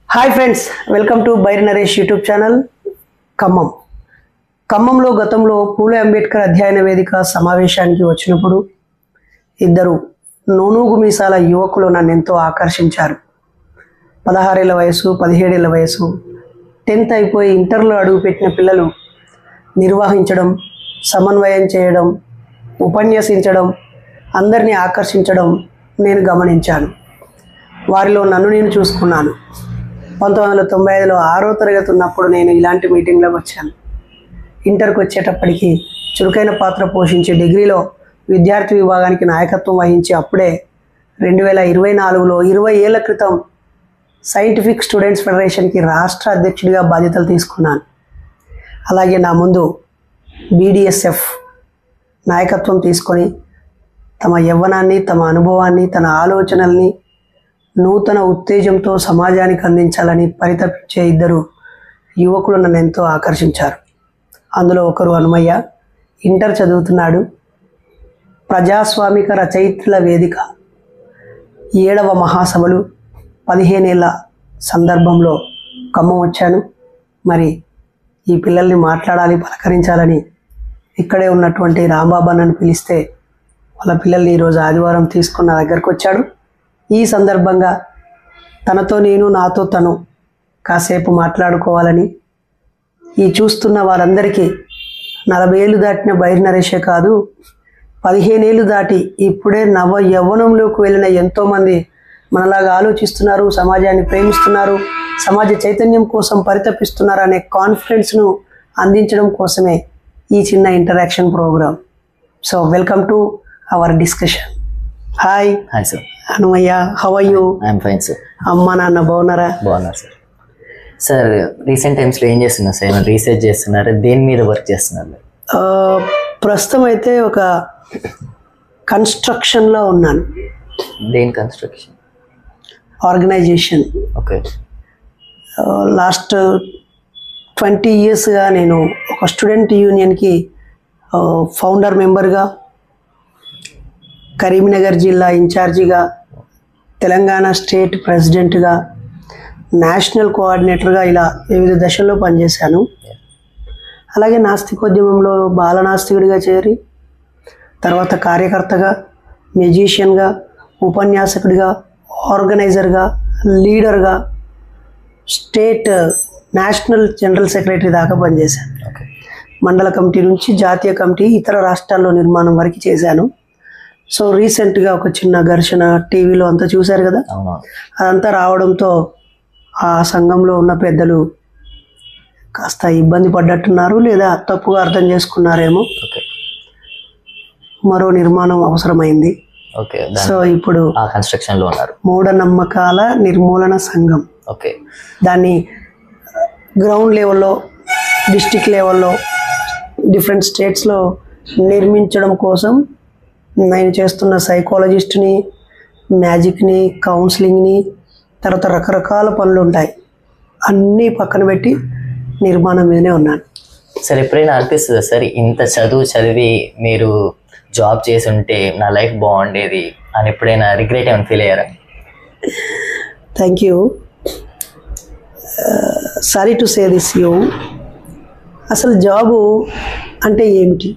Hi friends, welcome to Bairi Naresh YouTube channel. ఖమ్మంలో గతంలో పూలే అంబేద్కర్ అధ్యయన వేదిక సమావేశానికి వచ్చినప్పుడు ఇద్దరు నూనూగు మీసాల యువకులు నన్ను ఎంతో ఆకర్షించారు. 16 ఏళ్ల వయసు, 17 ఏళ్ల వయసు, 10th అయిపోయి ఇంటర్లో అడుగుపెట్టిన పిల్లలు నిర్వహించడం, సమన్వయం చేయడం, ఉపన్యసించడం, అందరినీ ఆకర్షించడం నేను గమనించాను. వారిలో నన్ను నేను చూసుకున్నాను. 1995లో 6వ తరగతి ఉన్నప్పుడు నేను ఇలాంటి మీటింగ్లోకి వచ్చాను. ఇంటర్కి వచ్చేటప్పటికి చురుకైన పాత్ర పోషించి డిగ్రీలో విద్యార్థి విభాగానికి నాయకత్వం వహించి అప్పుడే 2024లో 20 ఏళ్ల క్రితం సైంటిఫిక్ స్టూడెంట్స్ ఫెడరేషన్కి రాష్ట్ర అధ్యక్షుడిగా బాధ్యతలు తీసుకున్నాను. అలాగే నా ముందు BDSF నాయకత్వం తీసుకొని తమ యవ్వనాన్ని, తమ అనుభవాన్ని, తన ఆలోచనల్ని నూతన ఉత్తేజంతో సమాజానికి అందించాలని పరితపించే ఇద్దరు యువకులు నన్ను ఎంతో ఆకర్షించారు. అందులో ఒకరు హనుమయ్య, ఇంటర్ చదువుతున్నాడు. ప్రజాస్వామిక రచయితల వేదిక 7వ మహాసభలు 15 ఏళ్ల సందర్భంలో ఖమ్మం వచ్చాను. మరి ఈ పిల్లల్ని మాట్లాడాలి, పలకరించాలని ఇక్కడే ఉన్నటువంటి రాంబాబు నన్ను పిలిస్తే వాళ్ళ పిల్లల్ని ఈరోజు ఆదివారం తీసుకున్న దగ్గరకు వచ్చాడు. ఈ సందర్భంగా తనతో నేను, నాతో తను కాసేపు మాట్లాడుకోవాలని, ఈ చూస్తున్న వారందరికీ 40 ఏళ్ళు దాటిన బైరి నరేషే కాదు, 15 ఏళ్ళు దాటి ఇప్పుడే నవ యవ్వనంలోకి వెళ్ళిన ఎంతోమంది మనలాగా ఆలోచిస్తున్నారు, సమాజాన్ని ప్రేమిస్తున్నారు, సమాజ చైతన్యం కోసం పరితపిస్తున్నారు అనే కాన్ఫిడెన్స్ను అందించడం కోసమే ఈ చిన్న interaction program. So welcome to our discussion. Hi sir. Hanumayya, how are you? I'm fine sir. అమ్మ నాన్న బాగున్నారా? బాగున్నారు సార్. సార్ రీసెంట్ టైమ్స్లో ఏం చేస్తున్నారు సార్? ఏమైనా రీసెర్చ్ చేస్తున్నారు? దేని మీద వర్క్ చేస్తున్నారు? ప్రస్తుతం అయితే ఒక కన్స్ట్రక్షన్లో ఉన్నాను. దేని కన్స్ట్రక్షన్? ఆర్గనైజేషన్. ఓకే. లాస్ట్ 20 ఇయర్స్గా నేను ఒక స్టూడెంట్ యూనియన్కి ఫౌండర్ మెంబర్గా, కరీంనగర్ జిల్లా ఇన్ఛార్జిగా, తెలంగాణ స్టేట్ ప్రెసిడెంట్గా, నేషనల్ కోఆర్డినేటర్గా ఇలా వివిధ దశల్లో పనిచేశాను. అలాగే నాస్తికోద్యమంలో బాలనాస్తికుడిగా చేరి తర్వాత కార్యకర్తగా, మ్యూజిషియన్గా, ఉపన్యాసకుడిగా, ఆర్గనైజర్గా, లీడర్గా, స్టేట్ నేషనల్ జనరల్ సెక్రటరీ దాకా పనిచేశాను. మండల కమిటీ నుంచి జాతీయ కమిటీ, ఇతర రాష్ట్రాల్లో నిర్మాణం వరకు చేశాను. సో రీసెంట్గా ఒక చిన్న ఘర్షణ టీవీలో అంతా చూశారు కదా, అదంతా రావడంతో ఆ సంఘంలో ఉన్న పెద్దలు కాస్త ఇబ్బంది పడ్డట్టున్నారు, లేదా తప్పుగా అర్థం చేసుకున్నారేమో. మరో నిర్మాణం అవసరమైంది. సో ఇప్పుడు కన్స్ట్రక్షన్లో ఉన్నారు. మూఢనమ్మకాల నిర్మూలన సంఘం. ఓకే. దాన్ని గ్రౌండ్ లెవెల్లో, డిస్ట్రిక్ట్ లెవెల్లో, డిఫరెంట్ స్టేట్స్లో నిర్మించడం కోసం నేను చేస్తున్న సైకాలజిస్ట్ని, మ్యాజిక్ని, కౌన్సిలింగ్ని, తర్వాత రకరకాల పనులు ఉంటాయి, అన్నీ పక్కన పెట్టి నిర్మాణం మీదనే ఉన్నాను. సార్ ఎప్పుడైనా అనిపిస్తుందా సార్, ఇంత చదువు చదివి మీరు జాబ్ చేసి ఉంటే నా లైఫ్ బాగుండేది అని ఎప్పుడైనా రిగ్రెట్ ఏమైనా ఫీల్ అయ్యారా? Thank you. Sorry to say this you. అసలు జాబు అంటే ఏమిటి?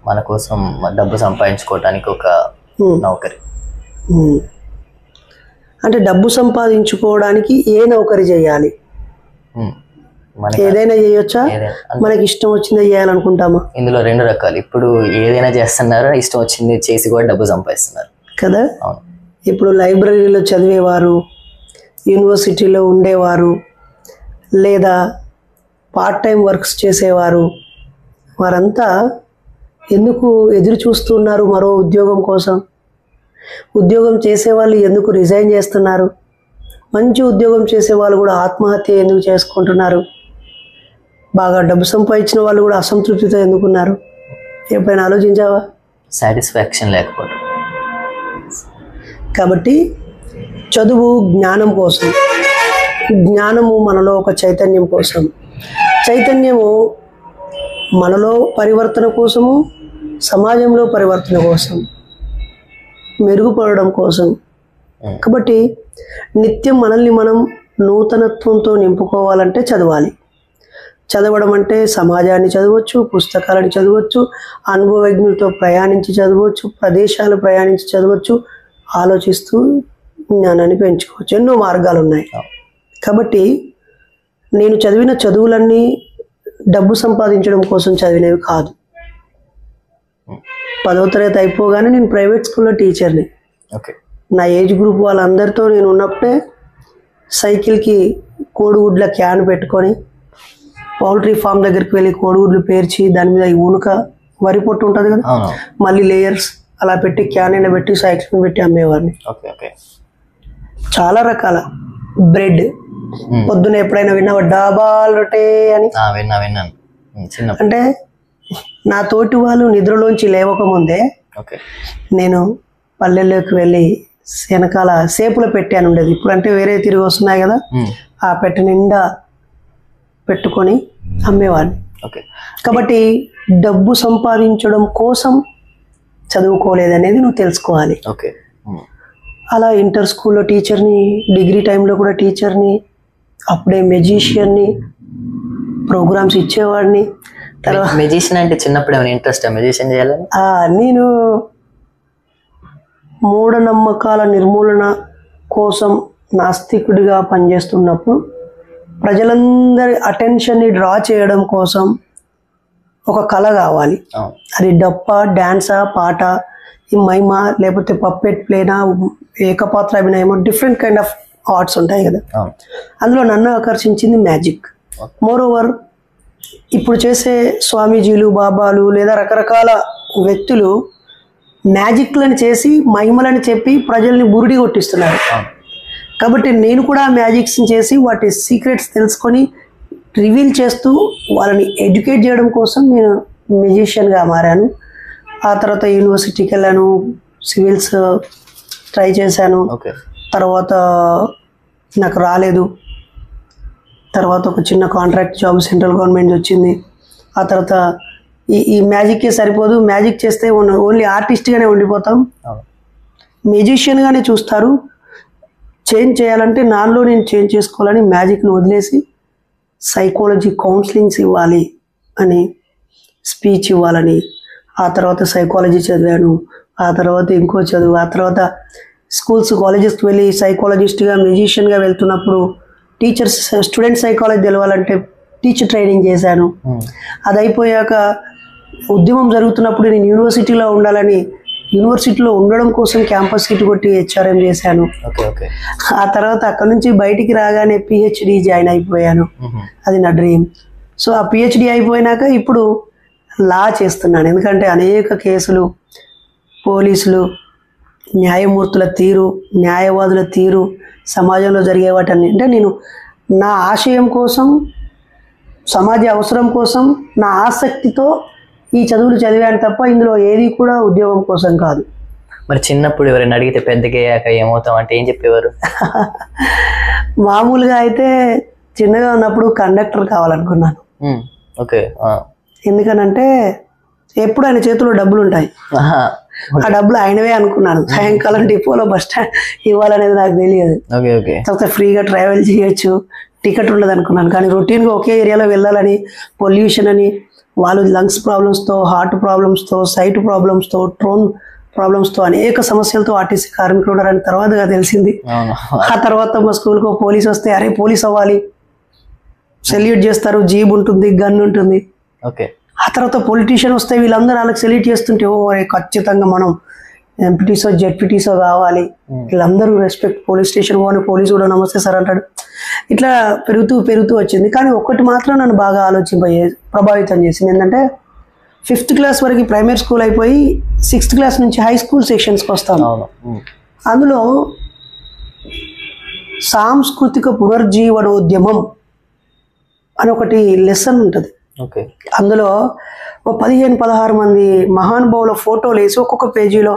మన కోసం డబ్బు సంపాదించుకోవడానికి ఒక నౌకరి. అంటే డబ్బు సంపాదించుకోవడానికి ఏ నౌకరి చేయాలి? ఏదైనా చేయొచ్చా? మనకి ఇష్టం వచ్చింది చేయాలనుకుంటామా? ఇందులో 2 రకాలు. ఇప్పుడు ఏదైనా చేస్తున్నారు, ఇష్టం వచ్చింది చేసి కూడా డబ్బు సంపాదిస్తున్నారు కదా. ఇప్పుడు లైబ్రరీలో చదివేవారు, యూనివర్సిటీలో ఉండేవారు, లేదా పార్ట్ టైం వర్క్స్ చేసేవారు, వారంతా ఎందుకు ఎదురు చూస్తున్నారు మరో ఉద్యోగం కోసం? ఉద్యోగం చేసేవాళ్ళు ఎందుకు రిజైన్ చేస్తున్నారు? మంచి ఉద్యోగం చేసేవాళ్ళు కూడా ఆత్మహత్య ఎందుకు చేసుకుంటున్నారు? బాగా డబ్బు సంపాదించిన వాళ్ళు కూడా అసంతృప్తితో ఎందుకున్నారు? ఎప్పుడైనా ఆలోచించావా? సాటిస్ఫాక్షన్ లేకపోవడం. కాబట్టి చదువు జ్ఞానం కోసం, జ్ఞానము మనలో ఒక చైతన్యం కోసం, చైతన్యము మనలో పరివర్తన కోసము, సమాజంలో పరివర్తన కోసం, మెరుగుపడడం కోసం కాబట్టి నిత్యం మనల్ని మనం నూతనత్వంతో నింపుకోవాలంటే చదవాలి. చదవడం అంటే సమాజాన్ని చదవచ్చు, పుస్తకాలను చదవచ్చు, అనుభవజ్ఞులతో ప్రయాణించి చదవచ్చు, ప్రదేశాలు ప్రయాణించి చదవచ్చు, ఆలోచిస్తూ జ్ఞానాన్ని పెంచుకోవచ్చు. ఎన్నో మార్గాలు ఉన్నాయి. కాబట్టి నేను చదివిన చదువులన్నీ డబ్బు సంపాదించడం కోసం చదివినవి కాదు. 10వ తరగతి అయిపోగానే నేను ప్రైవేట్ స్కూల్లో టీచర్ని. నా ఏజ్ గ్రూప్ వాళ్ళందరితో నేను ఉన్నప్పుడే సైకిల్కి కోడిగుడ్ల క్యాన్ పెట్టుకొని పౌల్ట్రీ ఫామ్ దగ్గరికి వెళ్ళి కోడిగుడ్లు పేర్చి దాని మీద ఊనుక వరి పొట్టు ఉంటుంది కదా, మళ్ళీ లేయర్స్ అలా పెట్టి క్యాన్ ఎండబెట్టి సైకిల్ పెట్టి అమ్మేవాడిని. చాలా రకాల బ్రెడ్. పొద్దున ఎప్పుడైనా విన్నావా డాబాల్ రొట్టె అని? అంటే నా తోటి వాళ్ళు నిద్రలోంచి లేవకముందే నేను పల్లెల్లోకి వెళ్ళి వెనకాల సేపుల పెట్టి అని ఉండేది, ఇప్పుడంటే వేరే తిరిగి వస్తున్నాయి కదా, ఆ పెట్టె నిండా పెట్టుకొని అమ్మేవాడిని. కాబట్టి డబ్బు సంపాదించడం కోసం చదువుకోలేదనేది నువ్వు తెలుసుకోవాలి. అలా ఇంటర్ స్కూల్లో టీచర్ని, డిగ్రీ టైంలో కూడా టీచర్ని, అప్పుడే మెజిషియన్ని, ప్రోగ్రామ్స్ ఇచ్చేవాడిని. తర్వాత మెజిషియన్ అంటే చిన్నప్పుడు ఏమైనా ఇంట్రెస్ట్ మెజిషియన్ చేయాలని? నేను మూఢనమ్మకాల నిర్మూలన కోసం నాస్తికుడిగా పనిచేస్తున్నప్పుడు ప్రజలందరి అటెన్షన్ని డ్రా చేయడం కోసం ఒక కళ కావాలి. అది డప్ప, డ్యాన్సా, పాట, ఈ మైమా, లేకపోతే పప్పెట్ ప్లేనా, ఏకపాత్ర అభినయమో, డిఫరెంట్ కైండ్ ఆఫ్ ఆర్ట్స్ ఉంటాయి కదా. అందులో నన్ను ఆకర్షించింది మ్యాజిక్. మోర్ ఓవర్ ఇప్పుడు చేసే స్వామీజీలు, బాబాలు లేదా రకరకాల వ్యక్తులు మ్యాజిక్లను చేసి మహిమలను చెప్పి ప్రజల్ని బురిడి కొట్టిస్తున్నారు. కాబట్టి నేను కూడా మ్యాజిక్స్ని చేసి వాటి సీక్రెట్స్ తెలుసుకొని రివీల్ చేస్తూ వాళ్ళని ఎడ్యుకేట్ చేయడం కోసం నేను మ్యూజిషియన్గా మారాను. ఆ తర్వాత యూనివర్సిటీకి వెళ్ళాను, సివిల్స్ ట్రై చేశాను. తర్వాత నాకు రాలేదు. తర్వాత ఒక చిన్న కాంట్రాక్ట్ జాబ్ సెంట్రల్ గవర్నమెంట్ వచ్చింది. ఆ తర్వాత ఈ మ్యాజిక్కే సరిపోదు, మ్యాజిక్ చేస్తే ఓన్లీ ఆర్టిస్ట్గానే ఉండిపోతాం, మ్యూజిషియన్గానే చూస్తారు. చేంజ్ చేయాలంటే నాలో నేను చేంజ్ చేసుకోవాలని మ్యాజిక్ను వదిలేసి సైకాలజీ కౌన్సిలింగ్స్ ఇవ్వాలి అని, స్పీచ్ ఇవ్వాలని, ఆ తర్వాత సైకాలజీ చదివాను. ఆ తర్వాత ఇంకో చదువు, ఆ తర్వాత స్కూల్స్, కాలేజెస్కి వెళ్ళి సైకాలజిస్ట్గా, మ్యూజిషియన్గా వెళ్తున్నప్పుడు టీచర్స్, స్టూడెంట్ సైకాలజీ తెలవాలంటే టీచర్ ట్రైనింగ్ చేశాను. అది అయిపోయాక ఉద్యమం జరుగుతున్నప్పుడు నేను యూనివర్సిటీలో ఉండాలని యూనివర్సిటీలో ఉండడం కోసం క్యాంపస్ సీట్ కొట్టి హెచ్ఆర్ఎం చేశాను. ఆ తర్వాత అక్కడ నుంచి బయటికి రాగానే పిహెచ్డి జాయిన్ అయిపోయాను. అది నా డ్రీమ్. సో ఆ పిహెచ్డి అయిపోయినాక ఇప్పుడు లా చేస్తున్నాను. ఎందుకంటే అనేక కేసులు, పోలీసులు, న్యాయమూర్తుల తీరు, న్యాయవాదుల తీరు, సమాజంలో జరిగే వాటన్ని, అంటే నేను నా ఆశయం కోసం, సమాజ అవసరం కోసం, నా ఆసక్తితో ఈ చదువులు చదివాను తప్ప ఇందులో ఏది కూడా ఉద్యోగం కోసం కాదు. మరి చిన్నప్పుడు ఎవరైనా అడిగితే పెద్దగయ్యాక ఏమవుతాం అంటే ఏం చెప్పేవారు? మామూలుగా అయితే చిన్నగా ఉన్నప్పుడు కండక్టర్ కావాలనుకున్నాను. ఎందుకనంటే ఎప్పుడు ఆయన చేతిలో డబ్బులు ఉంటాయి, ఆ డబ్బులు ఆయనవే అనుకున్నాను. సాయంకాలం డిపోలో బస్ స్టాండ్ ఇవ్వాలనేది నాకు తెలియదు. తర్వాత ఫ్రీగా ట్రావెల్ చేయొచ్చు, టికెట్ ఉండదు అనుకున్నాను. కానీ రొటీన్గా ఒకే ఏరియాలో వెళ్ళాలని, పొల్యూషన్ అని, వాళ్ళు లంగ్స్ ప్రాబ్లమ్స్తో, హార్ట్ ప్రాబ్లమ్స్తో, సైట్ ప్రాబ్లమ్స్తో, ట్రోన్ ప్రాబ్లమ్స్తో, అనేక సమస్యలతో ఆర్టీసీ కార్మికులు ఉన్నారని తర్వాతగా తెలిసింది. ఆ తర్వాత మా స్కూల్కి పోలీస్ వస్తే అరే పోలీస్ అవ్వాలి, సెల్యూట్ చేస్తారు, జీబ్ ఉంటుంది, గన్ ఉంటుంది. ఆ తర్వాత పొలిటీషియన్ వస్తే వీళ్ళందరూ వాళ్ళకి సెల్యూట్ చేస్తుంటే ఓ ఖచ్చితంగా మనం ఎంపీటీసో జెడ్పీటీసో కావాలి, వీళ్ళందరూ రెస్పెక్ట్, పోలీస్ స్టేషన్ పోని పోలీసు కూడా నమస్తే సార్ అంటాడు. ఇట్లా పెరుగుతూ వచ్చింది. కానీ ఒక్కటి మాత్రం నన్ను బాగా ప్రభావితం చేసింది ఏంటంటే 5th క్లాస్ వరకు ప్రైమరీ స్కూల్ అయిపోయి 6th క్లాస్ నుంచి హై స్కూల్ సెక్షన్స్కి వస్తాను. అందులో సాంస్కృతిక పునర్జీవనోద్యమం అని ఒకటి లెసన్ ఉంటుంది. అందులో 15-16 మంది మహానుభావుల ఫోటోలు వేసి ఒక్కొక్క పేజీలో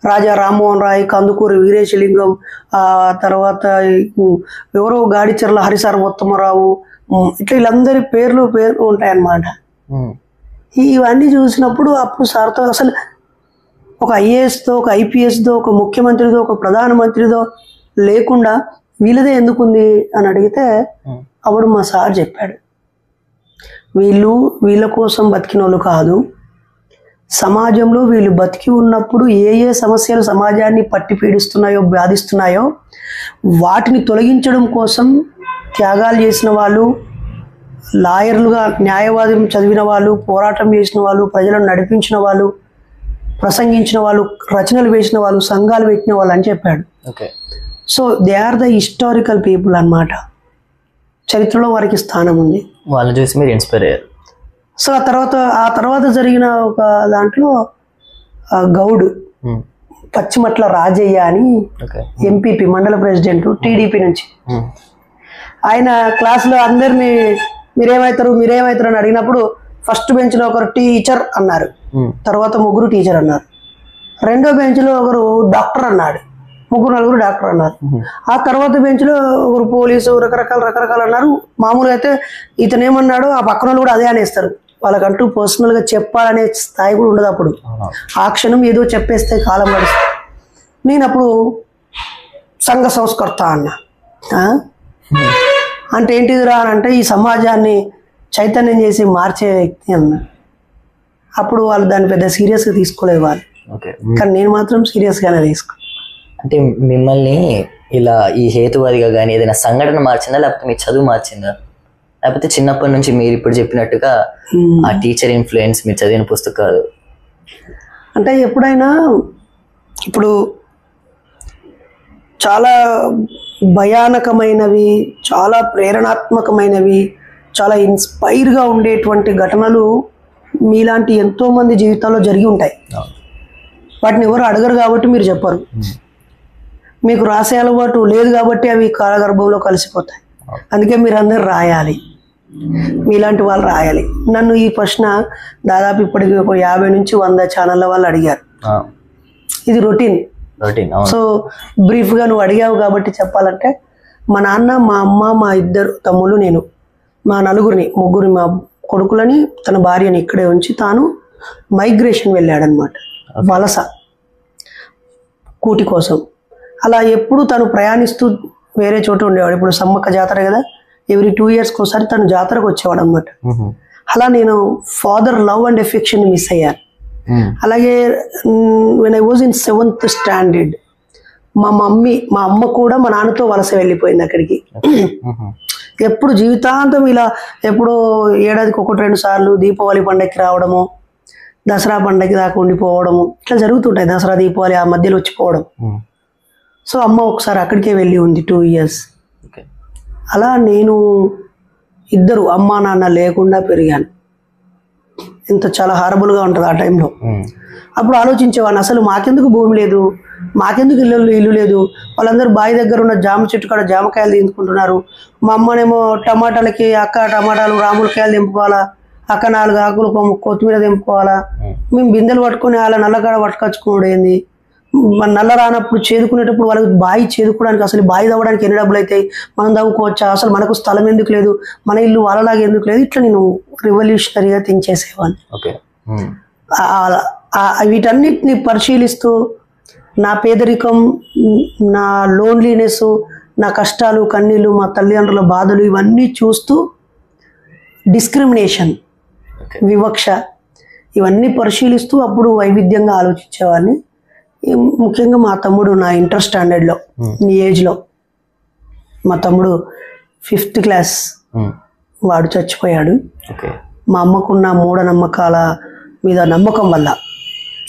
రాజా రామ్మోహన్ రాయ్, కందుకూరి వీరేశలింగం, ఆ తర్వాత ఎవరో గాడిచెర్ల హరిసార్వోత్తమరావు, ఇట్లా వీళ్ళందరి పేర్లు ఉంటాయన్నమాట. ఇవన్నీ చూసినప్పుడు అప్పుడు సార్తో అసలు ఒక ఐఏఎస్తో, ఒక ఐపీఎస్తో, ఒక ముఖ్యమంత్రిదో, ఒక ప్రధానమంత్రిదో లేకుండా వీళ్ళదే ఎందుకుంది అని అడిగితే అప్పుడు మా సార్ చెప్పాడు, వీళ్ళ కోసం బతికిన వాళ్ళు కాదు, సమాజంలో వీళ్ళు బతికి ఉన్నప్పుడు ఏ ఏ సమస్యలు సమాజాన్ని పట్టి పీడిస్తున్నాయో, బాధిస్తున్నాయో వాటిని తొలగించడం కోసం త్యాగాలు చేసిన వాళ్ళు, లాయర్లుగా న్యాయవాదం చదివిన వాళ్ళు, పోరాటం చేసిన వాళ్ళు, ప్రజలను నడిపించిన వాళ్ళు, ప్రసంగించిన వాళ్ళు, రచనలు వేసిన వాళ్ళు, సంఘాలు పెట్టిన వాళ్ళు అని చెప్పాడు. So they are the historical people అన్నమాట. చరిత్రలో వారికి స్థానం ఉంది. వాళ్ళని చూసి మీరు ఇన్స్పైర్ అయ్యారు. సో ఆ తర్వాత జరిగిన ఒక దాంట్లో గౌడ్ పచ్చిమట్ల రాజయ్య అని ఎంపీపీ మండల ప్రెసిడెంట్ టీడీపీ నుంచి, ఆయన క్లాస్లో అందరినీ మీరేమవుతారు అని అడిగినప్పుడు ఫస్ట్ బెంచ్లో ఒకరు టీచర్ అన్నారు, తర్వాత ముగ్గురు టీచర్ అన్నారు. రెండో బెంచ్లో ఒకరు డాక్టర్ అన్నాడు, నలుగురు డాక్టర్ అన్నారు. ఆ తర్వాత బెంచ్లో ఒకరు పోలీసు, రకరకాలు అన్నారు. మామూలుగా అయితే ఇతనేమన్నాడు ఆ పక్కన వాళ్ళు కూడా అదే అనేస్తారు. వాళ్ళకంటూ పర్సనల్గా చెప్పాలనే స్థాయి కూడా ఉండదు అప్పుడు. ఆ క్షణం ఏదో చెప్పేస్తే కాలం గడుస్తుంది. నేను అప్పుడు సంఘ సంస్కర్త అన్నా. అంటే ఏంటిదిరా అని అంటే ఈ సమాజాన్ని చైతన్యం చేసి మార్చే వ్యక్తి అన్నా. అప్పుడు వాళ్ళు దాన్ని పెద్ద సీరియస్గా తీసుకోలేదు వాళ్ళు, కానీ నేను మాత్రం సీరియస్గానే తీసుకో. అంటే మిమ్మల్ని ఇలా ఈ హేతువాదిగా కానీ ఏదైనా సంఘటన మార్చిందా, లేకపోతే మీ చదువు మార్చిందా, లేకపోతే చిన్నప్పటి నుంచి మీరు ఇప్పుడు చెప్పినట్టుగా ఆ టీచర్ ఇన్ఫ్లుయెన్స్, మీరు చదివిన పుస్తకాలు? అంటే ఎప్పుడైనా ఇప్పుడు చాలా భయానకమైనవి, చాలా ప్రేరణాత్మకమైనవి, చాలా ఇన్స్పైర్గా ఉండేటువంటి ఘటనలు మీలాంటి ఎంతోమంది జీవితాల్లో జరిగి ఉంటాయి. వాటిని ఎవరు అడగరు కాబట్టి మీరు చెప్పరు. మీకు రాసే అలవాటు లేదు కాబట్టి అవి కాలగర్భంలో కలిసిపోతాయి. అందుకే మీరు అందరు రాయాలి, మీలాంటి వాళ్ళు రాయాలి. నన్ను ఈ ప్రశ్న దాదాపు ఇప్పటికి ఒక 50 నుంచి 100 ఛానళ్ళ వాళ్ళు అడిగారు. ఇది రొటీన్. సో బ్రీఫ్గా నువ్వు అడిగావు కాబట్టి చెప్పాలంటే, మా నాన్న, మా అమ్మ, మా 2 తమ్ముళ్ళు, నేను, మా ముగ్గురు మా కొడుకులని, తన భార్యని ఇక్కడే ఉంచి తాను మైగ్రేషన్ వెళ్ళాడనమాట, వలస కూటి కోసం. అలా ఎప్పుడు తను ప్రయాణిస్తూ వేరే చోట ఉండేవాడు. ఇప్పుడు సమ్మక్క జాతర కదా, ఎవ్రీ 2 ఇయర్స్కి ఒకసారి తను జాతరకు వచ్చేవాడు అనమాట. అలా నేను father love and affection miss అయ్యాను. అలాగే when I was in 7th standard మా అమ్మ కూడా మా నాన్నతో వలస వెళ్ళిపోయింది అక్కడికి. ఎప్పుడు జీవితాంతం ఇలా ఎప్పుడో ఏడాదికి 1-2 సార్లు దీపావళి పండగకి రావడము, దసరా పండగకి దాకా ఉండిపోవడము, ఇట్లా జరుగుతుంటాయి. దసరా దీపావళి ఆ మధ్యలో వచ్చిపోవడం. సో అమ్మ ఒకసారి అక్కడికే వెళ్ళి ఉంది 2 ఇయర్స్. అలా నేను 2 అమ్మా నాన్న లేకుండా పెరిగాను. ఇంత చాలా హారబుల్గా ఉంటుంది ఆ టైంలో. అప్పుడు ఆలోచించేవాడిని, అసలు మాకెందుకు భూమి లేదు, మాకెందుకు ఇల్లు లేదు, వాళ్ళందరూ బావి దగ్గర ఉన్న జామ చెట్టు కాడ జామకాయలు తీసుకుంటున్నారు. మా అమ్మనేమో టమాటాలకి, అక్క టమాటాలు రాములకాయలు తెంపుకోవాలా, అక్క 4 ఆకులు కొత్తిమీర తెంపుకోవాలా, మేము బిందెలు పట్టుకుని అలా నల్లగాడ పట్టుకొచ్చుకోవడం ఏంది, నల్ల రానప్పుడు చేదుకునేటప్పుడు వాళ్ళకి బావి చేదుకోవడానికి అసలు బావి తవ్వడానికి ఎన్ని డబ్బులు అవుతాయి, మనం తవ్వుకోవచ్చా, అసలు మనకు స్థలం ఎందుకు లేదు, మన ఇల్లు వాళ్ళలాగా ఎందుకు లేదు, ఇట్లా నేను రివల్యూషనరీగా థింక్ చేసేవాడిని. వీటన్నిటిని పరిశీలిస్తూ నా పేదరికం, నా లోన్లీనెస్, నా కష్టాలు కన్నీళ్ళు, మా తల్లిదండ్రుల బాధలు ఇవన్నీ చూస్తూ డిస్క్రిమినేషన్, వివక్ష ఇవన్నీ పరిశీలిస్తూ అప్పుడు వైవిధ్యంగా ఆలోచించేవాడిని. ముఖ్యంగా మా తమ్ముడు నా ఇంటర్ స్టాండర్డ్లో, ఈ ఏజ్లో మా తమ్ముడు 5th క్లాస్ వాడు చచ్చిపోయాడు. మా అమ్మకున్న మూఢనమ్మకాల మీద నమ్మకం వల్ల,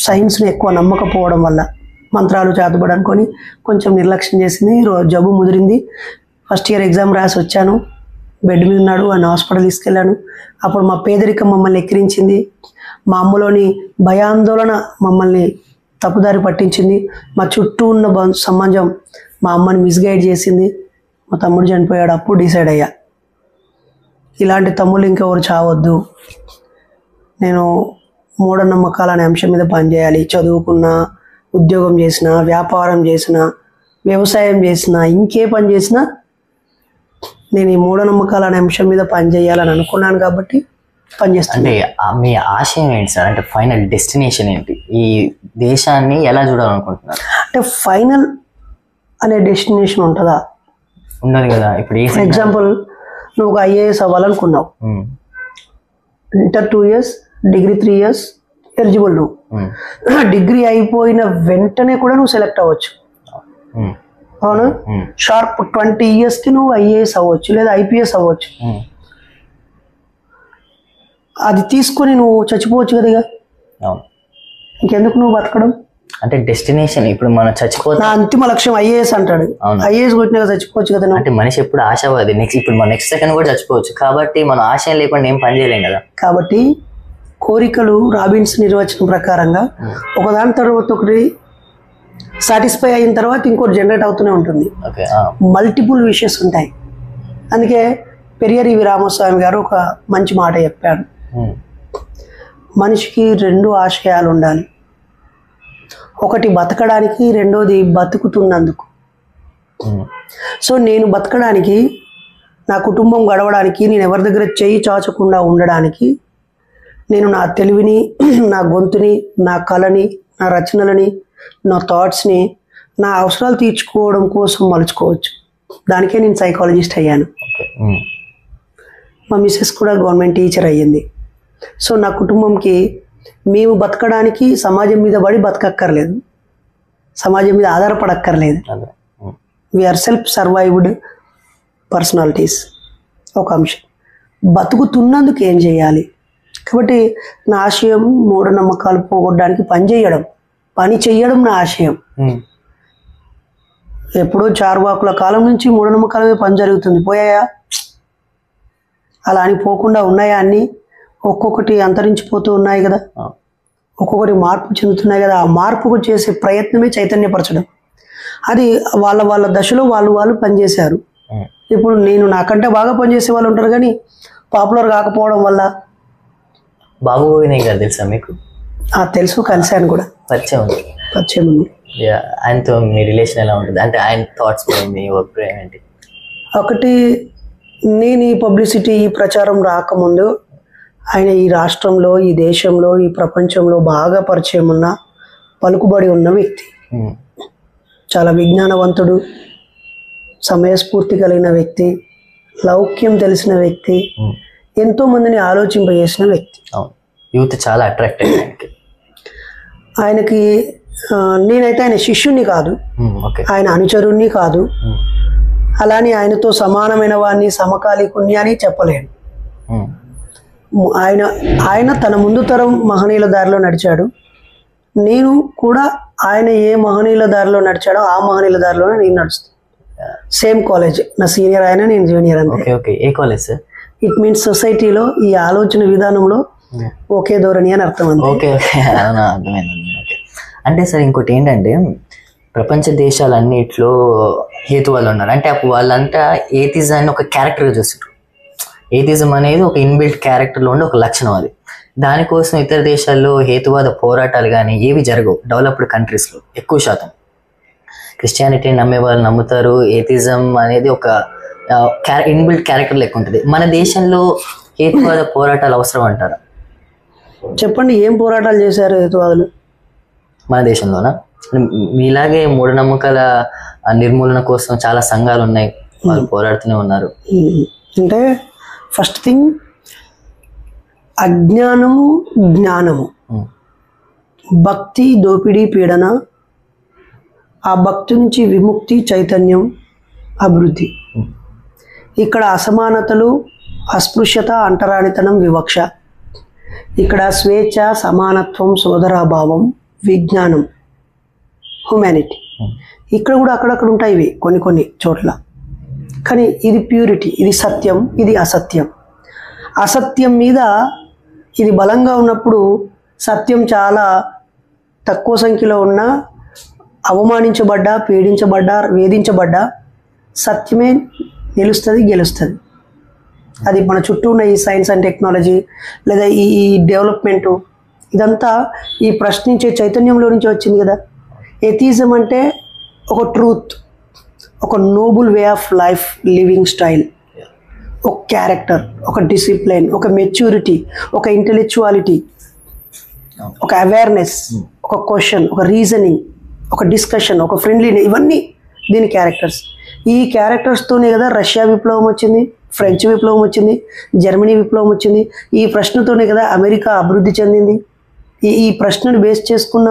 సైన్స్ని ఎక్కువ నమ్మకపోవడం వల్ల మంత్రాలు చేతబడి అనుకొని కొంచెం నిర్లక్ష్యం చేసింది. జబ్బు ముదిరింది. ఫస్ట్ ఇయర్ ఎగ్జామ్ రాసి వచ్చాను, బెడ్ మీద ఉన్నాడు, ఆయన హాస్పిటల్ తీసుకెళ్ళాను. అప్పుడు మా పేదరికం మమ్మల్ని ఎక్కిరించింది. మా అమ్మలోని భయాందోళన మమ్మల్ని తప్పుదారి పట్టించింది. మా చుట్టూ ఉన్న సమాజం మా అమ్మని మిస్గైడ్ చేసింది. మా తమ్ముడు చనిపోయాడు. అప్పుడు డిసైడ్ అయ్యా, ఇలాంటి తమ్ముళ్ళు ఇంకెవరు చావద్దు, నేను మూఢనమ్మకాలు అనే అంశం మీద పనిచేయాలి. చదువుకున్నా, ఉద్యోగం చేసినా, వ్యాపారం చేసినా, వ్యవసాయం చేసినా, ఇంకే పని చేసినా నేను ఈ మూఢనమ్మకాలు అనే అంశం మీద పనిచేయాలని అనుకున్నాను కాబట్టి పనిచేస్తాను. అంటే మీ ఆశయం ఏంటి సార్? అంటే ఫైనల్ డెస్టినేషన్ ఏంటి? ఈ దేశాన్ని ఎలా చూడాలనుకుంటున్నారు? అంటే ఫైనల్ అనే డెస్టినేషన్ ఉంటుందా? ఉండదు కదా. ఇప్పుడు ఫర్ ఎగ్జాంపుల్ నువ్వు ఒక ఐఏఎస్ అవ్వాలనుకున్నావు, inter 2 years, degree 3 years, eligible నువ్వు. డిగ్రీ అయిపోయిన వెంటనే కూడా నువ్వు సెలెక్ట్ అవ్వచ్చు, అవునా? షార్ప్ 20 yearsకి నువ్వు ఐఏఎస్ అవ్వచ్చు లేదా ఐపీఎస్ అవ్వచ్చు. అది తీసుకొని నువ్వు చచ్చిపోవచ్చు కదా. ఇక ఇంకెందుకు నువ్వు బతకడం? అంటే డెస్టినేషన్ ఇప్పుడు మనం చచ్చిపోతే నా అంతిమ లక్ష్యం ఐఏఎస్ అంటాడు. ఐఏఎస్ కొట్టినాక చచ్చిపోవచ్చు కదా. అంటే మనిషి ఎప్పుడు ఆశావాది. ఇప్పుడు మన నెక్స్ట్ సెకండ్ కూడా చచ్చిపోవచ్చు. కాబట్టి మనం ఆశయం లేకుండా ఏం పని చేయలేం కదా. కాబట్టి కోరికలు రాబిన్స్ నిర్వచనం ప్రకారంగా ఒకదాని తర్వాత ఒకటి సాటిస్ఫై అయిన తర్వాత ఇంకోటి జనరేట్ అవుతూనే ఉంటుంది. మల్టిపుల్ విషెస్ ఉంటాయి. అందుకే పెరియర్ వి రామస్వామి గారు ఒక మంచి మాట చెప్పాడు, మనిషికి 2 ఆశయాలు ఉండాలి. ఒకటి బతకడానికి, రెండోది బతుకుతున్నందుకు. సో నేను బతకడానికి, నా కుటుంబం గడవడానికి, నేను ఎవరి దగ్గర చేయి చాచకుండా ఉండడానికి నేను నా తెలివిని, నా గొంతుని, నా కళని, నా రచనలని, నా థాట్స్ని నా అవసరాలు తీర్చుకోవడం కోసం మలుచుకోవచ్చు. దానికే నేను సైకాలజిస్ట్ అయ్యాను. మా మిస్సెస్ కూడా గవర్నమెంట్ టీచర్ అయ్యింది. సో నా కుటుంబంకి మేము బతకడానికి సమాజం మీద పడి బతకక్కర్లేదు, సమాజం మీద ఆధారపడక్కర్లేదు. We are self survived personalities. ఒక అంశం బతుకుతున్నందుకు ఏం చేయాలి. కాబట్టి నా ఆశయం మూఢనమ్మకాలు పోగొట్టడానికి పని చేయడం నా ఆశయం. ఎప్పుడో చార్వాకుల కాలం నుంచి మూఢనమ్మకాల మీద పని జరుగుతుంది. పోయాయా? అలా అని పోకుండా ఉన్నాయా? అన్నీ ఒక్కొక్కటి అంతరించిపోతూ ఉన్నాయి కదా, ఒక్కొక్కటి మార్పు చెందుతున్నాయి కదా. ఆ మార్పుకు చేసే ప్రయత్నమే చైతన్యపరచడం. అది వాళ్ళ దశలో వాళ్ళు పనిచేశారు. ఇప్పుడు నేను నాకంటే బాగా పనిచేసే వాళ్ళు ఉంటారు, కానీ పాపులర్ కాకపోవడం వల్ల. బాబు వినయ్ గారు తెలుసా మీకు? తెలుసు, కలిశాను కూడా. పరిచయం ఉంది. ఆయనతో మీ రిలేషన్ ఎలా ఉంటుంది? అంటే ఆయన థాట్స్ మీ వర్క్ ఏంటి? ఒకటి, నేను ఈ పబ్లిసిటీ, ఈ ప్రచారం రాకముందు ఆయన ఈ రాష్ట్రంలో, ఈ దేశంలో, ఈ ప్రపంచంలో బాగా పరిచయం ఉన్న, పలుకుబడి ఉన్న వ్యక్తి. చాలా విజ్ఞానవంతుడు, సమయస్ఫూర్తి కలిగిన వ్యక్తి, లౌక్యం తెలిసిన వ్యక్తి, ఎంతో మందిని ఆలోచింపజేసిన వ్యక్తి. యూత్ చాలా అట్రాక్ట్ అయ్యానికి. ఆయనకి నేనైతే ఆయన శిష్యుని కాదు, ఆయన అనుచరుణ్ణి కాదు, అలానే ఆయనతో సమానమైన వాడిని, సమకాలీకుణ్ణి అని చెప్పలేను. ఆయన తన ముందు తరం మహనీయుల దారిలో నడిచాడు. నేను కూడా ఆయన ఏ మహనీయుల దారిలో నడిచాడో ఆ మహనీయుల దారిలోనే నేను నడుస్తాను. సేమ్ కాలేజ్, నా సీనియర్ ఆయన, నేను జూనియర్ అంతే. ఏ కాలేజ్? ఇట్ మీన్స్ సొసైటీలో ఈ ఆలోచన విధానంలో ఒకే ధోరణి అని అర్థం. అంటే సార్ ఇంకోటి ఏంటంటే, ప్రపంచ దేశాలన్నిట్లో హేతువాళ్ళు ఉన్నారు. అంటే అప్పుడు వాళ్ళంతా ఏథిజాన్ని ఒక క్యారెక్టర్గా చూస్తారు. ఏథిజం అనేది ఒక ఇన్బిల్ట్ క్యారెక్టర్లో ఉండే ఒక లక్షణం. అది దానికోసం ఇతర దేశాల్లో హేతువాద పోరాటాలు కానీ ఏవి జరగవు. డెవలప్డ్ కంట్రీస్లో ఎక్కువ శాతం క్రిస్టియానిటీని నమ్మే వాళ్ళు నమ్ముతారు. ఏథిజం అనేది ఒక ఇన్బిల్ట్ క్యారెక్టర్ లెక్క ఉంటుంది. మన దేశంలో హేతువాద పోరాటాలు అవసరం అంటారా? చెప్పండి, ఏం పోరాటాలు చేశారు హేతువాదులు మన దేశంలోనా? మీలాగే మూఢనమ్మకాల నిర్మూలన కోసం చాలా సంఘాలు ఉన్నాయి, వాళ్ళు పోరాడుతూనే ఉన్నారు. అంటే ఫస్ట్ థింగ్, అజ్ఞానము, జ్ఞానము, భక్తి, దోపిడీ, పీడన, ఆ భక్తి నుంచి విముక్తి, చైతన్యం, అభివృద్ధి. ఇక్కడ అసమానతలు, అస్పృశ్యత, అంటరానితనం, వివక్ష. ఇక్కడ స్వేచ్ఛ, సమానత్వం, సోదరాభావం, విజ్ఞానం, హ్యుమానిటీ. ఇక్కడ కూడా అక్కడక్కడ ఉంటాయి ఇవి కొన్ని చోట్ల. కానీ ఇది ప్యూరిటీ, ఇది సత్యం, ఇది అసత్యం. అసత్యం మీద ఇది బలంగా ఉన్నప్పుడు సత్యం చాలా తక్కువ సంఖ్యలో ఉన్న, అవమానించబడ్డా, పీడించబడ్డా, వేధించబడ్డా సత్యమే నిలుస్తుంది, గెలుస్తుంది. అది మన చుట్టూ ఉన్న ఈ సైన్స్ అండ్ టెక్నాలజీ లేదా ఈ డెవలప్మెంటు, ఇదంతా ఈ ప్రశ్నించే చైతన్యంలో నుంచి వచ్చింది కదా. ఎథిజం అంటే ఒక ట్రూత్, ఒక noble way of life, living style, ఒక క్యారెక్టర్, ఒక డిసిప్లిన్, ఒక మెచ్యూరిటీ, ఒక ఇంటెలెక్చువాలిటీ, ఒక అవేర్నెస్, ఒక క్వశ్చన్, ఒక రీజనింగ్, ఒక డిస్కషన్, ఒక ఫ్రెండ్లీ, ఇవన్నీ దీని క్యారెక్టర్స్. ఈ క్యారెక్టర్స్తోనే కదా రష్యా విప్లవం వచ్చింది, ఫ్రెంచ్ విప్లవం వచ్చింది, జర్మనీ విప్లవం వచ్చింది. ఈ ప్రశ్నతోనే కదా అమెరికా అభివృద్ధి చెందింది. ఈ ప్రశ్నను బేస్ చేసుకున్న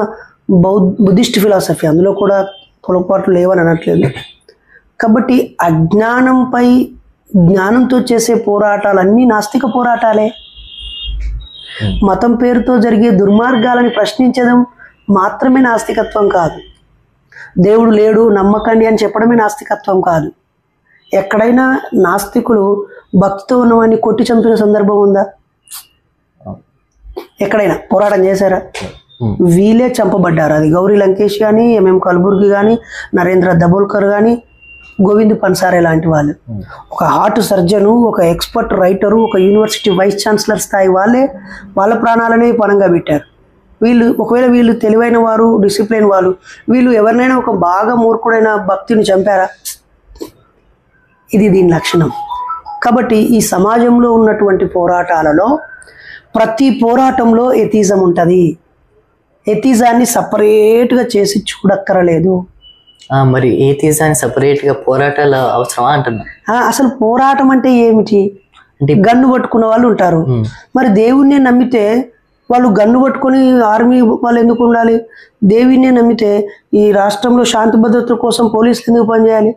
బుద్ధిస్ట్ ఫిలాసఫీ, అందులో కూడా పొరపాట్లు లేవని అనట్లేదు. కాబట్టి అజ్ఞానంపై జ్ఞానంతో చేసే పోరాటాలన్నీ నాస్తిక పోరాటాలే. మతం పేరుతో జరిగే దుర్మార్గాలని ప్రశ్నించడం మాత్రమే నాస్తికత్వం కాదు. దేవుడు లేడు నమ్మకండి అని చెప్పడమే నాస్తికత్వం కాదు. ఎక్కడైనా నాస్తికులు భక్తితో ఉన్నవాడిని కొట్టి చంపిన సందర్భం ఉందా? ఎక్కడైనా పోరాటం చేశారా? వీళ్ళే చంపబడ్డారు. అది గౌరీ లంకేష్ కానీ, ఎంఎం కల్బుర్గి కానీ, నరేంద్ర దబోల్కర్ కానీ, గోవింద్ పన్సారే లాంటి వాళ్ళు. ఒక హార్ట్ సర్జను, ఒక ఎక్స్పర్ట్ రైటరు, ఒక యూనివర్సిటీ వైస్ ఛాన్సలర్ స్థాయి వాళ్ళ ప్రాణాలనే పణంగా పెట్టారు. ఒకవేళ వీళ్ళు తెలివైన వారు, డిసిప్లిన్ వాళ్ళు, వీళ్ళు ఎవరినైనా ఒక బాగా మూర్ఖుడైన భక్తిని చంపారా? ఇది దీని లక్షణం. కాబట్టి ఈ సమాజంలో ఉన్నటువంటి పోరాటాలలో ప్రతి పోరాటంలో ఎథిజం ఉంటుంది. ఎథిజాన్ని సపరేట్గా చేసి చూడక్కరలేదు. మరి ఎథిజాన్ని సపరేట్గా పోరాటాలు అవసరమా అంటున్నా? అసలు పోరాటం అంటే ఏమిటి? గన్ను పట్టుకున్న వాళ్ళు ఉంటారు. మరి దేవుణ్ణి నమ్మితే వాళ్ళు గన్ను పట్టుకొని ఆర్మీ వాళ్ళు ఎందుకు ఉండాలి? దేవుణ్ణి నమ్మితే ఈ రాష్ట్రంలో శాంతి భద్రతల కోసం పోలీసులు ఎందుకు పనిచేయాలి?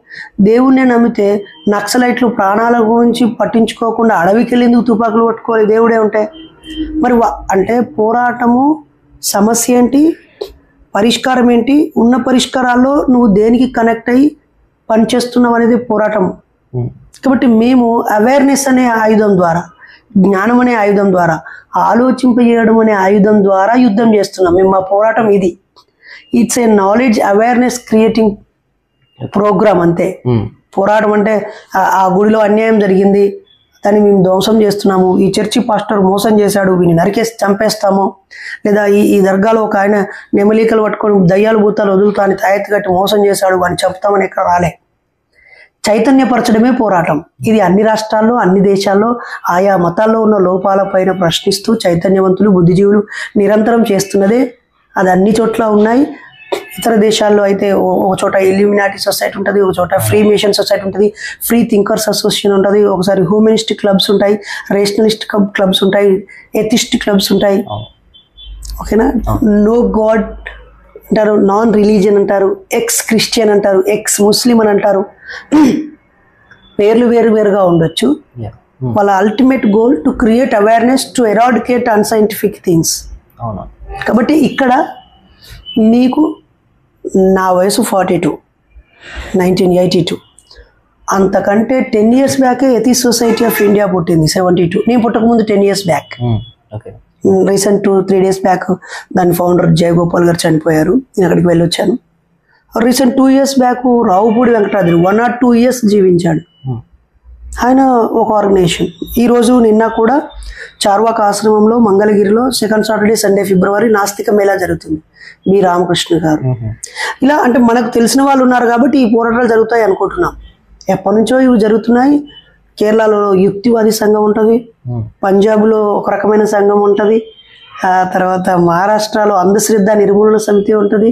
దేవుణ్ణి నమ్మితే నక్సలైట్లు ప్రాణాల గురించి పట్టించుకోకుండా అడవికి వెళ్ళి ఎందుకు తుపాకులు పట్టుకోవాలి? దేవుడే ఉంటే. మరి అంటే పోరాటము సమస్య ఏంటి, పరిష్కారం ఏంటి, ఉన్న పరిష్కారాల్లో నువ్వు దేనికి కనెక్ట్ అయ్యి పనిచేస్తున్నావు అనేది పోరాటం. కాబట్టి మేము అవేర్నెస్ అనే ఆయుధం ద్వారా, జ్ఞానం అనే ఆయుధం ద్వారా, ఆలోచింపజేయడం అనే ఆయుధం ద్వారా యుద్ధం చేస్తున్నాం. మేము మా పోరాటం ఇది. It's a knowledge awareness creating program అంతే. పోరాటం అంటే ఆ గుడిలో అన్యాయం జరిగింది, దాన్ని మేము ధ్వంసం చేస్తున్నాము, ఈ చర్చి పాస్టర్ మోసం చేశాడు, వీని నరికేసి చంపేస్తాము, లేదా ఈ దర్గాలో ఒక ఆయన నెమలికలు పట్టుకొని దయ్యాలు భూతాలు వదులుతా అని తాయెత్తు కట్టి మోసం చేశాడు, వాడిని చంపుతామని ఎక్కడ రాలే. చైతన్యపరచడమే పోరాటం. ఇది అన్ని రాష్ట్రాల్లో, అన్ని దేశాల్లో ఆయా మతాల్లో ఉన్న లోపాలపైన ప్రశ్నిస్తూ చైతన్యవంతులు, బుద్ధిజీవులు నిరంతరం చేస్తున్నదే. అది అన్ని చోట్ల ఉన్నాయి. ఇతర దేశాల్లో అయితే ఒక చోట ఇల్యూమినాటి సొసైటీ ఉంటుంది, ఒక చోట ఫ్రీ మేషన్ సొసైటీ ఉంటుంది, ఫ్రీ థింకర్స్ అసోసియేషన్ ఉంటుంది, ఒకసారి హ్యూమనిస్ట్ క్లబ్స్ ఉంటాయి, రేషనలిస్ట్ క్లబ్స్ ఉంటాయి, ఎథిస్ట్ క్లబ్స్ ఉంటాయి. ఓకేనా? నో గాడ్ అంటారు, నాన్ రిలీజియన్ అంటారు, ఎక్స్ క్రిస్టియన్ అంటారు, ఎక్స్ ముస్లిం అని అంటారు. పేర్లు వేరుగా ఉండొచ్చు. వాళ్ళ ultimate goal to create awareness, to eradicate unscientific things. కాబట్టి ఇక్కడ మీకు నా వయసు 42, 1982. అంతకంటే 10 years బ్యాకే ఎథిస్ట్ సొసైటీ ఆఫ్ ఇండియా పుట్టింది, 72. నేను పుట్టకముందు 10 years back. Recent 2-3 days back దాని ఫౌండర్ జయగోపాల్ గారు చనిపోయారు. నేను అక్కడికి వెళ్ళొచ్చాను. Recent 2 years back Ravupudi Venkatadri 1 or 2 years జీవించాడు. ఆయన ఒక ఆర్గనైజేషన్. ఈరోజు నిన్న కూడా చార్వాక ఆశ్రమంలో మంగళగిరిలో సెకండ్ సాటర్డే సండే ఫిబ్రవరి నాస్తిక మేళా జరుగుతుంది. బి రామకృష్ణ గారు. ఇలా అంటే మనకు తెలిసిన వాళ్ళు ఉన్నారు కాబట్టి ఈ పోరాటాలు జరుగుతాయి అనుకుంటున్నాం. ఎప్పటి నుంచో ఇవి జరుగుతున్నాయి. కేరళలో యుక్తివాది సంఘం ఉంటుంది, పంజాబ్లో ఒక రకమైన సంఘం ఉంటుంది, తర్వాత మహారాష్ట్రలో అంధశ్రద్ధ నిర్మూలన సమితి ఉంటుంది.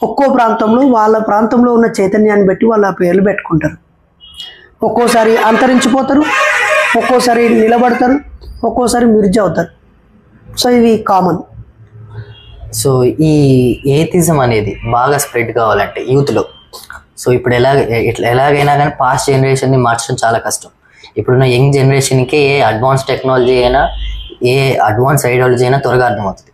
ఒక్కో ప్రాంతంలో వాళ్ళ ప్రాంతంలో ఉన్న చైతన్యాన్ని బట్టి వాళ్ళ పేర్లు పెట్టుకుంటారు. ఒక్కోసారి అంతరించిపోతారు, ఒక్కోసారి నిలబడతారు, ఒక్కోసారి మిర్జి అవుతారు. సో ఇది కామన్. సో ఈ ఏథిజం అనేది బాగా స్ప్రెడ్ కావాలంటే యూత్లో, సో ఇప్పుడు ఎలాగైనా కానీ పాస్ట్ జనరేషన్ని మార్చడం చాలా కష్టం. ఇప్పుడున్న యంగ్ జనరేషన్కి ఏ అడ్వాన్స్ టెక్నాలజీ అయినా, ఏ అడ్వాన్స్ ఐడియాలజీ అయినా త్వరగా అర్థమవుతుంది.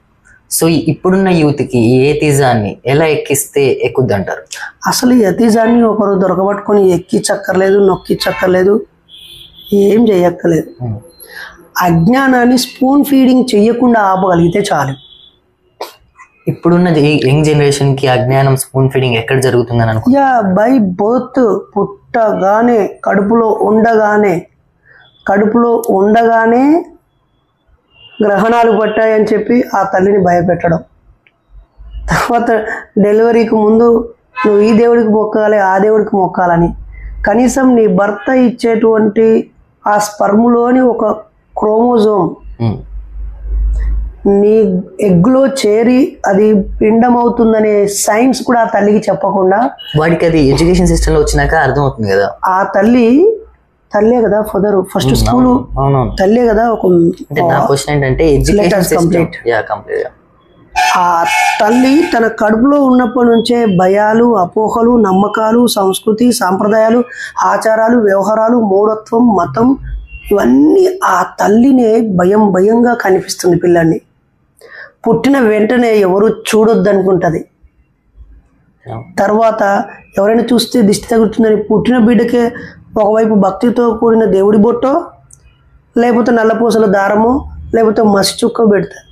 సో ఇప్పుడున్న యూత్కి ఈ ఏథిజాన్ని ఎలా ఎక్కిస్తే ఎక్కుద్ది అంటారు? అసలు ఈ ఎథిజాన్ని ఒకరు దొరకబట్టుకొని ఎక్కించక్కర్లేదు, నొక్కించక్కర్లేదు, ఏం చేయక్కర్లేదు. అజ్ఞానాన్ని స్పూన్ ఫీడింగ్ చెయ్యకుండా ఆపగలిగితే చాలు. ఇప్పుడున్న యంగ్ జనరేషన్కి అజ్ఞానం స్పూన్ ఫీడింగ్ ఎక్కడ జరుగుతుందని అనుకో. బై బర్త్, పుట్టగానే కడుపులో ఉండగానే గ్రహణాలు పట్టాయని చెప్పి ఆ తల్లిని భయపెట్టడం, తర్వాత డెలివరీకి ముందు నువ్వు ఈ దేవుడికి మొక్కాలి, ఆ దేవుడికి మొక్కాలని, కనీసం నీ భర్త ఇచ్చేటువంటి ఆ స్పర్ములోని ఒక క్రోమోజోమ్ నీ ఎగ్లో చేరి అది పిండం అవుతుందనే సైన్స్ కూడా ఆ తల్లికి చెప్పకుండా వాడికి అది ఎడ్యుకేషన్ సిస్టమ్ లో వచ్చినాక అర్థమవుతుంది కదా. ఆ తల్లే కదా ఫస్ట్ స్కూల్ తల్లే కదా. ఒక నా క్వశ్చన్ ఏంటంటే ఎడ్యుకేషన్ కంప్లీట్. ఆ తల్లి తన కడుపులో ఉన్నప్పటి నుంచే భయాలు, అపోహలు, నమ్మకాలు, సంస్కృతి, సాంప్రదాయాలు, ఆచారాలు, వ్యవహారాలు, మూఢత్వం, మతం ఇవన్నీ ఆ తల్లినే భయంగా కనిపిస్తుంది పిల్లాన్ని. పుట్టిన వెంటనే ఎవరు చూడొద్దు అనుకుంటుంది. తర్వాత ఎవరైనా చూస్తే దిష్టి తగులుతుందని పుట్టిన బిడ్డకే ఒకవైపు భక్తితో కూడిన దేవుడి బొట్టో, లేకపోతే నల్లపూసల దారమో, లేకపోతే మసి చుక్క పెడతారు.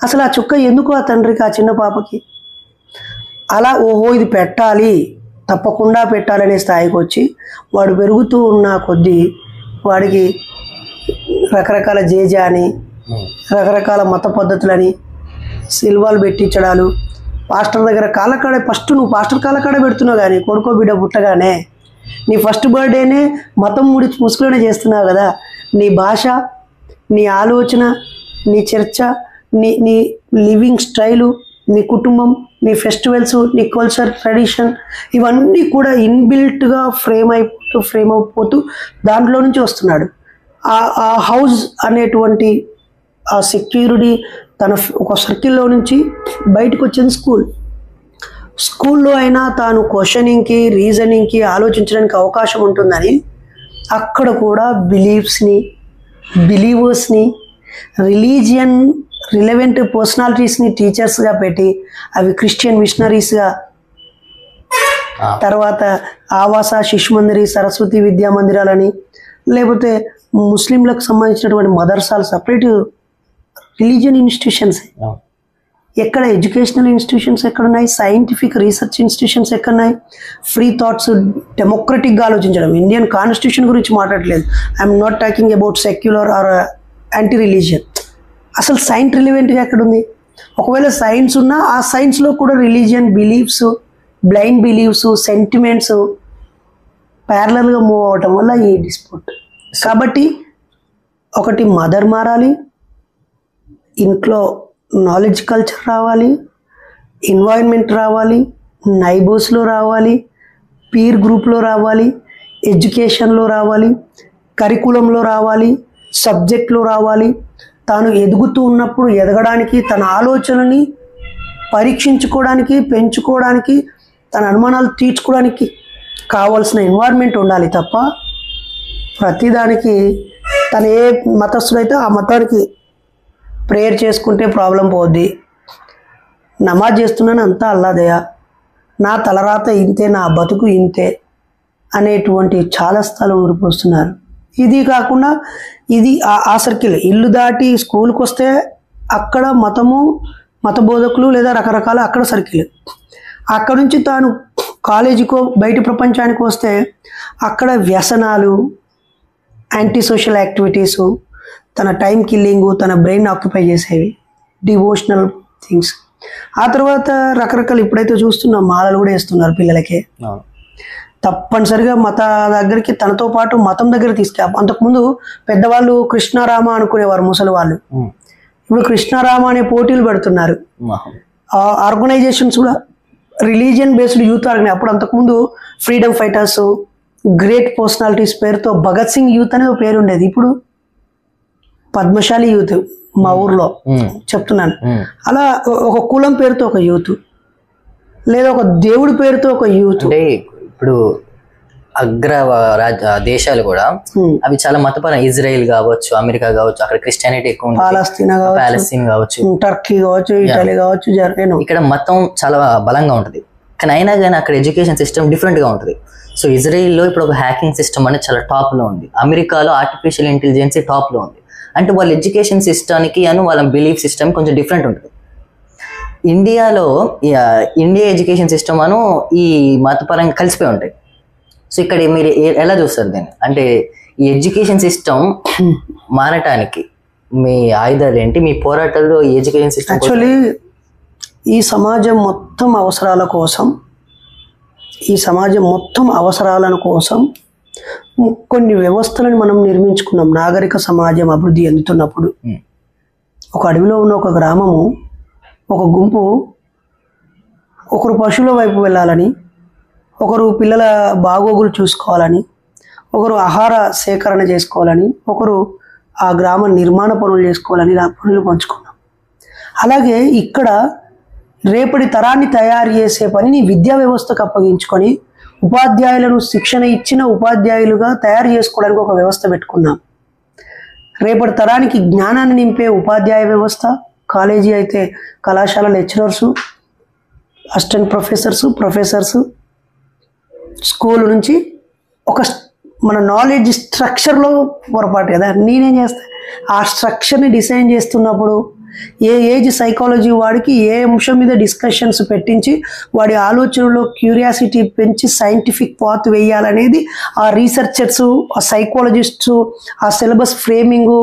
అసలు ఆ చుక్క ఎందుకు ఆ తండ్రికి, ఆ చిన్న పాపకి? అలా ఓహో ఇది పెట్టాలి, తప్పకుండా పెట్టాలనే స్థాయికి వచ్చి వాడు పెరుగుతూ ఉన్న కొద్దీ వాడికి రకరకాల జేజా అని, రకరకాల మత పద్ధతులని, సిల్వాలు పెట్టించడాలు, పాస్టర్ దగ్గర కాళ్ళకాడే. ఫస్ట్ నువ్వు పాస్టర్ కాళ్ళకాడే పెడుతున్నావు కానీ కొడుకో బిడ్డ పుట్టగానే నీ ఫస్ట్ బర్త్డేనే మతం ముసుగులోనే చేస్తున్నావు కదా. నీ భాష, నీ ఆలోచన, నీ చర్చ, నీ లివింగ్ స్టైలు, నీ కుటుంబం, నీ ఫెస్టివల్స్, నీ కల్చర్, ట్రెడిషన్ ఇవన్నీ కూడా ఇన్బిల్ట్గా ఫ్రేమ్ అయిపోతూ దాంట్లో నుంచి వస్తున్నాడు. ఆ హౌస్ అనేటువంటి ఆ సెక్యూరిటీ తన ఒక సర్కిల్లో నుంచి బయటకు వచ్చేది స్కూల్లో అయినా తాను క్వశ్చనింగ్కి, రీజనింగ్కి, ఆలోచించడానికి అవకాశం ఉంటుందని అక్కడ కూడా బిలీవర్స్ని, రిలీజియన్ రిలవెంట్ పర్సనాలిటీస్ని టీచర్స్గా పెట్టి అవి క్రిస్టియన్ మిషనరీస్గా, తర్వాత ఆవాస, శిశు మందిరి, సరస్వతి విద్యా మందిరాలని, లేకపోతే ముస్లింలకు సంబంధించినటువంటి మదర్సాలు, సపరేట్ రిలీజియన్ ఇన్స్టిట్యూషన్స్. ఎక్కడ ఎడ్యుకేషనల్ ఇన్స్టిట్యూషన్స్ ఎక్కడున్నాయి? సైంటిఫిక్ రీసెర్చ్ ఇన్స్టిట్యూషన్స్ ఎక్కడున్నాయి? ఫ్రీ థాట్స్, డెమోక్రటిక్గా ఆలోచించడం. ఇండియన్ కాన్స్టిట్యూషన్ గురించి మాట్లాడలేదు. I'm not talking about secular or anti religion. అసలు సైన్స్ రిలివెంట్గా ఎక్కడుంది? ఒకవేళ సైన్స్ ఉన్నా ఆ సైన్స్లో కూడా religion beliefs, blind beliefs, sentiments ప్యారలల్గా మూవ్ అవటం వల్ల ఈ డిస్ప్యూట్. కాబట్టి ఒకటి మదర్ మారాలి, ఇంట్లో నాలెడ్జ్ కల్చర్ రావాలి, ఎన్వైరన్మెంట్ రావాలి, నైబర్స్లో రావాలి, పీర్ గ్రూప్లో రావాలి, ఎడ్యుకేషన్లో రావాలి, కరికులంలో రావాలి, సబ్జెక్ట్లో రావాలి. తాను ఎదుగుతూ ఉన్నప్పుడు ఎదగడానికి, తన ఆలోచనని పరీక్షించుకోవడానికి, పెంచుకోవడానికి, తన అనుమానాలు తీర్చుకోవడానికి కావాల్సిన ఎన్వైరన్మెంట్ ఉండాలి తప్ప ప్రతిదానికి తను ఏ మతస్థుడైతే ఆ మతానికి ప్రేయర్ చేసుకుంటే ప్రాబ్లం పోద్ది, నమాజ్ చేస్తున్నాను అంతా అల్లాదయా, నా తలరాత ఇంతే, నా బతుకు ఇంతే అనేటువంటి చాలా స్థలం ఊరిపోస్తున్నారు. ఇది కాకుండా ఇది ఆ సర్కిల్, ఇల్లు దాటి స్కూల్కి వస్తే అక్కడ మత బోధకులు లేదా రకరకాల అక్కడ సర్కిల్. అక్కడ నుంచి తాను కాలేజీకో బయట ప్రపంచానికి వస్తే అక్కడ వ్యసనాలు, యాంటీ సోషల్ యాక్టివిటీసు, తన టైం కిల్లింగు, తన బ్రెయిన్ ఆక్యుపై చేసేవి, డివోషనల్ థింగ్స్. ఆ తర్వాత రకరకాల ఇప్పుడైతే చూస్తున్నాం మాలలు కూడా వేస్తున్నారు పిల్లలకే. తప్పనిసరిగా మత దగ్గరికి తనతో పాటు మతం దగ్గర అంతకుముందు పెద్దవాళ్ళు కృష్ణారామ అనుకునేవారు ముసలి వాళ్ళు. ఇప్పుడు కృష్ణారామ అనే పోటీలు పెడుతున్నారు. ఆర్గనైజేషన్స్ కూడా రిలీజియన్ బేస్డ్ యూత్ ఆర్గనైజ్. అప్పుడు అంతకుముందు ఫ్రీడమ్ ఫైటర్స్, గ్రేట్ పర్సనాలిటీస్ పేరుతో భగత్ సింగ్ యూత్ అనేది ఒక పేరు ఉండేది. ఇప్పుడు పద్మశాలి యూత్ మా ఊర్లో చెప్తున్నాను. అలా ఒక కులం పేరుతో ఒక యూత్, లేదా ఒక దేవుడి పేరుతో ఒక యూత్. ఇప్పుడు అగ్ర దేశాలు కూడా అవి చాలా మతపరం, ఇజ్రాయెల్ కావచ్చు, అమెరికా కావచ్చు, అక్కడ క్రిస్టియానిటీ ఎక్కువ ఉంది, పాలస్తీన్ కావచ్చు, టర్కీ కావచ్చు, ఇటలీ కావచ్చు, జర్మనీ. ఇక్కడ మతం చాలా బలంగా ఉంటుంది. కానీ అయినా కానీ అక్కడ ఎడ్యుకేషన్ సిస్టమ్ డిఫరెంట్ గా ఉంటుంది. సో ఇజ్రాయెల్లో ఇప్పుడు ఒక హ్యాకింగ్ సిస్టమ్ అనేది చాలా టాప్ లో ఉంది, అమెరికాలో ఆర్టిఫిషియల్ ఇంటెలిజెన్స్ టాప్ లో ఉంది. అంటే వాళ్ళ ఎడ్యుకేషన్ సిస్టమ్కి వాళ్ళ బిలీఫ్ సిస్టమ్ కొంచెం డిఫరెంట్ ఉంటుంది. ఇండియాలో ఇండియా ఎడ్యుకేషన్ సిస్టమ్ ఈ మతపరంగా కలిసిపోయి ఉంటాయి. సో ఇక్కడ మీరు ఎలా చూస్తారు దీన్ని? అంటే ఈ ఎడ్యుకేషన్ సిస్టమ్ మారటానికి మీ ఆయుధాలు ఏంటి, మీ పోరాటాలు ఈ ఎడ్యుకేషన్ సిస్టమ్? యాక్చువల్లీ ఈ సమాజం మొత్తం అవసరాలను కోసం కొన్ని వ్యవస్థలను మనం నిర్మించుకున్నాం. నాగరిక సమాజం అభివృద్ధి చెందుతున్నప్పుడు ఒక అడవిలో ఉన్న ఒక గ్రామము, ఒక గుంపు, ఒకరు పశువుల వైపు వెళ్ళాలని, ఒకరు పిల్లల బాగోగులు చూసుకోవాలని, ఒకరు ఆహార సేకరణ చేసుకోవాలని, ఒకరు ఆ గ్రామ నిర్మాణ పనులు చేసుకోవాలని ఇలా పనులు పంచుకున్నాం. అలాగే ఇక్కడ రేపటి తరాన్ని తయారు చేసే పనిని విద్యా వ్యవస్థకు అప్పగించుకొని ఉపాధ్యాయులను శిక్షణ ఇచ్చిన ఉపాధ్యాయులుగా తయారు చేసుకోవడానికి ఒక వ్యవస్థ పెట్టుకున్నాం. రేపటి తరానికి జ్ఞానాన్ని నింపే ఉపాధ్యాయ వ్యవస్థ, కాలేజీ అయితే కళాశాల లెక్చరర్సు, అసిస్టెంట్ ప్రొఫెసర్సు, స్కూల్ నుంచి ఒక మన నాలెడ్జ్ స్ట్రక్చర్లో పొరపాటు కదా. నేనేం చేస్తాను, ఆ స్ట్రక్చర్ని డిజైన్ చేస్తున్నప్పుడు ఏ ఏజ్ సైకాలజీ వాడికి ఏ అంశం మీద డిస్కషన్స్ పెట్టించి వాడి ఆలోచనలో క్యూరియాసిటీ పెంచి సైంటిఫిక్ పాత్ వేయాలనేది ఆ రీసెర్చర్సు, ఆ సైకాలజిస్ట్సు, ఆ సిలబస్ ఫ్రేమింగు.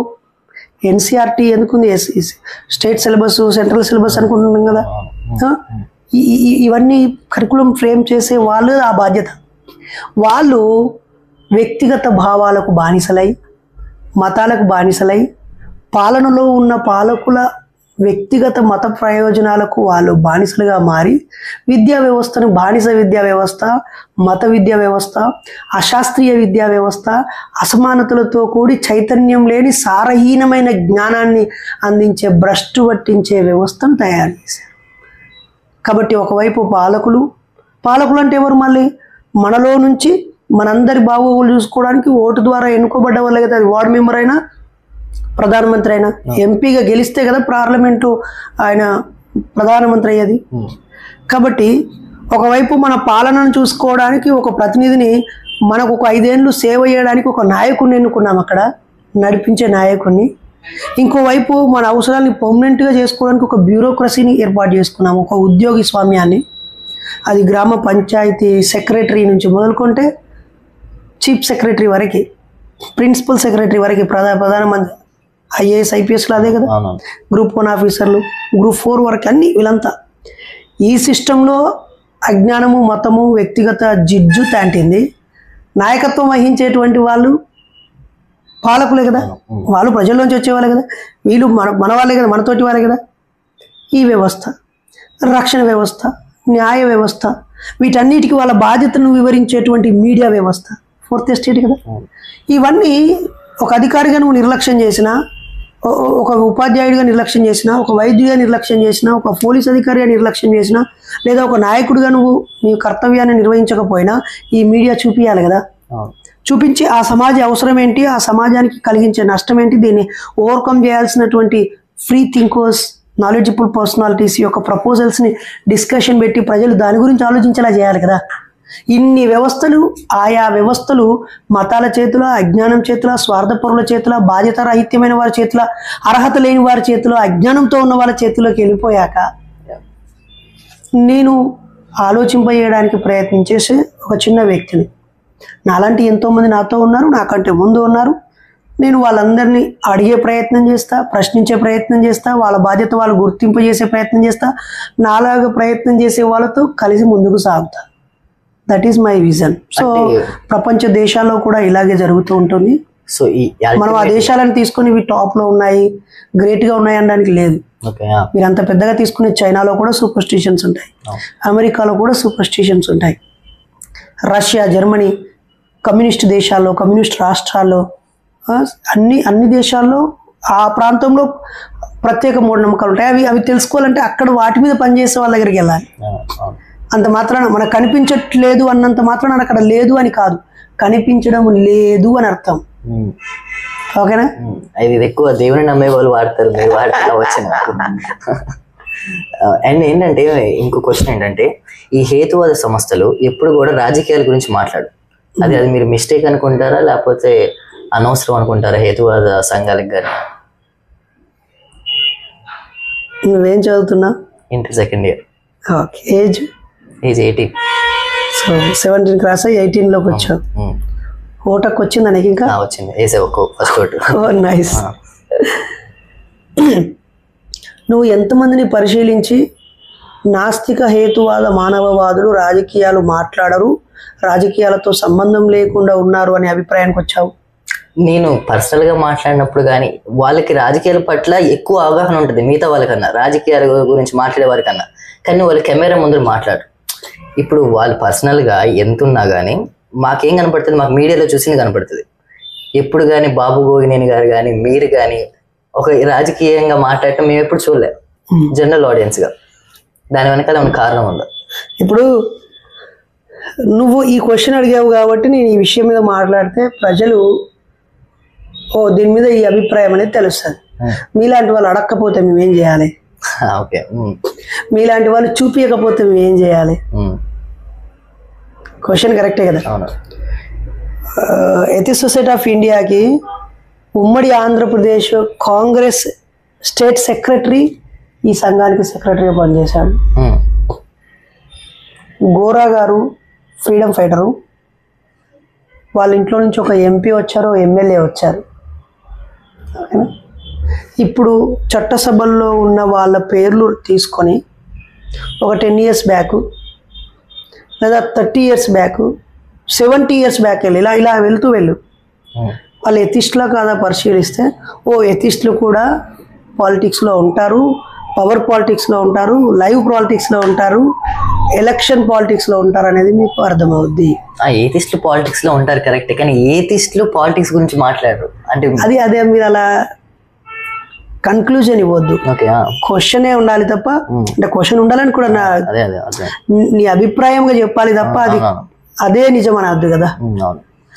ఎన్సీఆర్టీ ఎందుకుంది, స్టేట్ సిలబస్, సెంట్రల్ సిలబస్ అనుకుంటున్నాం కదా. ఇవన్నీ కరికులం ఫ్రేమ్ చేసే వాళ్ళు ఆ బాధ్యత. వాళ్ళు వ్యక్తిగత భావాలకు బానిసలై, మతాలకు బానిసలై, పాలనలో ఉన్న పాలకుల వ్యక్తిగత మత ప్రయోజనాలకు వాళ్ళు బానిసలుగా మారి విద్యా వ్యవస్థను బానిస విద్యా వ్యవస్థ, మత విద్యా వ్యవస్థ, అశాస్త్రీయ విద్యా వ్యవస్థ, అసమానతలతో కూడి చైతన్యం లేని సారహీనమైన జ్ఞానాన్ని అందించే భ్రష్టు పట్టించే వ్యవస్థను తయారు చేశారు. కాబట్టి ఒకవైపు పాలకులు అంటే ఎవరు, మళ్ళీ మనలో నుంచి మనందరి బాగోగులు చూసుకోవడానికి ఓటు ద్వారా ఎన్నుకోబడ్డ వాళ్ళే కదా. వార్డు మెంబర్ అయినా, ప్రధానమంత్రి అయినా, ఎంపీగా గెలిస్తే కదా పార్లమెంటు ఆయన ప్రధానమంత్రి అయ్యేది. కాబట్టి ఒకవైపు మన పాలనను చూసుకోవడానికి ఒక ప్రతినిధిని, మనకు ఒక 5 ఏళ్ళు సేవ చేయడానికి ఒక నాయకుడిని ఎన్నుకున్నాం, అక్కడ నడిపించే నాయకుడిని. ఇంకోవైపు మన అవసరాన్ని పర్మనెంట్గా చేసుకోవడానికి ఒక బ్యూరోక్రసీని ఏర్పాటు చేసుకున్నాము, ఒక ఉద్యోగి స్వామ్యాన్ని. అది గ్రామ పంచాయతీ సెక్రటరీ నుంచి మొదలుకుంటే చీఫ్ సెక్రటరీ వరకు, ప్రిన్సిపల్ సెక్రటరీ వరకు, ప్రధానమంత్రి, ఐఏఎస్ ఐపీఎస్లు అదే కదా, గ్రూప్ 1 ఆఫీసర్లు, గ్రూప్ 4 వరకు అన్ని వీళ్ళంతా. ఈ సిస్టంలో అజ్ఞానము, మతము, వ్యక్తిగత జిడ్జు తాంటింది. నాయకత్వం వహించేటువంటి వాళ్ళు పాలకులే కదా, వాళ్ళు ప్రజల్లోంచి వచ్చేవాళ్ళే కదా, వీళ్ళు మన వాళ్ళే కదా, మనతోటి వాళ్ళే కదా. ఈ వ్యవస్థ, రక్షణ వ్యవస్థ, న్యాయ వ్యవస్థ, వీటన్నిటికీ వాళ్ళ బాధ్యతను వివరించేటువంటి మీడియా వ్యవస్థ, 4th ఎస్టేట్ కదా. ఇవన్నీ ఒక అధికారిగా నువ్వు నిర్లక్ష్యం చేసినా, ఒక ఉపాధ్యాయుడిగా నిర్లక్ష్యం చేసినా, ఒక వైద్యుడిగా నిర్లక్ష్యం చేసినా, ఒక పోలీస్ అధికారిగా నిర్లక్ష్యం చేసినా, లేదా ఒక నాయకుడిగా నువ్వు నీ కర్తవ్యాన్ని నిర్వహించకపోయినా ఈ మీడియా చూపించాలి కదా. చూపించి ఆ సమాజ అవసరం ఏంటి, ఆ సమాజానికి కలిగించే నష్టం ఏంటి, దీన్ని ఓవర్కమ్ చేయాల్సినటువంటి ఫ్రీ థింకర్స్, నాలెడ్జబుల్ పర్సనాలిటీస్ యొక్క ప్రపోజల్స్ని డిస్కషన్ పెట్టి ప్రజలు దాని గురించి ఆలోచించేలా చేయాలి కదా. ఇన్ని వ్యవస్థలు, ఆయా వ్యవస్థలు మతాల చేతుల, అజ్ఞానం చేతుల, స్వార్థపరుల చేతుల, బాధ్యత రాహిత్యమైన వారి చేతుల, అర్హత లేని వారి చేతిలో, అజ్ఞానంతో ఉన్న వాళ్ళ చేతుల్లోకి వెళ్ళిపోయాక నేను ఆలోచింపజేయడానికి ప్రయత్నించేసి ఒక చిన్న వ్యక్తిని. నాలాంటి ఎంతోమంది నాతో ఉన్నారు, నాకంటే ముందు ఉన్నారు. నేను వాళ్ళందరినీ అడిగే ప్రయత్నం చేస్తా, ప్రశ్నించే ప్రయత్నం చేస్తా, వాళ్ళ బాధ్యత వాళ్ళు గుర్తింపు చేసే ప్రయత్నం చేస్తా, నాలాగా ప్రయత్నం చేసే వాళ్ళతో కలిసి ముందుకు సాగుతా. That is my vision. So ప్రపంచ దేశాల్లో కూడా ఇలాగే జరుగుతూ ఉంటుంది. సో మనం ఆ దేశాలను తీసుకొని ఇవి టాప్లో ఉన్నాయి, గ్రేట్గా ఉన్నాయి అనడానికి లేదు. మీరు అంత పెద్దగా తీసుకునే చైనాలో కూడా సూపర్ స్టిషన్స్ ఉంటాయి, అమెరికాలో కూడా సూపర్ స్టిషన్స్ ఉంటాయి, రష్యా, జర్మనీ, కమ్యూనిస్ట్ దేశాల్లో, కమ్యూనిస్ట్ రాష్ట్రాల్లో, అన్ని దేశాల్లో ఆ ప్రాంతంలో ప్రత్యేక మూఢనమ్మకాలు ఉంటాయి. అవి తెలుసుకోవాలంటే అక్కడ వాటి మీద పనిచేసే వాళ్ళ దగ్గరికి వెళ్ళాలి. అంత మాత్రాన మనకు కనిపించట్లేదు అన్నంత మాత్రాన అక్కడ లేదు అని కాదు, కనిపించడం లేదు అని అర్థం. ఓకేనా? ఇది ఎక్కువ దేవుని నమ్మే వాళ్ళు వాడతారు, మీరు వాడతా వచ్చిన. అండ్ ఏంటంటే ఇంకో క్వశ్చన్ ఏంటంటే, ఈ హేతువాద సంస్థలు ఎప్పుడు కూడా రాజకీయాల గురించి మాట్లాడు, అది మీరు మిస్టేక్ అనుకుంటారా లేకపోతే అనవసరం అనుకుంటారా హేతువాద సంఘాలకు? కానీ నువ్వేం చదువుతున్నా? Inter second year. Okay. Age 18. So 17 cross అయ్యి 18లోకి వచ్చావు. ఓటకు వచ్చిందా నీకు? ఇంకా వచ్చింది, వేసే ఫస్ట్ ఓటు. నైస్. నువ్వు ఎంతమందిని పరిశీలించి నాస్తిక హేతువాద మానవవాదులు రాజకీయాలు మాట్లాడరు, రాజకీయాలతో సంబంధం లేకుండా ఉన్నారు అనే అభిప్రాయానికి వచ్చావు? నేను పర్సనల్గా మాట్లాడినప్పుడు కానీ వాళ్ళకి రాజకీయాల పట్ల ఎక్కువ అవగాహన ఉంటుంది మిగతా వాళ్ళకన్నా, రాజకీయాల గురించి మాట్లాడే వారికన్నా. కానీ వాళ్ళు కెమెరా ముందు మాట్లాడు. ఇప్పుడు వాళ్ళు పర్సనల్గా ఎంత ఉన్నా కానీ మాకేం కనపడుతుంది, మాకు మీడియాలో చూసింది కనపడుతుంది. ఎప్పుడు కానీ బాబు గోగినేని గారు కానీ మీరు కానీ ఒక రాజకీయంగా మాట్లాడటం మేము ఎప్పుడు చూడలేము జనరల్ ఆడియన్స్గా. దాని వెనకాల ఏమైనా కారణం ఉందా? ఇప్పుడు నువ్వు ఈ క్వశ్చన్ అడిగావు కాబట్టి నేను ఈ విషయం మీద మాట్లాడితే ప్రజలు దీని మీద ఈ అభిప్రాయం అనేది తెలుస్తుంది. మీలాంటి వాళ్ళు అడగకపోతే మేమేం చేయాలి? ఓకే, మీలాంటి వాళ్ళు చూపించకపోతే మేమేం చేయాలి? క్వశ్చన్ కరెక్టే కదా. ఎథిక్స్ సొసైటీ ఆఫ్ ఇండియాకి ఉమ్మడి ఆంధ్రప్రదేశ్ కాంగ్రెస్ స్టేట్ సెక్రటరీ ఈ సంఘానికి సెక్రటరీగా పనిచేశాడు. గోరా గారు ఫ్రీడమ్ ఫైటరు, వాళ్ళ ఇంట్లో నుంచి ఒక ఎంపీ వచ్చారు, ఎమ్మెల్యే వచ్చారు. ఇప్పుడు చట్టసభల్లో ఉన్న వాళ్ళ పేర్లు తీసుకొని ఒక 10 years బ్యాక్ లేదా 30 years బ్యాక్ 70 years బ్యాక్ వెళ్ళి ఇలా వెళ్తూ వాళ్ళు ఎథిస్టులా కాదా పరిశీలిస్తే ఎథిస్టులు కూడా పాలిటిక్స్లో ఉంటారు, పవర్ పాలిటిక్స్లో ఉంటారు, లైవ్ పాలిటిక్స్లో ఉంటారు, ఎలక్షన్ పాలిటిక్స్లో ఉంటారు అనేది మీకు అర్థమవుద్ది. ఏథిస్టులు పాలిటిక్స్లో ఉంటారు కరెక్ట్, కానీ ఏథిస్టులు పాలిటిక్స్ గురించి మాట్లాడరు అంటే అదే మీరు అలా కన్క్లూజన్ ఇవ్వద్దు. క్వశ్చనే ఉండాలి తప్ప, అంటే క్వశ్చన్ ఉండాలని కూడా నీ అభిప్రాయంగా చెప్పాలి తప్ప అదే నిజం అనద్దు కదా.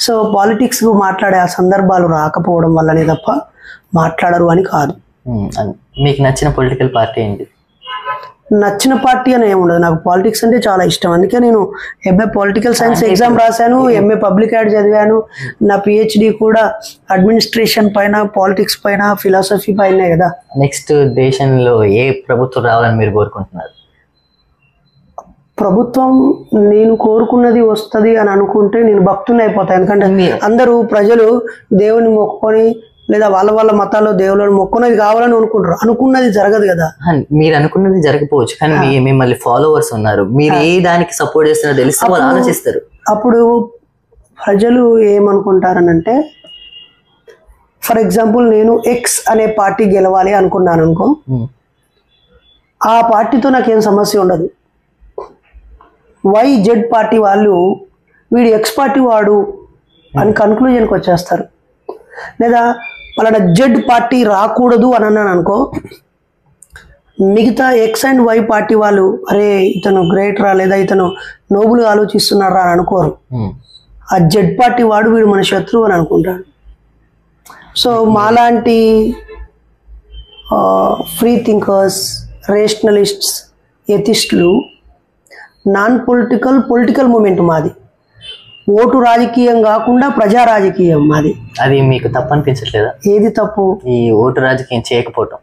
సో పాలిటిక్స్ మాట్లాడే ఆ సందర్భాలు రాకపోవడం వల్లనే తప్ప మాట్లాడరు అని కాదు. మీకు నచ్చిన పొలిటికల్ పార్టీ ఏంటి? నచ్చిన పార్టీ అని ఏముండదు, నాకు పాలిటిక్స్ అంటే చాలా ఇష్టం. అందుకే నేను ఎంఏ పొలిటికల్ సైన్స్ ఎగ్జామ్ రాశాను, ఎంఏ పబ్లిక్ యాడ్ చదివాను, నా పిహెచ్డి కూడా అడ్మినిస్ట్రేషన్ పైన, పాలిటిక్స్ పైన, ఫిలాసఫీ పైనే కదా. నెక్స్ట్ దేశంలో ఏ ప్రభుత్వం రావాలని మీరు కోరుకుంటున్నారు? ప్రభుత్వం నేను కోరుకున్నది వస్తుంది అని అనుకుంటే నేను భక్తుని అయిపోతాను. ఎందుకంటే అందరూ ప్రజలు దేవుని మొక్కుకొని లేదా వాళ్ళ మతాల్లో దేవుళ్ళని మొక్కున్నది కావాలని అనుకుంటారు, అనుకున్నది జరగదు కదా. మీరు అనుకున్నది జరగకపోవచ్చు, కానీ మిమ్మల్ని ఫాలోవర్స్ ఉన్నారు, మీరు ఏ దానికి సపోర్ట్ చేస్తున్నారో తెలిస్తే వాళ్ళు ఆలోచిస్తారు. అప్పుడు ప్రజలు ఏమనుకుంటారనంటే, ఫర్ ఎగ్జాంపుల్ నేను ఎక్స్ అనే పార్టీ గెలవాలి అనుకున్నాను అనుకో, ఆ పార్టీతో నాకేం సమస్య ఉండదు. YZ పార్టీ వాళ్ళు వీడు ఎక్స్ పార్టీ వాడు అని కన్క్లూజన్కి వచ్చేస్తారు. లేదా వాళ్ళ Z పార్టీ రాకూడదు అని అన్నాను అనుకో, మిగతా X అండ్ Y పార్టీ వాళ్ళు అరే ఇతను గ్రేట్ రా లేదా ఇతను నోబుల్గా ఆలోచిస్తున్నారా అని అనుకోరు. ఆ Z పార్టీ వాడు వీడు మన శత్రువు అని అనుకుంటాడు. సో మాలాంటి ఫ్రీ థింకర్స్, రేషనలిస్ట్స్, ఎథిస్టులు నాన్ పొలిటికల్ మూమెంట్ మాది. ఓటు రాజకీయం కాకుండా ప్రజా రాజకీయం మాది. అది మీకు తప్పు అనిపించట్లేదా? ఏది తప్పు? ఈ ఓటు రాజకీయం చేయకపోవటం.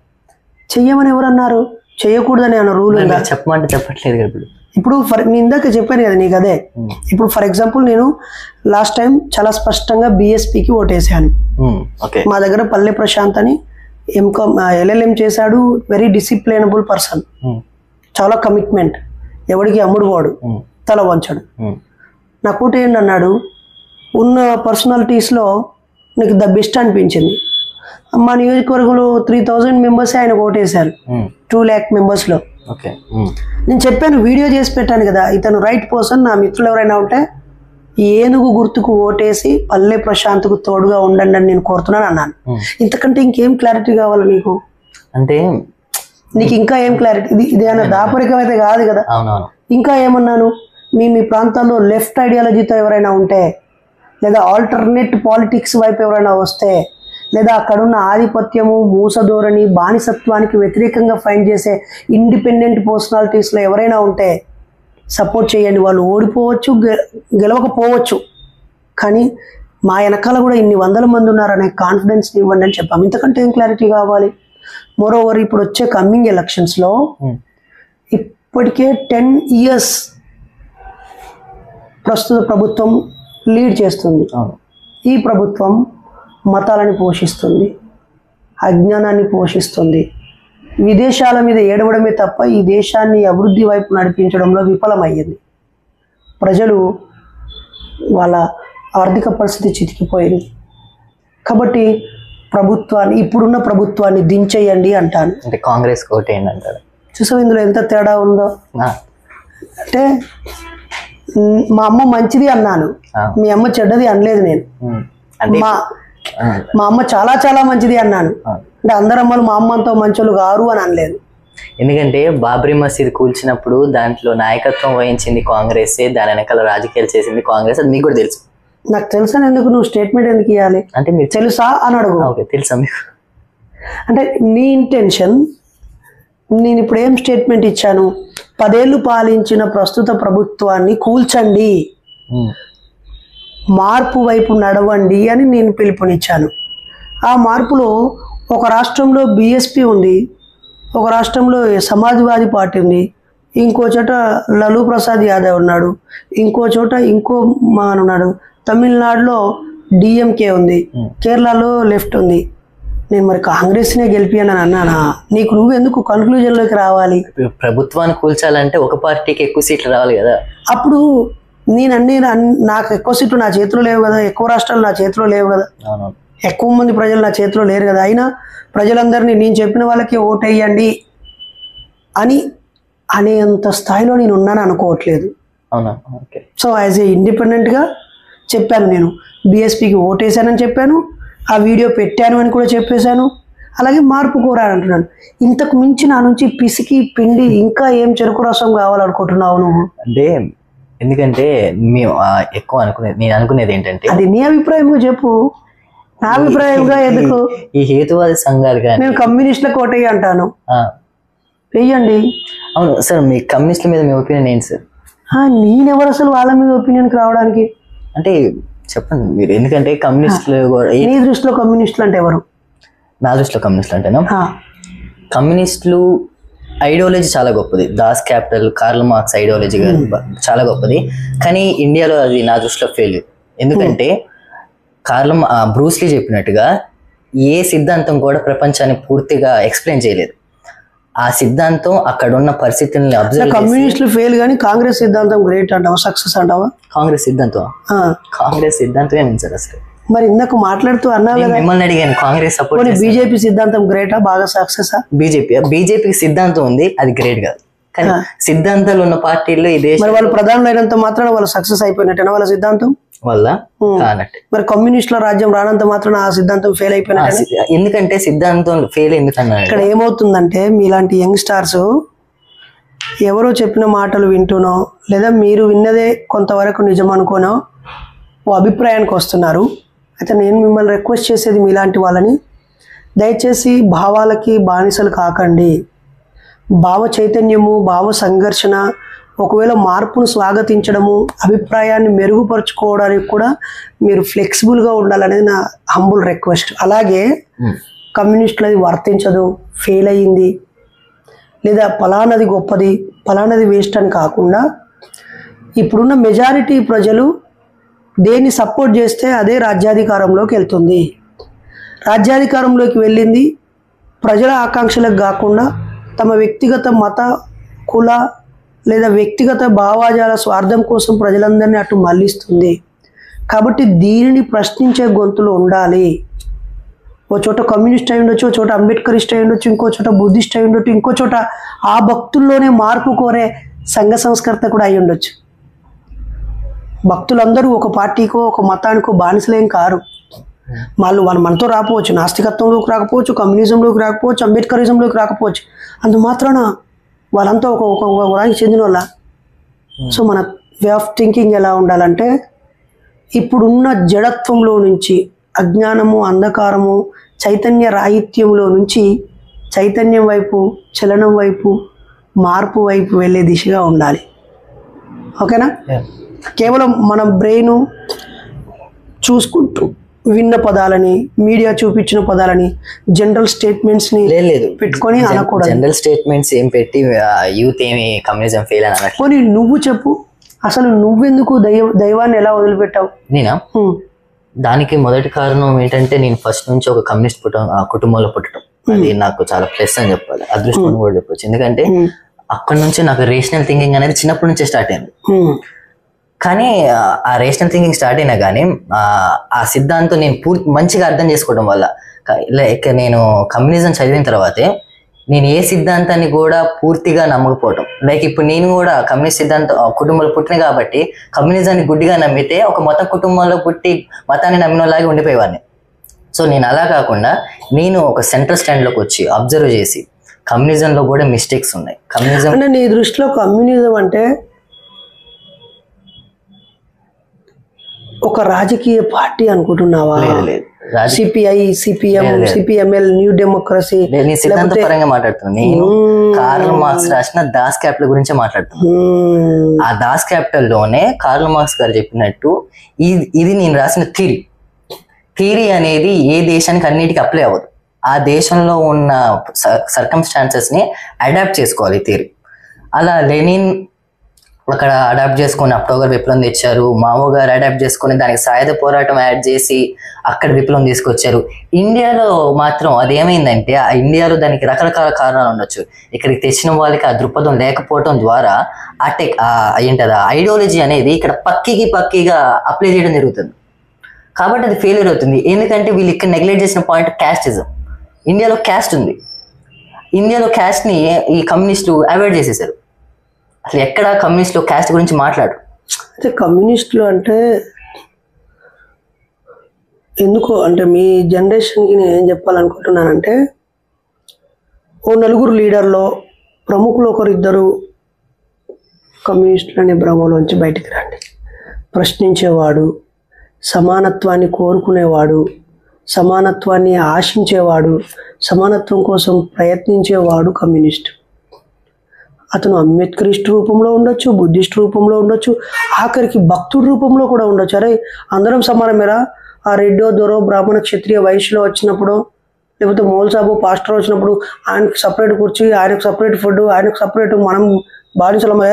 చెయ్యమని ఎవరన్నారు? చేయకూడదని అన్న రూల్ ఉందా? చెప్పమంటే చెప్పట్లేదు కదా. ఇప్పుడు నేను ఇందాక చెప్పాను కదా నీకు అదే. ఇప్పుడు ఫర్ ఎగ్జాంపుల్ నేను లాస్ట్ టైం చాలా స్పష్టంగా BSPకి ఓటేసాను. మా దగ్గర పల్లె ప్రశాంత్ అని MCOM LLM చేశాడు, వెరీ డిసిప్లినబుల్ పర్సన్, చాలా కమిట్మెంట్, ఎవడికి అమ్ముడు వాడు, తల వంచాడు. నా కూట ఏంటన్నాడు, ఉన్న పర్సనాలిటీస్లో నీకు ద బెస్ట్ అనిపించింది. మా నియోజకవర్గంలో 3000 మెంబర్స్ ఆయన ఓటేశారు 2 lakh మెంబర్స్లో. నేను చెప్పాను, వీడియో చేసి పెట్టాను కదా, ఇతను రైట్ పర్సన్, నా మిత్రులు ఎవరైనా ఉంటే ఏనుగు గుర్తుకు ఓటేసి పల్లె ప్రశాంత్కు తోడుగా ఉండండి అని నేను కోరుతున్నాను అన్నాను. ఇంతకంటే ఇంకేం క్లారిటీ కావాలి నీకు? అంటే నీకు ఇంకా ఏం క్లారిటీ? ఇది అన్న దాపరికం అయితే కాదు కదా. ఇంకా ఏమన్నాను, మీ ప్రాంతాల్లో లెఫ్ట్ ఐడియాలజీతో ఎవరైనా ఉంటే, లేదా ఆల్టర్నేట్ పాలిటిక్స్ వైపు ఎవరైనా వస్తే, లేదా అక్కడున్న ఆధిపత్యము, మూసధోరణి, బానిసత్వానికి వ్యతిరేకంగా ఫైండ్ చేసే ఇండిపెండెంట్ పర్సనాలిటీస్లో ఎవరైనా ఉంటే సపోర్ట్ చేయండి. వాళ్ళు ఓడిపోవచ్చు, గెలవకపోవచ్చు, కానీ మా వెనకాల కూడా ఇన్ని 100 మంది ఉన్నారనే కాన్ఫిడెన్స్ ఇవ్వండి అని చెప్పాము. ఇంతకంటే ఏం క్లారిటీ కావాలి? మోరోవర్ ఇప్పుడు వచ్చే కమింగ్ ఎలక్షన్స్లో ఇప్పటికే 10 years ప్రస్తుత ప్రభుత్వం లీడ్ చేస్తుంది. ఈ ప్రభుత్వం మతాలని పోషిస్తుంది, అజ్ఞానాన్ని పోషిస్తుంది, విదేశాల మీద ఏడవడమే తప్ప ఈ దేశాన్ని అభివృద్ధి వైపు నడిపించడంలో విఫలమయ్యింది. ప్రజలు వాళ్ళ ఆర్థిక పరిస్థితి చితికిపోయింది. కాబట్టి ప్రభుత్వాన్ని, ఇప్పుడున్న ప్రభుత్వాన్ని దించేయండి అంటాను. అంటే కాంగ్రెస్ ఓటేయండి అంటారు. చూసావు ఇందులో ఎంత తేడా ఉందో. అంటే మా అమ్మ మంచిది అన్నాను, మీ అమ్మ చెడ్డది అనలేదు నేను. మా అమ్మ చాలా చాలా మంచిది అన్నాను. అంటే అందరు అమ్మలు మా అమ్మంతో మంచోళ్ళు గారు అని అనలేదు. ఎందుకంటే బాబ్రీ మసీద్ కూల్చినప్పుడు దాంట్లో నాయకత్వం వహించింది కాంగ్రెస్, దాని వెనకాల రాజకీయాలు చేసింది కాంగ్రెస్. అది మీకు కూడా తెలుసు. నాకు తెలుసా, ఎందుకు నువ్వు స్టేట్మెంట్ ఎందుకు ఇవ్వాలి? అంటే మీరు తెలుసా అని అడుగు. ఓకే, తెలుసా మీకు? అంటే నీ ఇంటెన్షన్, నేను ఇప్పుడు ఏం స్టేట్మెంట్ ఇచ్చాను? 10 ఏళ్ళు పాలించిన ప్రస్తుత ప్రభుత్వాన్ని కూల్చండి, మార్పు వైపు నడవండి అని నేను పిలుపునిచ్చాను. ఆ మార్పులో ఒక రాష్ట్రంలో బీఎస్పీ ఉంది, ఒక రాష్ట్రంలో సమాజ్వాదీ పార్టీ ఉంది, ఇంకో చోట లాలూ ప్రసాద్ యాదవ్ ఉన్నాడు, ఇంకో చోట ఇంకో ఉన్నాడు, తమిళనాడులో డిఎంకే ఉంది, కేరళలో లెఫ్ట్ ఉంది. నేను మరి కాంగ్రెస్నే గెలిపియని అన్నానా? నీకు నువ్వెందుకు కన్క్లూజన్లోకి రావాలి? ప్రభుత్వాన్ని కూల్చాలంటే ఒక పార్టీకి ఎక్కువ సీట్లు రావాలి కదా. అప్పుడు నేను నాకు ఎక్కువ సీట్లు నా చేతిలో లేవు కదా, ఎక్కువ రాష్ట్రాలు నా చేతిలో లేవు కదా, ఎక్కువ మంది ప్రజలు నా చేతిలో లేరు కదా. అయినా ప్రజలందరినీ నేను చెప్పిన వాళ్ళకి ఓటేయండి అని అనేంత స్థాయిలో నేను ఉన్నాను అనుకోవట్లేదు. అవునా? సో యాజ్ ఏ ఇండిపెండెంట్గా చెప్పాను, నేను బీఎస్పీకి ఓటేసానని చెప్పాను, ఆ వీడియో పెట్టాను అని కూడా చెప్పేశాను. అలాగే మార్పు కోరాలంటున్నాను. ఇంతకు మించి నా నుంచి పిసికి పిండి ఇంకా ఏం చెరుకు రసం కావాలనుకుంటున్నావు నువ్వు? అంటే ఎందుకంటే మేము ఎక్కువ అనుకునేది, నేను అనుకునేది ఏంటంటే, అది నీ అభిప్రాయంగా చెప్పు, నా అభిప్రాయంగా ఎందుకు? ఈ హేతువాద సంఘాలు కానీ నేను కమ్యూనిస్టులకు ఓటేయి అంటాను, వెయ్యండి. అవును సార్, మీ కమ్యూనిస్టుల మీద మీ ఒపీనియన్ ఏంటి సార్? నేనెవరు అసలు వాళ్ళ మీద ఒపీనియన్కి రావడానికి? అంటే చెప్పండి మీరు. ఎందుకంటే కమ్యూనిస్టులు, నీ దృష్టిలో కమ్యూనిస్టులు అంటే ఎవరు? నా దృష్టిలో కమ్యూనిస్టులు అంటేనా, కమ్యూనిస్టులు ఐడియాలజీ చాలా గొప్పది. Das capital, Karl Marx ideology చాలా గొప్పది. కానీ ఇండియాలో అది నా దృష్టిలో ఫెయిల్యూర్. ఎందుకంటే బ్రూస్లీ చెప్పినట్టుగా ఏ సిద్ధాంతం కూడా ప్రపంచాన్ని పూర్తిగా ఎక్స్ప్లెయిన్ చేయలేదు. ఆ సిద్ధాంతం అక్కడ ఉన్న పరిస్థితుల్ని అబ్జర్వ్. కమ్యూనిస్టులు ఫెయిల్ కానీ కాంగ్రెస్ సిద్ధాంతం గ్రేట్ అంటావా, సక్సెస్ అంటావా? కాంగ్రెస్ సిద్ధాంతం, కాంగ్రెస్ సిద్ధాంతమే నేను సార్ అసలు. మరి ఇందాక మాట్లాడుతూ అన్నావు కదా, మిమ్మల్ని అడిగాను కాంగ్రెస్ సపోర్ట్. బీజేపీ సిద్ధాంతం గ్రేటా, బాగా సక్సెస్? బీజేపీకి సిద్ధాంతం ఉంది, అది గ్రేట్ కాదు. కానీ సిద్ధాంతాలు ఉన్న పార్టీల్లో ఇదే. మరి వాళ్ళు ప్రధానులు అయినంత మాత్రాన వాళ్ళు సక్సెస్ అయిపోయినట్టేనా వాళ్ళ సిద్ధాంతం వల్ల కానట్టు? మరి కమ్యూనిస్టుల రాజ్యం రానంత మాత్రం ఆ సిద్ధాంతం ఫెయిల్ అయిపోయినట్టు. ఎందుకంటే సిద్ధాంతం ఫెయిల్ ఎందుకన్నా, ఇక్కడ ఏమవుతుందంటే మీలాంటి యంగ్ స్టార్స్ ఎవరో చెప్పిన మాటలు వింటూనో, లేదా మీరు విన్నదే కొంతవరకు నిజం అనుకోనో ఓ అభిప్రాయానికి వస్తున్నారు. అయితే నేను మిమ్మల్ని రిక్వెస్ట్ చేసేది, మీలాంటి వాళ్ళని, దయచేసి భావాలకి బానిసలు కాకండి. భావ చైతన్యము, భావ సంఘర్షణ, ఒకవేళ మార్పును స్వాగతించడము, అభిప్రాయాన్ని మెరుగుపరుచుకోవడానికి కూడా మీరు ఫ్లెక్సిబుల్గా ఉండాలనేది నా హంబుల్ రిక్వెస్ట్. అలాగే కమ్యూనిస్టులు అది వర్తించదు, ఫెయిల్ అయ్యింది, లేదా పలానది గొప్పది, పలానది వేస్ట్ అని కాకుండా, ఇప్పుడున్న మెజారిటీ ప్రజలు దేన్ని సపోర్ట్ చేస్తే అదే రాజ్యాధికారంలోకి వెళ్తుంది. రాజ్యాధికారంలోకి వెళ్ళింది ప్రజల ఆకాంక్షలకు కాకుండా తమ వ్యక్తిగత మత, కుల లేదా వ్యక్తిగత భావాజాల స్వార్థం కోసం ప్రజలందరినీ అటు మళ్ళిస్తుంది. కాబట్టి దీనిని ప్రశ్నించే గొంతులు ఉండాలి. ఓ చోట కమ్యూనిస్ట్ అయి ఉండొచ్చు, ఓ చోట అంబేద్కరిస్ట్ అయి ఉండొచ్చు, ఇంకో చోట బుద్ధిస్ట్ అయి ఉండొచ్చు, ఇంకో చోట ఆ భక్తుల్లోనే మార్పు కోరే సంఘ సంస్కర్త కూడా అయి ఉండొచ్చు. భక్తులందరూ ఒక పార్టీకో ఒక మతానికో బానిసలేం కారు. వాళ్ళు మనతో రాకపోవచ్చు, నాస్తికత్వంలోకి రాకపోవచ్చు, కమ్యూనిజంలోకి రాకపోవచ్చు, అంబేద్కరిజంలోకి రాకపోవచ్చు. అందు మాత్రాన వాళ్ళంతా ఒక దానికి చెందిన వాళ్ళ. సో మన వే ఆఫ్ థింకింగ్ ఎలా ఉండాలంటే, ఇప్పుడున్న జడత్వంలో నుంచి, అజ్ఞానము, అంధకారము, చైతన్య రాహిత్యంలో నుంచి చైతన్యం వైపు, చలనం వైపు, మార్పు వైపు వెళ్ళే దిశగా ఉండాలి. ఓకేనా? కేవలం మన బ్రెయిన్ చూసుకుంటూ విన్న పదాలని, మీడియా చూపించిన పదాలని, జనరల్ స్టేట్మెంట్స్ని లేదు పెట్టుకొని అనకూడదు. జనరల్ స్టేట్మెంట్స్ ఏం పెట్టి యూత్ ఏమి కమ్యూనిజం ఫెయిల్ అని అన్నట్టు. పోనీ నువ్వు చెప్పు, అసలు నువ్వెందుకు దైవాన్ని ఎలా వదిలిపెట్టావు? నేనా? దానికి మొదటి కారణం ఏంటంటే, నేను ఫస్ట్ నుంచి ఒక కమ్యూనిస్ట్ కుటుంబంలో పుట్టడం. అది నాకు చాలా ప్లస్ అని చెప్పాలి, అదృష్టం కూడా చెప్పొచ్చు. ఎందుకంటే అక్కడ నుంచి నాకు రేషనల్ థింకింగ్ అనేది చిన్నప్పటి నుంచే స్టార్ట్ అయింది. కానీ ఆ రేషనల్ థింకింగ్ స్టార్ట్ అయినా కానీ ఆ సిద్ధాంతం నేను మంచిగా అర్థం చేసుకోవడం వల్ల, లైక్ నేను కమ్యూనిజం చదివిన తర్వాతే నేను ఏ సిద్ధాంతాన్ని కూడా పూర్తిగా నమ్మకపోవటం. లైక్ ఇప్పుడు నేను కూడా కమ్యూనిస్ట్ సిద్ధాంతం కుటుంబంలో పుట్టిన కాబట్టి కమ్యూనిజాన్ని గుడ్డిగా నమ్మితే ఒక మత కుటుంబంలో పుట్టి మతాన్ని నమ్మినలాగే ఉండిపోయేవాడిని. సో నేను అలా కాకుండా నేను ఒక సెంట్రల్ స్టాండ్లోకి వచ్చి అబ్జర్వ్ చేసి కమ్యూనిజంలో కూడా మిస్టేక్స్ ఉన్నాయి. కమ్యూనిజం అంటే నీ దృష్టిలో కమ్యూనిజం అంటే ఒక రాజకీయ పార్టీ అనుకుంటున్నావా? లేదు, CPI, CPM, CPML, new democracy. నేను సిద్ధాంత పరంగా మాట్లాడుతున్నాను. నేను కార్ల్ మార్క్స్ రాసిన దాస్ క్యాపిటల్ గురించి మాట్లాడుతున్నాను. ఆ దాస్ క్యాపిటల్ లోనే కార్ల్ మార్క్స్ గారు చెప్పినట్టు ఇది నేను రాసిన థియరీ అనేది ఏ దేశానికి అన్నిటికీ అప్లై అవ్వదు. ఆ దేశంలో ఉన్న సర్కమ్స్టాన్సెస్ ని అడాప్ట్ చేసుకోవాలి థియరీ. అలా లెనిన్ అక్కడ అడాప్ట్ చేసుకొని అక్టోబర్ విప్లవం తెచ్చారు. మావో గారు అడాప్ట్ చేసుకొని దానికి సాయుధ పోరాటం యాడ్ చేసి అక్కడ విప్లవం తీసుకొచ్చారు. ఇండియాలో మాత్రం అదేమైందంటే ఆ ఇండియాలో దానికి రకరకాల కారణాలు ఉండొచ్చు. ఇక్కడికి తెచ్చిన వాళ్ళకి ఆ దృక్పథం లేకపోవడం ద్వారా ఏంటది ఐడియాలజీ అనేది ఇక్కడ పక్కిగా అప్లై చేయడం జరుగుతుంది. కాబట్టి అది ఫెయిల్యూర్ అవుతుంది. ఎందుకంటే వీళ్ళు ఇక్కడ నెగ్లెక్ట్ చేసిన పాయింట్ క్యాస్టిజం. ఇండియాలో క్యాస్ట్ ఉంది. ఇండియాలో క్యాస్ట్ని ఈ కమ్యూనిస్టులు అవాయిడ్ చేసేసారు. అసలు ఎక్కడ కమ్యూనిస్టులు క్యాస్ట్ గురించి మాట్లాడు. అయితే కమ్యూనిస్టులు అంటే ఎందుకో అంటే మీ జనరేషన్కి నేను ఏం చెప్పాలనుకుంటున్నానంటే, ఓ నలుగురు లీడర్లో ప్రముఖులు ఒకరిద్దరు కమ్యూనిస్టులు అనే భ్రమలోంచి బయటికి రండి. ప్రశ్నించేవాడు, సమానత్వాన్ని కోరుకునేవాడు, సమానత్వాన్ని ఆశించేవాడు, సమానత్వం కోసం ప్రయత్నించేవాడు కమ్యూనిస్ట్. అతను అంబేద్కరిస్ట్ రూపంలో ఉండొచ్చు, బుద్ధిస్ట్ రూపంలో ఉండొచ్చు, ఆఖరికి భక్తుడి రూపంలో కూడా ఉండొచ్చు. అరే అందరం సమానమేరా, ఆ రెడ్డో దొరో బ్రాహ్మణ క్షత్రియ వయసులో వచ్చినప్పుడు, లేకపోతే మౌల్సాబు పాస్టర్ వచ్చినప్పుడు ఆయనకు సపరేట్ కుర్చీ, ఆయనకు సపరేట్ ఫుడ్, ఆయనకు సపరేట్ మనం బానిసలమే,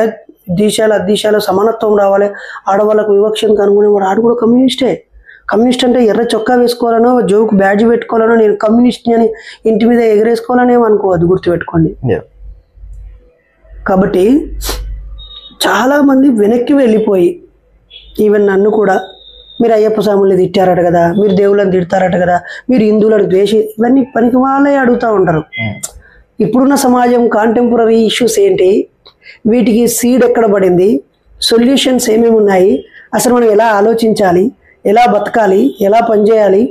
దేశాల సమానత్వం రావాలి, ఆడవాళ్ళకు వివక్షను కనుగొనేవాడు ఆడు కూడా కమ్యూనిస్టే. కమ్యూనిస్ట్ అంటే ఎర్ర చొక్కా వేసుకోవాలనో, జోకు బ్యాడ్జ్ పెట్టుకోవాలనో, నేను కమ్యూనిస్ట్ని అని ఇంటి మీద ఎగరేసుకోవాలని ఏమనుకోవద్దు, గుర్తుపెట్టుకోండి. కాబట్టి చాలామంది వెనక్కి వెళ్ళిపోయి, ఈవెన్ నన్ను కూడా, మీరు అయ్యప్ప స్వాముల్ని తిట్టారట కదా, మీరు దేవుళ్ళని తిడతారట కదా, మీరు హిందువులను ఇవన్నీ పనికి వాళ్ళే అడుగుతూ ఉంటారు. ఇప్పుడున్న సమాజం కాంటెంపరీ ఇష్యూస్ ఏంటి, వీటికి సీడ్ ఎక్కడ పడింది, సొల్యూషన్స్ ఏమేమి ఉన్నాయి, అసలు మనం ఎలా ఆలోచించాలి, ఎలా బతకాలి, ఎలా పనిచేయాలి,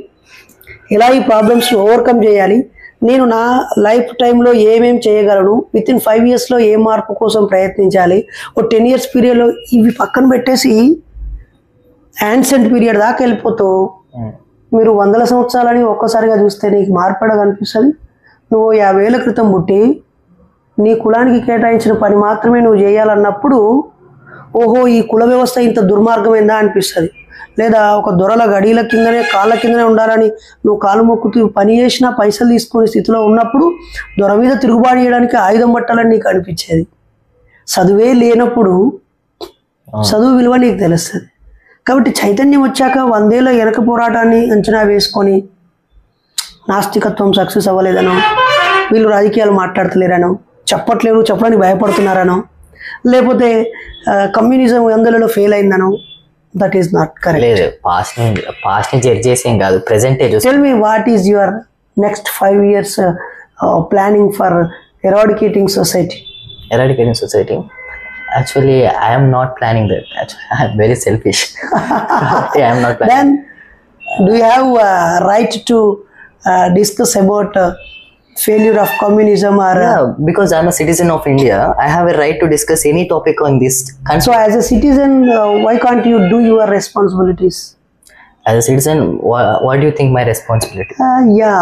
ఎలా ఈ ప్రాబ్లమ్స్ ఓవర్కమ్ చేయాలి, నేను నా లైఫ్ టైంలో ఏమేమి చేయగలను, వితిన్ 5 yearsలో ఏ మార్పు కోసం ప్రయత్నించాలి, ఓ 10 years పీరియడ్లో ఇవి పక్కన పెట్టేసి యాన్సెంట్ పీరియడ్ దాకా వెళ్ళిపోతూ మీరు 100 సంవత్సరాలని ఒక్కసారిగా చూస్తే నీకు మార్పడ కనిపిస్తుంది. నువ్వు 50 ఏళ్ల క్రితం పుట్టి నీ కులానికి కేటాయించిన పని మాత్రమే నువ్వు చేయాలన్నప్పుడు ఓహో ఈ కుల వ్యవస్థ ఇంత దుర్మార్గమైందా అనిపిస్తుంది. లేదా ఒక దొరల గడిల కిందనే కాళ్ళ కిందనే ఉండాలని నువ్వు కాలు మొక్కుతూ పని చేసినా పైసలు తీసుకునే స్థితిలో ఉన్నప్పుడు దొర మీద తిరుగుబాటు చేయడానికి ఆయుధం పట్టాలని నీకు అనిపించేది. చదువే లేనప్పుడు చదువు విలువ నీకు తెలుస్తుంది. కాబట్టి చైతన్యం వచ్చాక 100 ఏళ్ల వెనక పోరాటాన్ని అంచనా వేసుకొని నాస్తికత్వం సక్సెస్ అవ్వలేదనో, వీళ్ళు రాజకీయాలు మాట్లాడతలేరనో, చెప్పడానికి భయపడుతున్నారనో, లేకపోతే కమ్యూనిజం 100లలో ఫెయిల్ అయిందనో, దట్ ఈస్ నాట్ కరెక్ట్. లేదు, పాస్ట్ ని జడ్జ్ చేసేం కాదు, present. Tell me what is your next 5 years planning for eradicating society? Actually, I am not planning that. Actually, I am very selfish. I am not planning. Then, do you have right to discuss about failure of communism or? Yeah, because I am a citizen of India, I have a right to discuss any topic on this. So, as a citizen, why can't you do your responsibilities? As a citizen, what do you think my responsibility? Yeah,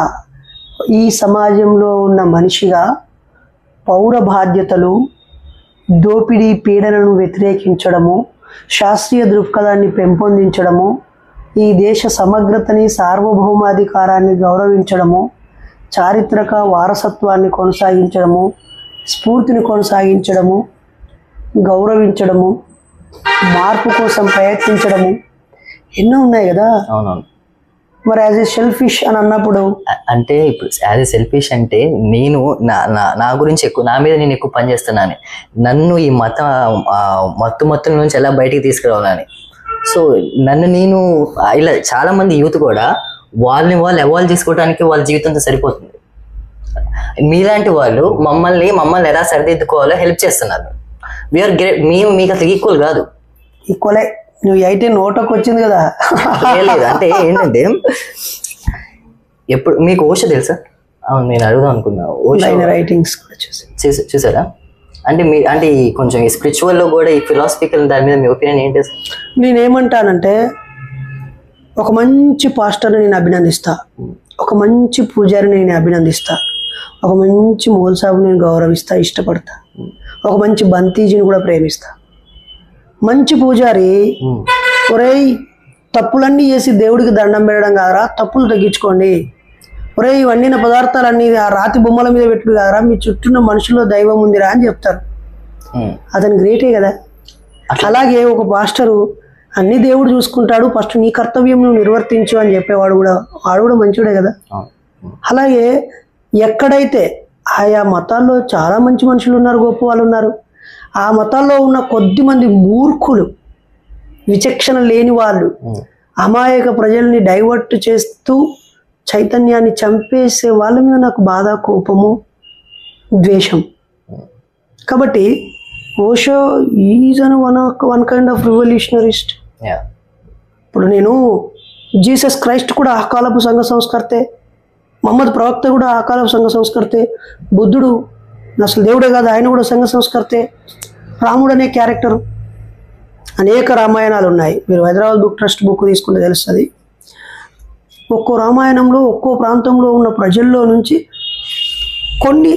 ఈ సమాజంలో ఉన్న మనిషిగా పౌర బాధ్యతలు, దోపిడీ పీడనను వ్యతిరేకించడము, శాస్త్రీయ దృక్పథాన్ని పెంపొందించడము, ఈ దేశ సమగ్రతని సార్వభౌమాధికారాన్ని గౌరవించడము, చారిత్రక వారసత్వాన్ని కొనసాగించడము, స్ఫూర్తిని కొనసాగించడము, గౌరవించడము, మార్పు కోసం ప్రయత్నించడము, ఎన్నో ఉన్నాయి కదా. అవునవును. మరి యాజ్ ఏ సెల్ఫిష్ అని అన్నప్పుడు అంటే ఇప్పుడు యాజ్ ఎ సెల్ఫిష్ అంటే నేను నా గురించి ఎక్కువ, నా మీద నేను ఎక్కువ పని చేస్తున్నాను, నన్ను ఈ మత్తుల నుంచి ఎలా బయటికి తీసుకురావాలని. సో నన్ను నేను ఇలా చాలా మంది యూత్ కూడా వాళ్ళు ఎవాల్వ్ చేసుకోవడానికి వాళ్ళ జీవితంతో సరిపోతుంది. మీలాంటి వాళ్ళు మమ్మల్ని ఎలా సరిదిద్దుకోవాలో హెల్ప్ చేస్తున్నారు. We are great. మీకు అసలు ఈక్వల్ కాదు. ఈక్వలే. నువ్వు అయితే నోటకు వచ్చింది కదా. లేదు అంటే ఏంటంటే ఎప్పుడు మీకు ఓషో తెలుసా? అవును, నేను అడుగుదాం అనుకున్నా. ఓషో రైటింగ్స్ చూసారా? అంటే అంటే కొంచెం ఈ స్పిరిచువల్ లో కూడా ఈ ఫిలాసఫికల్ దాని మీద మీ ఒపీనియన్ ఏంటి? నేనేమంటానంటే ఒక మంచి పాస్టర్ని నేను అభినందిస్తా, ఒక మంచి పూజారిని నేను అభినందిస్తా, ఒక మంచి మోల్ సాబుని నేను గౌరవిస్తా, ఇష్టపడతా, ఒక మంచి బంతీజీని కూడా ప్రేమిస్తా. మంచి పూజారి ఒరేయ్ తప్పులన్నీ చేసి దేవుడికి దండం పెట్టడం కాదరా, తప్పులు తగ్గించుకోండి, ఒరేయ్ వండిన పదార్థాలన్నీ ఆ రాతి బొమ్మల మీద పెట్టుడు కాదరా, మీ చుట్టూన్న మనుషుల్లో దైవం ఉందిరా అని చెప్తారు. అతను గ్రేటే కదా. అలాగే ఒక పాస్టరు అన్ని దేవుడు చూసుకుంటాడు, ఫస్ట్ నీ కర్తవ్యం నువ్వు నిర్వర్తించు అని చెప్పేవాడు కూడా, వాడు కూడా మంచివాడే కదా. అలాగే ఎక్కడైతే ఆయా మతాల్లో చాలా మంచి మనుషులు ఉన్నారు, గొప్ప వాళ్ళు ఉన్నారు, ఆ మతాల్లో ఉన్న కొద్ది మంది మూర్ఖులు, విచక్షణ లేని వాళ్ళు అమాయక ప్రజల్ని డైవర్ట్ చేస్తూ చైతన్యాన్ని చంపేసే వాళ్ళ మీద నాకు బాధ, కోపము, ద్వేషం. కాబట్టి Osho is an one kind of revolutionarist. ఇప్పుడు నేను జీసస్ క్రైస్ట్ కూడా ఆ కాలపు సంఘ సంస్కర్తే, మహమ్మద్ ప్రవక్త కూడా ఆ కాలపు సంఘ సంస్కర్తే, బుద్ధుడు అసలు దేవుడే కాదు ఆయన కూడా సంఘ సంస్కర్తే, రాముడు అనే క్యారెక్టరు, అనేక రామాయణాలు ఉన్నాయి. మీరు హైదరాబాద్ బుక్ ట్రస్ట్ బుక్ తీసుకుంటే తెలుస్తుంది. ఒక్కో రామాయణంలో ఒక్కో ప్రాంతంలో ఉన్న ప్రజల్లో నుంచి కొన్ని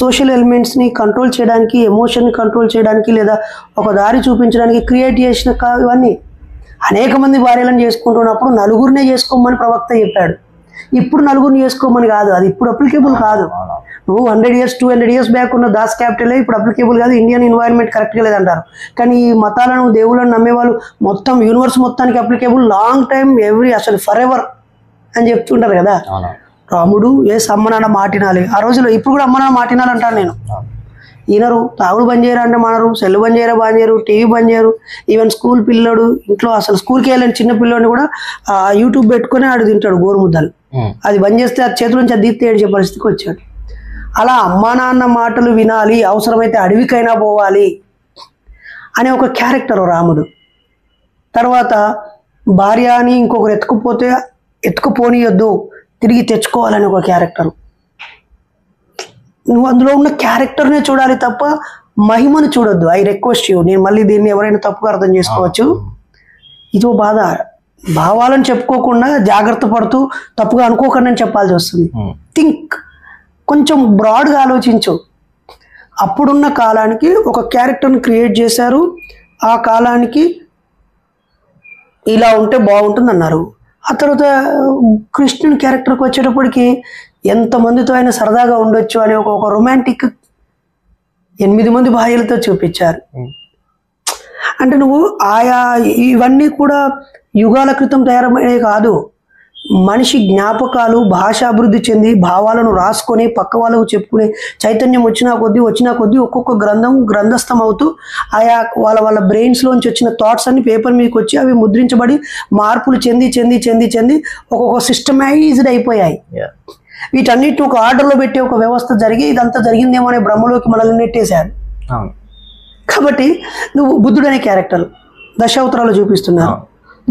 సోషల్ ఎలిమెంట్స్ని కంట్రోల్ చేయడానికి, ఎమోషన్ని కంట్రోల్ చేయడానికి, లేదా ఒక దారి చూపించడానికి క్రియేట్ చేసిన ఇవన్నీ. అనేక మంది భార్యలను చేసుకుంటున్నప్పుడు నలుగురినే చేసుకోమని ప్రవక్త చెప్పాడు. ఇప్పుడు నలుగురిని చేసుకోమని కాదు, అది ఇప్పుడు అప్లికేబుల్ కాదు. నువ్వు 100 years 200 years బ్యాక్ ఉన్న దాస్ క్యాపిటలే ఇప్పుడు అప్లికేబుల్ కాదు, ఇండియన్ ఎన్వైరన్మెంట్ కరెక్ట్గా లేదంటారు. కానీ ఈ మతాలను దేవుళ్ళను నమ్మేవాళ్ళు మొత్తం యూనివర్స్ మొత్తానికి అప్లికేబుల్, లాంగ్ టైం, అసలు ఫర్ ఎవర్ అని చెప్తుంటారు కదా. రాముడు అమ్మ నాన్న మాటినాలి ఆ రోజుల్లో, ఇప్పుడు కూడా అమ్మ నాన్న మాటినాలి అంటాను నేను. ఈనరు, తాగుడు బంద్ చేయరా అంటే మానరు, సెల్ బంద్ చేయరా బంద్ చేయరు, టీవీ బంద్ చేయరు. ఈవెన్ స్కూల్ పిల్లడు ఇంట్లో అసలు స్కూల్కి వెళ్ళిన చిన్న పిల్లోడిని కూడా యూట్యూబ్ పెట్టుకుని ఆడు తింటాడు గోరుముద్దలు. అది బంద్ చేస్తే ఆ చేతుల నుంచి అది తీస్తే ఏడ్చే పరిస్థితికి వచ్చాడు. అలా అమ్మా నాన్న మాటలు వినాలి, అవసరమైతే అడవికైనా పోవాలి అనే ఒక క్యారెక్టర్ రాముడు. తర్వాత భార్య అని ఇంకొకరు ఎత్తుకుపోనియొద్దు, తిరిగి తెచ్చుకోవాలని ఒక క్యారెక్టరు. నువ్వు అందులో ఉన్న క్యారెక్టర్నే చూడాలి తప్ప మహిమను చూడొద్దు. I request you. నేను మళ్ళీ దీన్ని ఎవరైనా తప్పుగా అర్థం చేసుకోవచ్చు. ఇదో బాధ. భావాలను చెప్పుకోకుండా జాగ్రత్త పడుతూ తప్పుగా అనుకోకుండా చెప్పాల్సి వస్తుంది. థింక్, కొంచెం బ్రాడ్గా ఆలోచించు. అప్పుడున్న కాలానికి ఒక క్యారెక్టర్ని క్రియేట్ చేశారు, ఆ కాలానికి ఇలా ఉంటే బాగుంటుంది అన్నారు. ఆ తర్వాత కృష్ణుని క్యారెక్టర్కి వచ్చేటప్పటికి ఎంతమందితో అయినా సరదాగా ఉండొచ్చు అనే ఒక రొమాంటిక్ 8 మంది భార్యలతో చూపించారు. అంటే నువ్వు ఇవన్నీ కూడా యుగాల క్రితం తయారయ్యే కాదు, మనిషి జ్ఞాపకాలు, భాష అభివృద్ధి చెంది భావాలను రాసుకొని పక్క వాళ్ళకు చెప్పుకునే చైతన్యం వచ్చినా కొద్దీ ఒక్కొక్క గ్రంథస్థం అవుతూ ఆయా వాళ్ళ బ్రెయిన్స్లోంచి వచ్చిన థాట్స్ అన్ని పేపర్ మీదకి వచ్చి అవి ముద్రించబడి మార్పులు చెంది ఒక్కొక్క సిస్టమైజ్డ్ అయిపోయాయి. వీటన్నిటిని ఒక ఆర్డర్లో పెట్టే ఒక వ్యవస్థ జరిగి ఇదంతా జరిగిందేమో అనే భ్రమలోకి మనల్ని నెట్టేశారు. కాబట్టి నువ్వు బుద్ధుడనే క్యారెక్టర్ దశావతారాలు చూపిస్తున్నారు,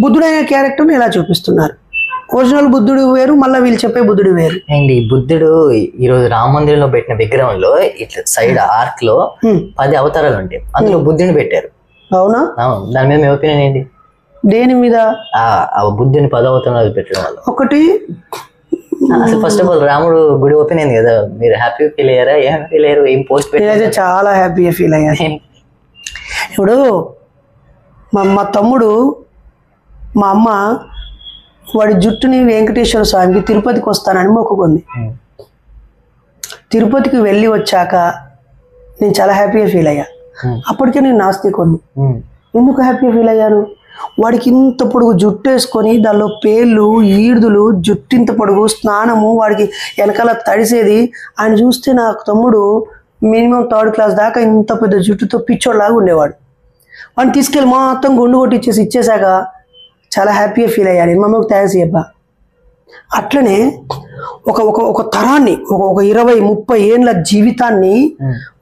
బుద్ధుడనే క్యారెక్టర్ని ఎలా చూపిస్తున్నారు? ఒరిజినల్ బుద్ధుడు వేరు, మళ్ళీ వీళ్ళు చెప్పే బుద్ధుడు వేరు. అండ్ ఈ బుద్ధుడు ఈరోజు రామ మందిరంలో పెట్టిన విగ్రహంలో ఇట్లా సైడ్ ఆర్క్ లో 10 అవతారాలు ఉంటాయి, అందులో బుద్ధుని పెట్టారు. అవునా? దాని మీద మీ ఒపీనియన్ ఏంటి? దేని మీద? బుద్ధుని 10 అవతారాలు పెట్టడం వల్ల. ఒకటి అసలు ఫస్ట్ ఆఫ్ ఆల్ రాముడు గుడి ఓపెన్ అయింది కదా, మీరు హ్యాపీ ఫీల్ అయ్యారా? ఏం ఫీల్ అయ్యారు? ఏం పోస్ట్ పెట్టారు? చాలా హ్యాపీగా ఫీల్ అయ్యాను. ఇప్పుడు మా తమ్ముడు, మా అమ్మ వాడి జుట్టుని వెంకటేశ్వర స్వామికి తిరుపతికి వస్తానని మొక్కుకుంది. తిరుపతికి వెళ్ళి వచ్చాక నేను చాలా హ్యాపీగా ఫీల్ అయ్యా. అప్పటికే నేను నాస్తికుడిని. ఎందుకు హ్యాపీగా ఫీల్ అయ్యాను? వాడికి ఇంత పొడుగు జుట్టు వేసుకొని దానిలో పేర్లు ఈడుదులు జుట్టు ఇంత పొడుగు స్నానము వాడికి వెనకాల తడిసేది. ఆయన చూస్తే నాకు తమ్ముడు మినిమం 3rd క్లాస్ దాకా ఇంత పెద్ద జుట్టుతో పిచ్చోడ్లాగా ఉండేవాడు. వాడిని తీసుకెళ్ళి మొత్తం గుండు కొట్టి ఇచ్చేసాక చాలా హ్యాపీగా ఫీల్ అయ్యాను. మా అమ్మకు థ్యాంక్స్ చెప్పా. అట్లనే ఒక ఒక ఒక తరాన్ని ఒక 20-30 ఏళ్ళ జీవితాన్ని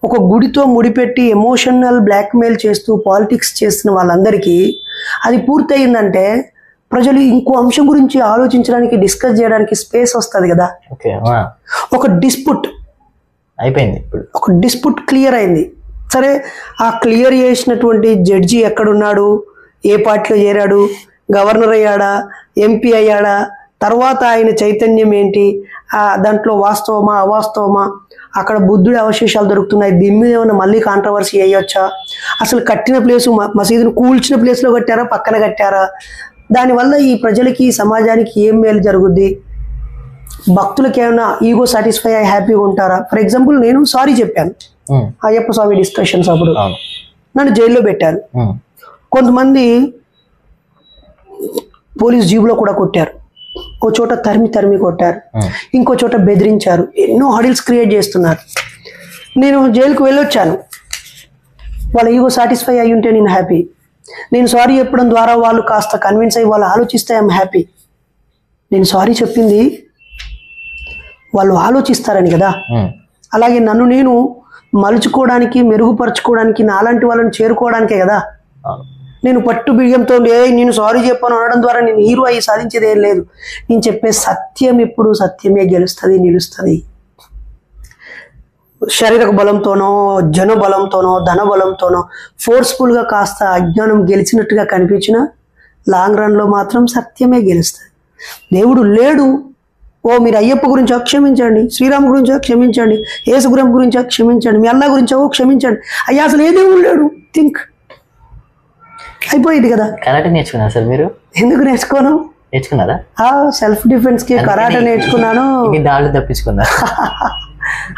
ఒక గుడితో ముడిపెట్టి ఎమోషనల్ బ్లాక్మెయిల్ చేస్తూ పాలిటిక్స్ చేస్తున్న వాళ్ళందరికీ అది పూర్తయిందంటే ప్రజలు ఇంకో అంశం గురించి ఆలోచించడానికి డిస్కస్ చేయడానికి స్పేస్ వస్తుంది కదా. ఒక డిస్ప్యూట్ అయిపోయింది, ఇప్పుడు ఒక డిస్ప్యూట్ క్లియర్ అయింది. సరే, ఆ క్లియర్ చేసినటువంటి జడ్జి ఎక్కడున్నాడు, ఏ పార్టీలో చేరాడు, గవర్నర్ అయ్యాడా, ఎంపీ అయ్యాడా, తర్వాత ఆయన చైతన్యం ఏంటి, దాంట్లో వాస్తవమా అవాస్తవమా, అక్కడ బుద్ధుడి అవశేషాలు దొరుకుతున్నాయి, దీని మీద ఏమైనా మళ్ళీ కాంట్రవర్సీ అయ్యొచ్చా, అసలు కట్టిన ప్లేసు మసీదును కూల్చిన ప్లేస్లో కట్టారా పక్కన కట్టారా, దానివల్ల ఈ ప్రజలకి సమాజానికి ఏం మేలు జరుగుద్ది, భక్తులకి ఏమైనా ఈగో సాటిస్ఫై అయ్యి హ్యాపీగా ఉంటారా. ఫర్ ఎగ్జాంపుల్ నేను సారీ చెప్పాను అయ్యప్ప స్వామి డిస్కషన్స్ అప్పుడు, నన్ను జైల్లో పెట్టారు. కొంతమంది పోలీస్ జీబులో కూడా కొట్టారు, ఓ చోట తరిమి కొట్టారు, ఇంకో చోట బెదిరించారు, ఎన్నో హడిల్స్ క్రియేట్ చేస్తున్నారు. నేను జైలుకు వెళ్ళొచ్చాను, వాళ్ళ ఈగో సాటిస్ఫై అయ్యి ఉంటే నేను హ్యాపీ. నేను సారీ చెప్పడం ద్వారా వాళ్ళు కాస్త కన్విన్స్ అయ్యి వాళ్ళు ఆలోచిస్తే ఐఎమ్ హ్యాపీ. నేను సారీ చెప్పింది వాళ్ళు ఆలోచిస్తారని కదా. అలాగే నన్ను నేను మలుచుకోవడానికి మెరుగుపరచుకోవడానికి నాలాంటి వాళ్ళని చేరుకోవడానికే కదా. నేను పట్టు బియ్యంతో నేను సారీ చెప్పాను అనడం ద్వారా నేను హీరో అయ్యి సాధించేది ఏం లేదు. నేను చెప్పే సత్యం ఎప్పుడు సత్యమే గెలుస్తుంది, నిలుస్తుంది. శారీరక బలంతోనో జన బలంతోనో ధన బలంతోనో ఫోర్స్ఫుల్గా కాస్త అజ్ఞానం గెలిచినట్టుగా కనిపించిన లాంగ్ రన్లో మాత్రం సత్యమే గెలుస్తుంది. దేవుడు లేడు, ఓ మీరు అయ్యప్ప గురించి క్షమించండి, శ్రీరామ గురించి క్షమించండి, యేసుగురం గురించి క్షమించండి, మీ అల్లా గురించి క్షమించండి, అయ్యా అసలు ఏ దేవుడు లేడు, థింక్ అయిపోయింది కదా. కరాటే నేర్చుకున్నారు సార్ మీరు? ఎందుకు నేర్చుకోను, నేర్చుకున్నారా? సెల్ఫ్ డిఫెన్స్ కి కరాటే నేర్చుకున్నాను. దాడులు తప్పించుకున్నా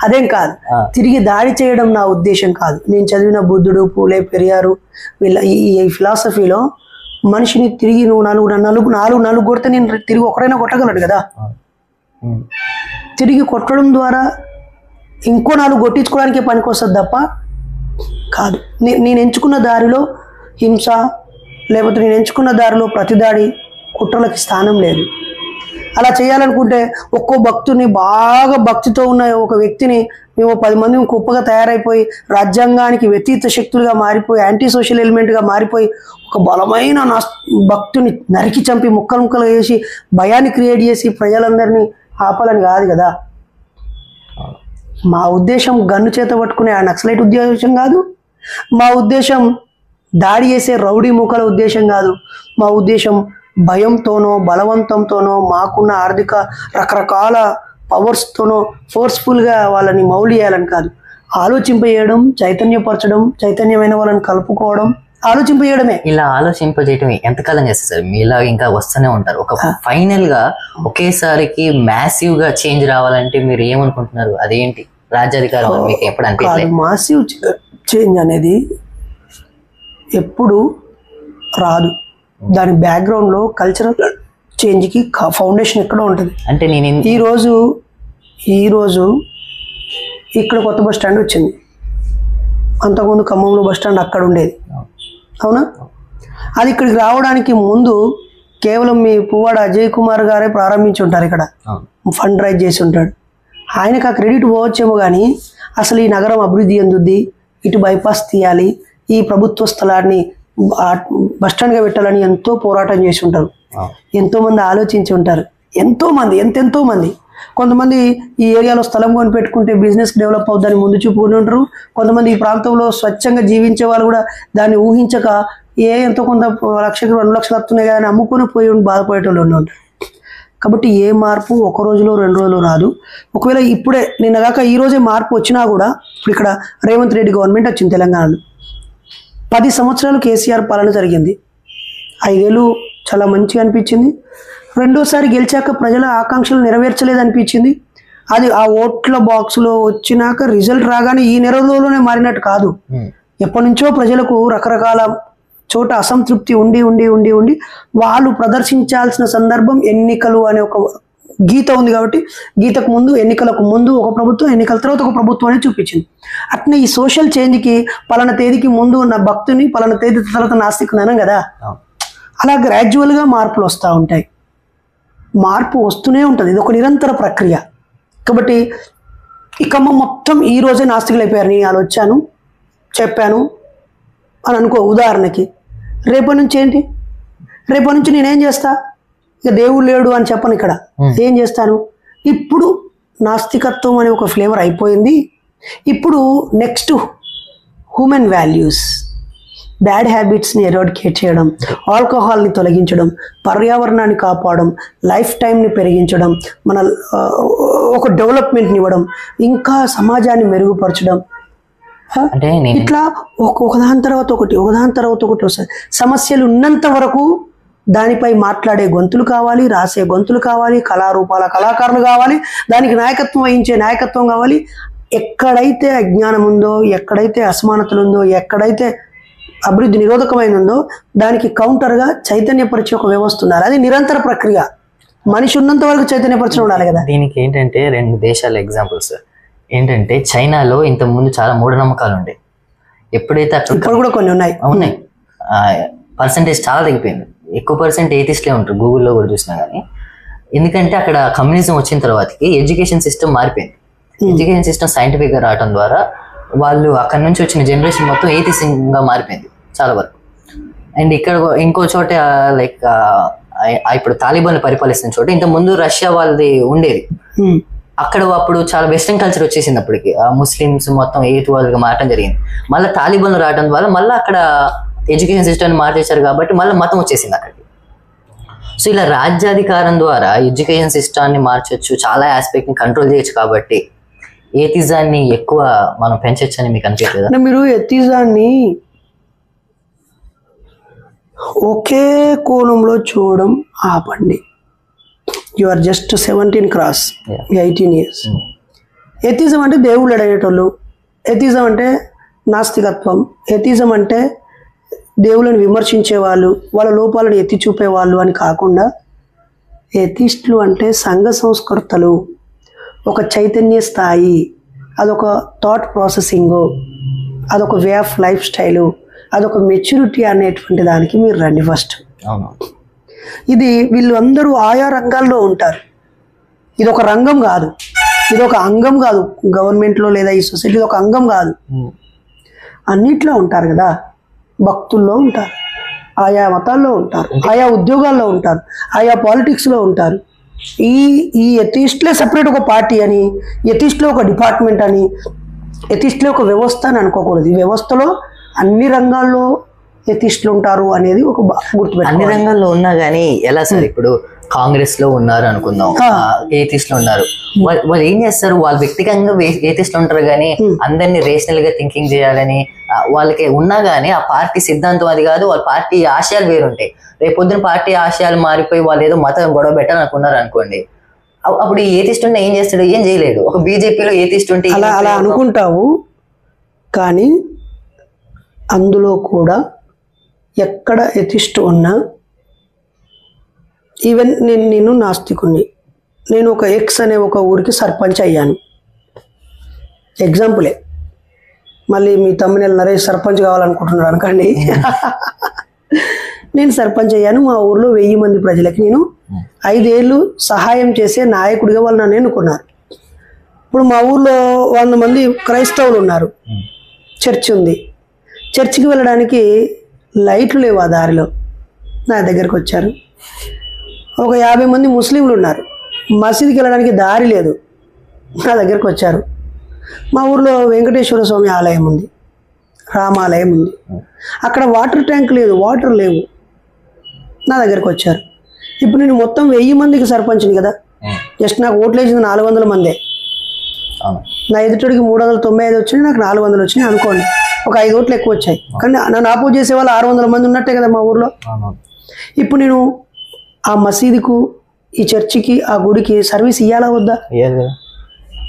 అదేం కాదు, తిరిగి దాడి చేయడం నా ఉద్దేశం కాదు. నేను చదివిన బుద్ధుడు, పూలే, పెరియారు వీళ్ళ ఈ ఫిలాసఫీలో మనిషిని తిరిగి నువ్వు నాలుగు కొడితే నేను తిరిగి ఒకరైనా కొట్టగలడు కదా. తిరిగి కొట్టడం ద్వారా ఇంకో 4 కొట్టించుకోవడానికే పనికి వస్తుంది తప్ప కాదు. నేను ఎంచుకున్న దారిలో హింస లేకపోతే నేను ఎంచుకున్న దారిలో ప్రతిదాడి కుట్రలకి స్థానం లేదు. అలా చేయాలనుకుంటే ఒక్కో భక్తుని బాగా భక్తితో ఉన్న ఒక వ్యక్తిని మేము 10 మంది కుప్పగా తయారైపోయి రాజ్యాంగానికి వ్యతిరేక శక్తులుగా మారిపోయి యాంటీ సోషల్ ఎలిమెంట్గా మారిపోయి ఒక బలమైన భక్తుని నరికి చంపి ముక్కలు వేసి భయాన్ని క్రియేట్ చేసి ప్రజలందరినీ ఆపాలని కాదు కదా. మా ఉద్దేశం గన్ను చేత పట్టుకునే ఆ నక్సలైట్ ఉద్దేశం కాదు, మా ఉద్దేశం దాడి చేసే రౌడీ మూకల ఉద్దేశం కాదు, మా ఉద్దేశం భయంతోనో బలవంతంతోనో మాకున్న ఆర్థిక రకరకాల పవర్స్తోనో ఫోర్స్ఫుల్గా వాళ్ళని మౌలి చేయాలని కాదు. ఆలోచింపజేయడం, చైతన్యపరచడం, చైతన్యమైన వాళ్ళని కలుపుకోవడం, ఆలోచింపజేయడమే. ఇలా ఆలోచింపజేయడం ఎంతకాలం చేస్తారు సార్? మీలా ఇంకా వస్తూనే ఉంటారు. ఒక ఫైనల్ గా ఒకేసారికి మ్యాసివ్ గా చేంజ్ రావాలంటే మీరు ఏమనుకుంటున్నారు? అదేంటి రాజ్యాధికారం మీకు ఎప్పుడు అనిపించలేదు? మాసివ్ చేంజ్ అనేది ఎప్పుడు రాదు. దాని బ్యాక్గ్రౌండ్లో కల్చరల్ చేంజ్కి ఫౌండేషన్ ఎక్కడో ఉంటుంది. అంటే నేను ఈరోజు ఇక్కడ కొత్త బస్ స్టాండ్ వచ్చింది, అంతకుముందు ఖమ్మంలో బస్ స్టాండ్ అక్కడ ఉండేది, అవునా? అది ఇక్కడికి రావడానికి ముందు కేవలం మీ పువ్వాడ అజయ్ కుమార్ గారే ప్రారంభించి ఉంటారు, ఇక్కడ ఫండ్ రైజ్ చేసి ఉంటాడు. ఆయనకు ఆ క్రెడిట్ పోవచ్చేమో కానీ అసలు ఈ నగరం అభివృద్ధి చెందుద్ది, ఇటు బైపాస్ తీయాలి, ఈ ప్రభుత్వ స్థలాన్ని బస్టాండ్గా పెట్టాలని ఎంతో పోరాటం చేసి ఉంటారు, ఎంతోమంది ఆలోచించి ఉంటారు, ఎంతో మంది. కొంతమంది ఈ ఏరియాలో స్థలం కొని పెట్టుకుంటే బిజినెస్ డెవలప్ అవుతుందని ముందు చూపుకుని ఉంటారు. కొంతమంది ఈ ప్రాంతంలో స్వచ్ఛంగా జీవించే వాళ్ళు కూడా దాన్ని ఊహించక ఎంతో కొంత 1 లక్షకి 2 లక్షలు వస్తున్నాయి కానీ అమ్ముకొని పోయి బాధపడేటోళ్ళు ఉంటారు. కాబట్టి ఏ మార్పు 1 రోజులో 2 రోజులు రాదు. ఒకవేళ ఇప్పుడే నిన్నగాక ఈ రోజే మార్పు వచ్చినా కూడా ఇప్పుడు ఇక్కడ రేవంత్ రెడ్డి గవర్నమెంట్ వచ్చింది తెలంగాణలో. 10 సంవత్సరాలు కేసీఆర్ పాలన జరిగింది. 5 ఏళ్ళు చాలా మంచిగా అనిపించింది. రెండోసారి గెలిచాక ప్రజల ఆకాంక్షలు నెరవేర్చలేదనిపించింది. అది ఆ ఓట్ల బాక్స్లో వచ్చినాక రిజల్ట్ రాగానే ఈ నెల రోజుల్లోనే మారినట్టు కాదు. ఎప్పటి నుంచో ప్రజలకు రకరకాల చోట అసంతృప్తి ఉండి ఉండి ఉండి ఉండి వాళ్ళు ప్రదర్శించాల్సిన సందర్భం ఎన్నికలు అనే ఒక గీత ఉంది కాబట్టి గీతకు ముందు ఎన్నికలకు ముందు ఒక ప్రభుత్వం, ఎన్నికల తర్వాత ఒక ప్రభుత్వం అనేది చూపించింది. అట్నే ఈ సోషల్ చేంజ్కి పలానా తేదీకి ముందు ఉన్న భక్తుని పలానా తేదీ తర్వాత నాస్తికుని అనం కదా. అలా గ్రాడ్యువల్గా మార్పులు వస్తూ ఉంటాయి. మార్పు వస్తూనే ఉంటుంది. ఇది ఒక నిరంతర ప్రక్రియ. కాబట్టి ఈ ఖమ్మం మొత్తం ఈ రోజే నాస్తికులు అయిపోయారు. నేను అలా వచ్చాను చెప్పాను అని అనుకో ఉదాహరణకి. రేపటి నుంచి ఏంటి? రేపటి నుంచి నేనేం చేస్తా? ఇక దేవుడు లేడు అని చెప్పను. ఇక్కడ ఏం చేస్తాను? ఇప్పుడు నాస్తికత్వం అనే ఒక ఫ్లేవర్ అయిపోయింది. ఇప్పుడు నెక్స్ట్ హ్యూమన్ వాల్యూస్, బ్యాడ్ హ్యాబిట్స్ని ఎరాడికేట్ చేయడం, ఆల్కహాల్ని తొలగించడం, పర్యావరణాన్ని కాపాడడం, లైఫ్ టైంని పెరిగించడం, మన ఒక డెవలప్మెంట్ని ఇవ్వడం, ఇంకా సమాజాన్ని మెరుగుపరచడం. అంటే ఇట్లా ఒకదాని తర్వాత ఒకటి ఒకదాని తర్వాత ఒకటి వస్తాయి. సమస్యలు ఉన్నంత వరకు దానిపై మాట్లాడే గొంతులు కావాలి, రాసే గొంతులు కావాలి, కళారూపాల కళాకారులు కావాలి, దానికి నాయకత్వం వహించే నాయకత్వం కావాలి. ఎక్కడైతే అజ్ఞానం ఉందో, ఎక్కడైతే అసమానతలు ఉందో, ఎక్కడైతే అభివృద్ధి నిరోధకమైందో దానికి కౌంటర్గా చైతన్యపరిచే ఒక వ్యవస్థ ఉండాలి. అది నిరంతర ప్రక్రియ. మనిషి ఉన్నంత వరకు చైతన్యపరచడం ఉండాలి కదా. దీనికి ఏంటంటే 2 దేశాల ఎగ్జాంపుల్స్ ఏంటంటే, చైనాలో ఇంత ముందు చాలా మూఢనమ్మకాలు ఉండే. ఎప్పుడైతే అక్కడ ఇప్పుడు కూడా కొన్ని ఉన్నాయి పర్సంటేజ్ చాలా తగ్గిపోయింది. ఎక్కువ పర్సెంట్ ఏథిస్ట్లే ఉంటారు గూగుల్లో కూడా చూసినా కానీ. ఎందుకంటే అక్కడ కమ్యూనిజం వచ్చిన తర్వాతకి ఎడ్యుకేషన్ సిస్టమ్ మారిపోయింది. ఎడ్యుకేషన్ సిస్టమ్ సైంటిఫిక్గా రావడం ద్వారా వాళ్ళు అక్కడ నుంచి వచ్చిన జనరేషన్ మొత్తం ఏథిస్ట్గా మారిపోయింది చాలా వరకు. అండ్ ఇక్కడ ఇంకో చోట లైక్ ఇప్పుడు తాలిబాన్లు పరిపాలిస్తున్న చోట ఇంత ముందు రష్యా వాళ్ళది ఉండేది. అక్కడ అప్పుడు చాలా వెస్ట్రన్ కల్చర్ వచ్చేసింది. అప్పటికి ముస్లిమ్స్ మొత్తం ఎయిత్ వాళ్ళుగా మారడం జరిగింది. మళ్ళీ తాలిబాన్లు రావడం వల్ల మళ్ళీ అక్కడ ఎడ్యుకేషన్ సిస్టమ్ని మార్చేశారు కాబట్టి మళ్ళీ మతం వచ్చేసింది అక్కడికి. సో ఇలా రాజ్యాధికారం ద్వారా ఎడ్యుకేషన్ సిస్టమ్ని మార్చొచ్చు, చాలా ఆస్పెక్ట్ని కంట్రోల్ చేయొచ్చు. కాబట్టి ఏథిజాన్ని ఎక్కువ మనం పెంచొచ్చు అని మీకు అనిపించలేదా? మీరు ఎథిజాన్ని ఒకే కోణంలో చూడడం ఆపండి. You are just 17 cross 18 years. Atheism అంటే దేవుళ్ళు అడిగేటోళ్ళు, ఎథిజం అంటే నాస్తికత్వం, ఎథిజం అంటే దేవుళ్ళని విమర్శించే వాళ్ళు, వాళ్ళ లోపాలను ఎత్తి చూపేవాళ్ళు అని కాకుండా ఎథిస్టులు అంటే సంఘ సంస్కర్తలు, ఒక చైతన్య స్థాయి, అదొక థాట్ ప్రాసెసింగు, అదొక వే ఆఫ్ లైఫ్ స్టైలు, అదొక మెచ్యూరిటీ అనేటువంటి దానికి మీరు రండి ఫస్ట్. ఇది వీళ్ళు అందరూ ఆయా రంగాల్లో ఉంటారు. ఇది ఒక రంగం కాదు, ఇది ఒక అంగం కాదు. గవర్నమెంట్లో లేదా ఈ సొసైటీలో ఒక అంగం కాదు. అన్నిట్లో ఉంటారు కదా. భక్తుల్లో ఉంటారు, ఆయా మతాల్లో ఉంటారు, ఆయా ఉద్యోగాల్లో ఉంటారు, ఆయా పాలిటిక్స్లో ఉంటారు. ఈ ఎథిస్ట్లే సపరేట్ ఒక పార్టీ అని, ఎథిస్ట్లో ఒక డిపార్ట్మెంట్ అని, ఎథిస్ట్లో ఒక వ్యవస్థ అని అనుకోకూడదు. ఈ వ్యవస్థలో అన్ని రంగాల్లో ఎథిస్టులు ఉంటారు అనేది ఒక గుర్తుపెట్టాలి. అన్ని రంగాల్లో ఉన్నా కానీ ఎలా సార్? ఇప్పుడు కాంగ్రెస్ లో ఉన్నారు అనుకుందాం, ఏథిస్టులు ఉన్నారు. వాళ్ళు ఏం చేస్తారు? వాళ్ళు వ్యక్తిగతంగా ఏథిస్టులు ఉంటారు కానీ అందరినీ రేషనల్ గా థింకింగ్ చేయాలని వాళ్ళకి ఉన్నా కానీ ఆ పార్టీ సిద్ధాంతం అది కాదు. వాళ్ళ పార్టీ ఆశయాలు వేరుంటాయి. రేపు పొద్దున పార్టీ ఆశయాలు మారిపోయి వాళ్ళు ఏదో మతం గొడవ పెట్టాలనుకున్నారు అనుకోండి, అప్పుడు ఏథిస్ట్ ఉంటే ఏం చేస్తాడు? ఏం చేయలేడు. ఒక బీజేపీలో ఏథిస్ట్ ఉంటే అలా అనుకుంటావు. కానీ అందులో కూడా ఎక్కడ ఎథిస్ట్ ఉన్నా, ఈవెన్ నేను నాస్తికుని, నేను ఒక ఎక్స్ అనే ఒక ఊరికి సర్పంచ్ అయ్యాను. ఎగ్జాంపులే. మళ్ళీ మీ తమ్ముని నరేష్ సర్పంచ్ కావాలనుకుంటున్నాడు అనుకోండి. నేను సర్పంచ్ అయ్యాను. మా ఊర్లో 1000 మంది ప్రజలకి నేను 5 ఏళ్ళు సహాయం చేసే నాయకుడిగా వాళ్ళు నన్ను ఎన్నుకున్నారు. ఇప్పుడు మా ఊర్లో 100 మంది క్రైస్తవులు ఉన్నారు. చర్చ్ ఉంది. చర్చికి వెళ్ళడానికి లైట్లు లేవు ఆ దారిలో. నా దగ్గరకు వచ్చారు. ఒక 50 మంది ముస్లింలు ఉన్నారు. మసీదుకి వెళ్ళడానికి దారి లేదు. నా దగ్గరకు వచ్చారు. మా ఊర్లో వెంకటేశ్వర స్వామి ఆలయం ఉంది, రామాలయం ఉంది. అక్కడ వాటర్ ట్యాంక్ లేదు, వాటర్ లేవు. నా దగ్గరకు వచ్చారు. ఇప్పుడు నేను మొత్తం 1000 మందికి సర్పంచ్ని కదా. జస్ట్ నాకు ఓట్లు వేసింది 400 మందే. నా ఎదుటికి 395 వచ్చినాయి, నాకు 400 వచ్చినాయి అనుకోండి. ఒక 5 ఓట్లు ఎక్కువ వచ్చాయి. కానీ నన్ను ఆపోజ్ చేసే వాళ్ళు 600 మంది ఉన్నట్టే కదా మా ఊర్లో. ఇప్పుడు నేను ఆ మసీదుకు, ఈ చర్చికి, ఆ గుడికి సర్వీస్ ఇవ్వాలా వద్దా?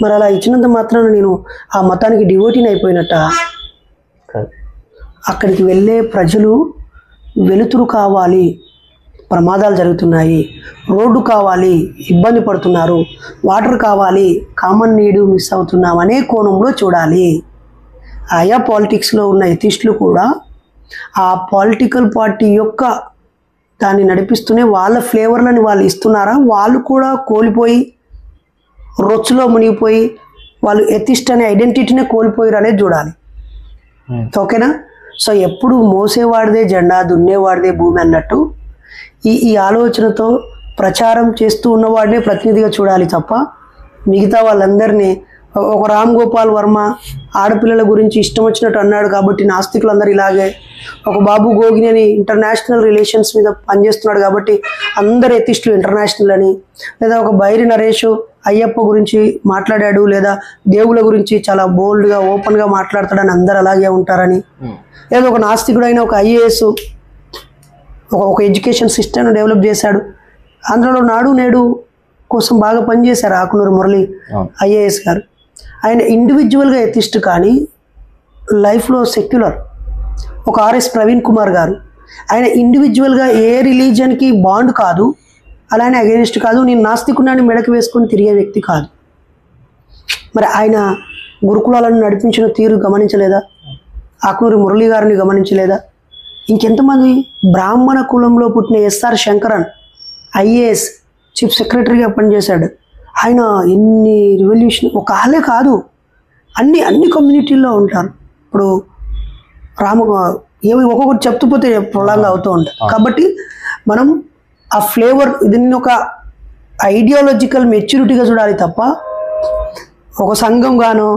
మరి అలా ఇచ్చినంత మాత్రాన నేను ఆ మతానికి డివోటీని అయిపోయినట్ట? అక్కడికి వెళ్ళే ప్రజలు వెలుతురు కావాలి, ప్రమాదాలు జరుగుతున్నాయి, రోడ్డు కావాలి, ఇబ్బంది పడుతున్నారు, వాటర్ కావాలి, కామన్ నీడు మిస్ అవుతున్నాం అనే కోణంలో చూడాలి. ఆయా పాలిటిక్స్లో ఉన్న ఎథిస్టులు కూడా ఆ పొలిటికల్ పార్టీ యొక్క దాన్ని నడిపిస్తూనే వాళ్ళ ఫ్లేవర్లని వాళ్ళు ఇస్తున్నారా, వాళ్ళు కూడా కోల్పోయి రొచ్చులో మునిగిపోయి వాళ్ళు ఎథిస్ట్ అనే ఐడెంటిటీనే కోల్పోయారు అనేది చూడాలి. ఓకేనా? సో ఎప్పుడు మోసేవాడిదే జెండా, దున్నేవాడిదే భూమి అన్నట్టు ఈ ఆలోచనతో ప్రచారం చేస్తూ ఉన్నవాడినే ప్రతినిధిగా చూడాలి తప్ప మిగతా వాళ్ళందరినీ ఒక రామ్ గోపాల్ వర్మ ఆడపిల్లల గురించి ఇష్టం వచ్చినట్టు అన్నాడు కాబట్టి నాస్తికులందరూ ఇలాగే, ఒక బాబు గోగిని అని ఇంటర్నేషనల్ రిలేషన్స్ మీద పనిచేస్తున్నాడు కాబట్టి అందరు ఎథిస్టులు ఇంటర్నేషనల్ అని, లేదా ఒక బైరి నరేష్ అయ్యప్ప గురించి మాట్లాడాడు లేదా దేవుళ్ళ గురించి చాలా బోల్డ్గా ఓపెన్గా మాట్లాడతాడని అందరు అలాగే ఉంటారని, లేదా ఒక నాస్తికుడైన ఒక ఐఏఎస్ ఒక ఎడ్యుకేషన్ సిస్టమ్ను డెవలప్ చేశాడు, ఆంధ్రలో నాడు నేడు కోసం బాగా పనిచేశారు ఆకునూరు మురళి ఐఏఎస్ గారు. ఆయన ఇండివిజువల్గా ఎథిస్ట్ కానీ లైఫ్లో సెక్యులర్. ఒక ఆర్ఎస్ ప్రవీణ్ కుమార్ గారు ఆయన ఇండివిజువల్గా ఏ రిలీజియన్కి బాండ్ కాదు, అలానే అగెనిస్ట్ కాదు, నేను నాస్తికున్నాన్ని మెడకు వేసుకొని తిరిగే వ్యక్తి కాదు. మరి ఆయన గురుకులాలను నడిపించిన తీరు గమనించలేదా? ఆకునూరి మురళి గారిని గమనించలేదా? ఇంకెంతమంది బ్రాహ్మణ కులంలో పుట్టిన ఎస్ఆర్ శంకరన్ ఐఏఎస్ చీఫ్ సెక్రటరీగా పనిచేశాడు. ఆయన ఎన్ని రివల్యూషన్ ఒక ఆలే కాదు, అన్ని కమ్యూనిటీల్లో ఉంటారు. ఇప్పుడు ఏమి ఒక్కొక్కటి చెప్తూ ప్రొలాంగ్ అవుతూ ఉంటాయి. కాబట్టి మనం ఆ ఫ్లేవర్ దీన్ని ఒక ఐడియాలజికల్ మెచ్యూరిటీగా చూడాలి తప్ప ఒక సంఘంగానో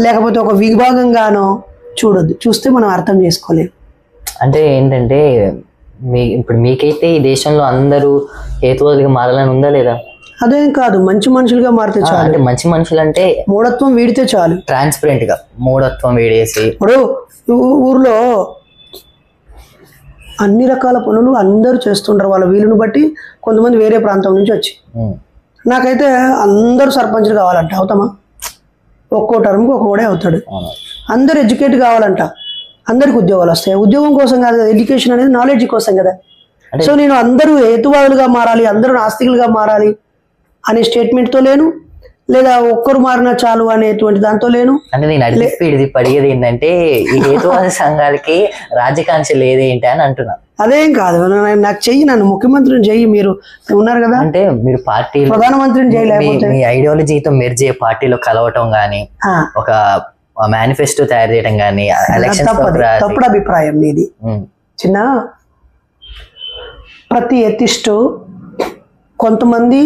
లేకపోతే ఒక విభాగంగానో చూడొద్దు. చూస్తే మనం అర్థం చేసుకోలేము. అంటే ఏంటంటే ఇప్పుడు మీకైతే ఈ దేశంలో అందరూ హేతువాదులుగా మారాలని ఉందా లేదా? అదేం కాదు, మంచి మనుషులుగా మారితే చాలు. అంటే మంచి మనుషులు అంటే మూఢత్వం వీడితే చాలు, ట్రాన్స్పరెంట్ గా మూఢత్వం వీడేసి. ఇప్పుడు ఊర్లో అన్ని రకాల పనులు అందరూ చేస్తుంటారు వాళ్ళ వీలుని బట్టి. కొంతమంది వేరే ప్రాంతం నుంచి వచ్చి, నాకైతే అందరూ సర్పంచ్లు కావాలంట, అవుతామా? ఒక్కో టర్మ్కి ఒక్కోడే అవుతాడు. అందరు ఎడ్యుకేట్ కావాలంట, అందరికి ఉద్యోగాలు వస్తాయి. ఉద్యోగం కోసం కాదు, ఎడ్యుకేషన్ అనేది నాలెడ్జ్ కోసం కదా. సో నేను అందరూ హేతువాదులుగా మారాలి, అందరూ నాస్తికులుగా మారాలి అనే స్టేట్మెంట్తో లేను, లేదా ఒక్కరు మారినా చాలు అనేటువంటి దాంతో లేను. అంటే నేను అడిగి పడిగేది ఏంటంటే ఈ హేతువాద సంఘాలకి రాజకాంక్ష లేదేంటి అని అంటున్నా. అదేం కాదు, నాకు చెయ్యి, నన్ను ముఖ్యమంత్రిని చెయ్యి, మీరు ఉన్నారు కదా. అంటే మీరు పార్టీ ప్రధానమంత్రిని చేయలేకపోతే మీ ఐడియాలజీతో మెర్జ్ అయ్యే పార్టీలో కలవటం గానీ, ఒక మేనిఫెస్టో తయారు చేయడం కానీ, తప్పుడు అభిప్రాయం నీది. చిన్న ప్రతి ఎథిస్టు కొంతమంది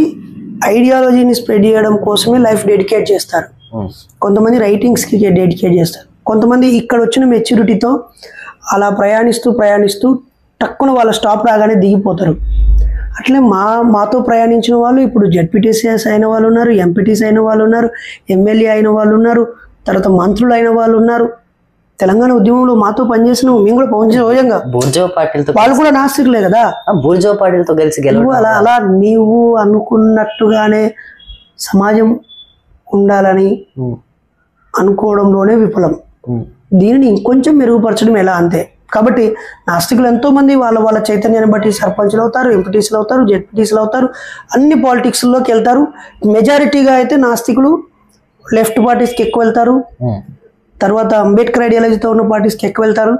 ఐడియాలజీని స్ప్రెడ్ చేయడం కోసమే లైఫ్ డెడికేట్ చేస్తారు, కొంతమంది రైటింగ్స్కి డెడికేట్ చేస్తారు, కొంతమంది ఇక్కడ వచ్చిన మెచ్యూరిటీతో అలా ప్రయాణిస్తూ టక్కున వాళ్ళ స్టాప్ రాగానే దిగిపోతారు. అట్లే మాతో ప్రయాణించిన వాళ్ళు ఇప్పుడు జెడ్పీటీసీఎస్ అయిన వాళ్ళు ఉన్నారు, ఎంపీటీసీ అయిన వాళ్ళు ఉన్నారు, ఎమ్మెల్యే అయిన వాళ్ళు ఉన్నారు, తర్వాత మంత్రులు అయిన వాళ్ళు ఉన్నారు. తెలంగాణ ఉద్యమంలో మాతో పనిచేసిన మేము కూడా పనిచేయంగా బూర్జో పార్టీలతో వాళ్ళు కూడా నాస్తికులే కదా. బూర్జో పార్టీలతో కలిసి అలా నీవు అనుకున్నట్టుగానే సమాజం ఉండాలని అనుకోవడంలోనే విఫలం. దీనిని ఇంకొంచెం మెరుగుపరచడం ఎలా అంతే. కాబట్టి నాస్తికులు ఎంతోమంది వాళ్ళ చైతన్యాన్ని బట్టి సర్పంచ్లు అవుతారు, ఎంపీటీసీలు అవుతారు, జెడ్పీటీసీలు అవుతారు, అన్ని పాలిటిక్స్లోకి వెళ్తారు. మెజారిటీగా అయితే నాస్తికులు లెఫ్ట్ పార్టీస్కి ఎక్కువ వెళ్తారు, తర్వాత అంబేద్కర్ ఐడియాలజీతో ఉన్న పార్టీస్కి ఎక్కువ వెళ్తారు,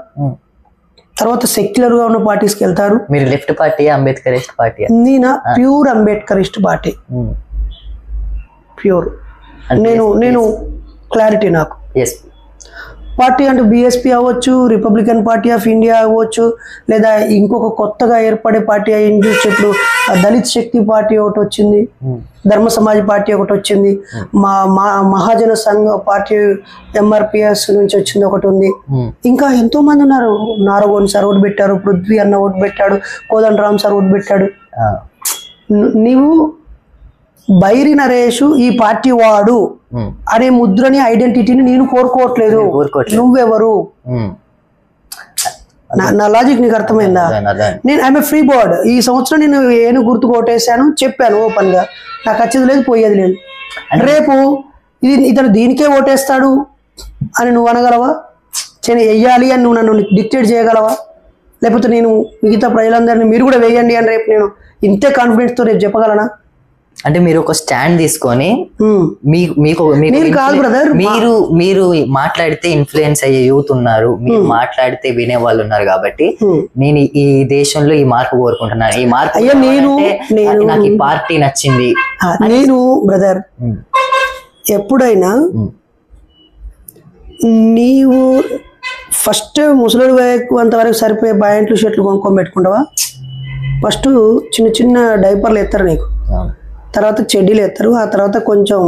తర్వాత సెక్యులర్గా ఉన్న పార్టీస్కి వెళ్తారు. మీరు లెఫ్ట్ పార్టీ అంబేద్కరిస్ట్ పార్టీ? నేను ప్యూర్ అంబేద్కరిస్ట్ పార్టీ, ప్యూర్. నేను క్లారిటీ నాకు పార్టీ అంటే బీఎస్పీ అవ్వచ్చు, రిపబ్లికన్ పార్టీ ఆఫ్ ఇండియా అవ్వచ్చు, లేదా ఇంకొక కొత్తగా ఏర్పడే పార్టీ అయ్యింది. ఇప్పుడు దళిత్ శక్తి పార్టీ ఒకటి వచ్చింది, ధర్మ సమాజ్ పార్టీ ఒకటి వచ్చింది, మహాజన సంఘ పార్టీ ఎంఆర్పిఎస్ నుంచి వచ్చింది ఒకటి ఉంది. ఇంకా ఎంతో మంది ఉన్నారు. నారగోని సార్ ఓటు పెట్టారు, పృథ్వీ అన్న ఓటు పెట్టాడు, కోదండరామ్ సార్ ఓటు పెట్టాడు. నీవు బైరి నరేష్ ఈ పార్టీ వాడు అనే ముద్రని ఐడెంటిటీని నేను కోరుకోవట్లేదు. నువ్వెవరు? నా లాజిక్ నీకు అర్థమైందా? నేను ఐఎమ్ ఏ ఫ్రీ బర్డ్. ఈ సంవత్సరం నేను ఏను గుర్తు కొట్టేశాను, చెప్పాను ఓపెన్ గా, నాకు వచ్చేది లేదు పోయేది లేదు. రేపు ఇతను దీనికే ఓటేస్తాడు అని నువ్వు అనగలవా? వెయ్యాలి అని నువ్వు నన్ను డిక్టేట్ చేయగలవా? లేకపోతే నేను మిగతా ప్రజలందరినీ మీరు కూడా వేయండి అని రేపు నేను ఇంతే కాన్ఫిడెన్స్తో రేపు చెప్పగలనా? అంటే మీరు ఒక స్టాండ్ తీసుకొని మీకు కాదు బ్రదర్, మీరు మాట్లాడితే ఇన్ఫ్లుయెన్స్ అయ్యే యూత్ ఉన్నారు, మీరు మాట్లాడితే వినే వాళ్ళు ఉన్నారు కాబట్టి నేను ఈ దేశంలో ఈ మార్పు కోరుకుంటున్నాను, ఈ మార్పు అయ్యా నాకు ఈ పార్టీ నచ్చింది. నేను బ్రదర్ ఎప్పుడైనా నీవు ఫస్ట్ ముసలి అంతవరకు సరిపోయే ప్యాంట్లు షర్ట్లు కొనుక్కొని పెట్టుకుంటావా? ఫస్ట్ చిన్న చిన్న డైపర్లు ఎత్తారు నీకు, తర్వాత చెడ్డీలు ఎత్తారు, ఆ తర్వాత కొంచెం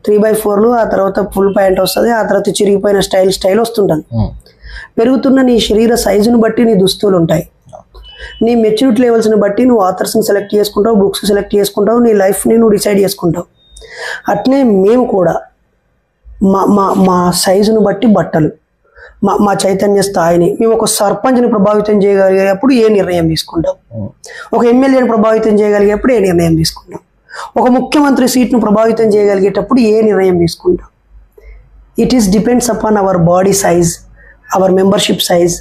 3x4లు, ఆ తర్వాత ఫుల్ ప్యాంట్ వస్తుంది, ఆ తర్వాత చిరిగిపోయిన స్టైల్ వస్తుంటుంది. పెరుగుతున్న నీ శరీర సైజుని బట్టి నీ దుస్తులు ఉంటాయి. నీ మెచ్యూరిటీ లెవెల్స్ని బట్టి నువ్వు ఆథర్స్ని సెలెక్ట్ చేసుకుంటావు, బుక్స్ సెలెక్ట్ చేసుకుంటావు, నీ లైఫ్ని నువ్వు డిసైడ్ చేసుకుంటావు. అట్నే మేము కూడా మా సైజును బట్టి బట్టలు, మా చైతన్య స్థాయిని, మేము ఒక సర్పంచ్ని ప్రభావితం చేయగలిగేటప్పుడు ఏ నిర్ణయం తీసుకుంటాం, ఒక ఎమ్మెల్యేని ప్రభావితం చేయగలిగేటప్పుడు ఏ నిర్ణయం తీసుకుంటాం, ఒక ముఖ్యమంత్రి సీట్ను ప్రభావితం చేయగలిగేటప్పుడు ఏ నిర్ణయం తీసుకుంటాం. It is depends upon our body size, our membership size.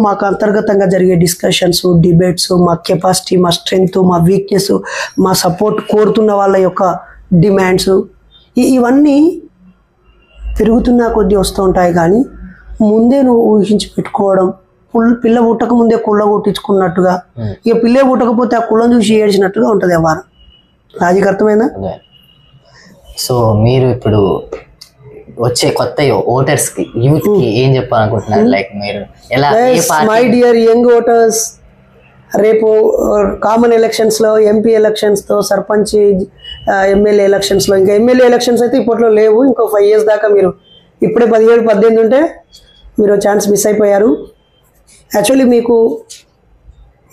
మాకు అంతర్గతంగా జరిగే డిస్కషన్స్, డిబేట్స్, మా కెపాసిటీ, మా స్ట్రెంగ్త్, మా వీక్నెస్, మా సపోర్ట్ కోరుతున్న వాళ్ళ యొక్క డిమాండ్స్, ఇవన్నీ పెరుగుతున్న కొద్దీ వస్తూ ఉంటాయి. కానీ ముందే నువ్వు ఊహించి పెట్టుకోవడం, పిల్ల పుట్టక ముందే కుళ్ళ కొట్టించుకున్నట్టుగా, ఇక పిల్లే పుట్టకపోతే ఆ కుళ్ళను చూసి ఏడ్చినట్టుగా ఉంటుంది వ్యవహారం. రాజీకి అర్థమైందా? సో మీరు ఇప్పుడు వచ్చే కొత్త ఓటర్స్ కి, యూత్ కి ఏం చెప్పాలనుకుంటున్నారు? లైక్ మీరు ఎలా, మై డియర్ యంగ్ ఓటర్స్, రేపు కామన్ ఎలక్షన్స్లో, ఎంపీ ఎలక్షన్స్తో, సర్పంచ్, ఎమ్మెల్యే ఎలక్షన్స్లో, ఇంకా ఎమ్మెల్యే ఎలక్షన్స్ అయితే ఇప్పట్లో లేవు, ఇంకో 5 years దాకా మీరు ఇప్పుడే 17-18 ఉంటే మీరు ఛాన్స్ మిస్ అయిపోయారు. యాక్చువల్లీ మీకు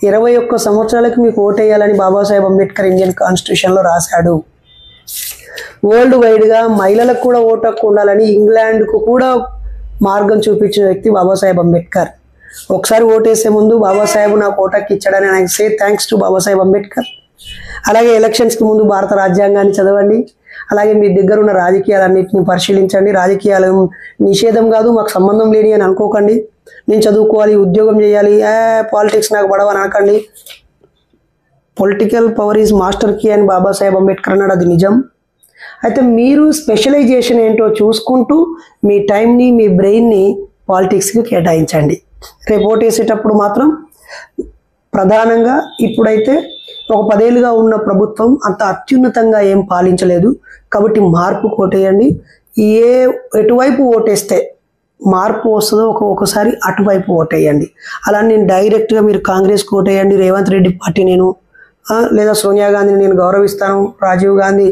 21 సంవత్సరాలకి మీకు ఓటేయాలని బాబాసాహెబ్ అంబేద్కర్ ఇండియన్ కాన్స్టిట్యూషన్లో రాశాడు. వరల్డ్ వైడ్గా మహిళలకు కూడా ఓటు హక్కు ఉండాలని ఇంగ్లాండ్కు కూడా మార్గం చూపించిన వ్యక్తి బాబాసాహెబ్ అంబేద్కర్. ఒకసారి ఓటేసే ముందు బాబాసాహెబ్ నాకు ఓటు హక్కు ఇచ్చాడని నాకు say thanks to Babasaheb Ambedkar. అలాగే ఎలక్షన్స్కి ముందు భారత రాజ్యాంగాన్ని చదవండి. అలాగే మీ దగ్గర ఉన్న రాజకీయాలన్నింటినీ పరిశీలించండి. రాజకీయాలు నిషేధం కాదు, మాకు సంబంధం లేని అని అనుకోకండి. నేను చదువుకోవాలి, ఉద్యోగం చేయాలి, పాలిటిక్స్ నాకు పడవని అనకండి. Political power is master key అని బాబాసాహెబ్ అంబేద్కర్ అన్నాడు, అది నిజం. అయితే మీరు స్పెషలైజేషన్ ఏంటో చూసుకుంటూ మీ టైంని, మీ బ్రెయిన్ని పాలిటిక్స్కి కేటాయించండి. రేపు ఓటేసేటప్పుడు మాత్రం ప్రధానంగా ఇప్పుడైతే ఒక 10 ఏళ్ళుగా ఉన్న ప్రభుత్వం అంత అత్యున్నతంగా ఏం పాలించలేదు కాబట్టి మార్పు ఓటేయండి. ఎటువైపు ఓటేస్తే మార్పు వస్తుందో ఒకసారి అటువైపు ఓటేయండి. అలా నేను డైరెక్ట్గా మీరు కాంగ్రెస్కి ఓటేయండి, రేవంత్ రెడ్డి పార్టీ నేను, లేదా సోనియా గాంధీని నేను గౌరవిస్తాను, రాజీవ్ గాంధీ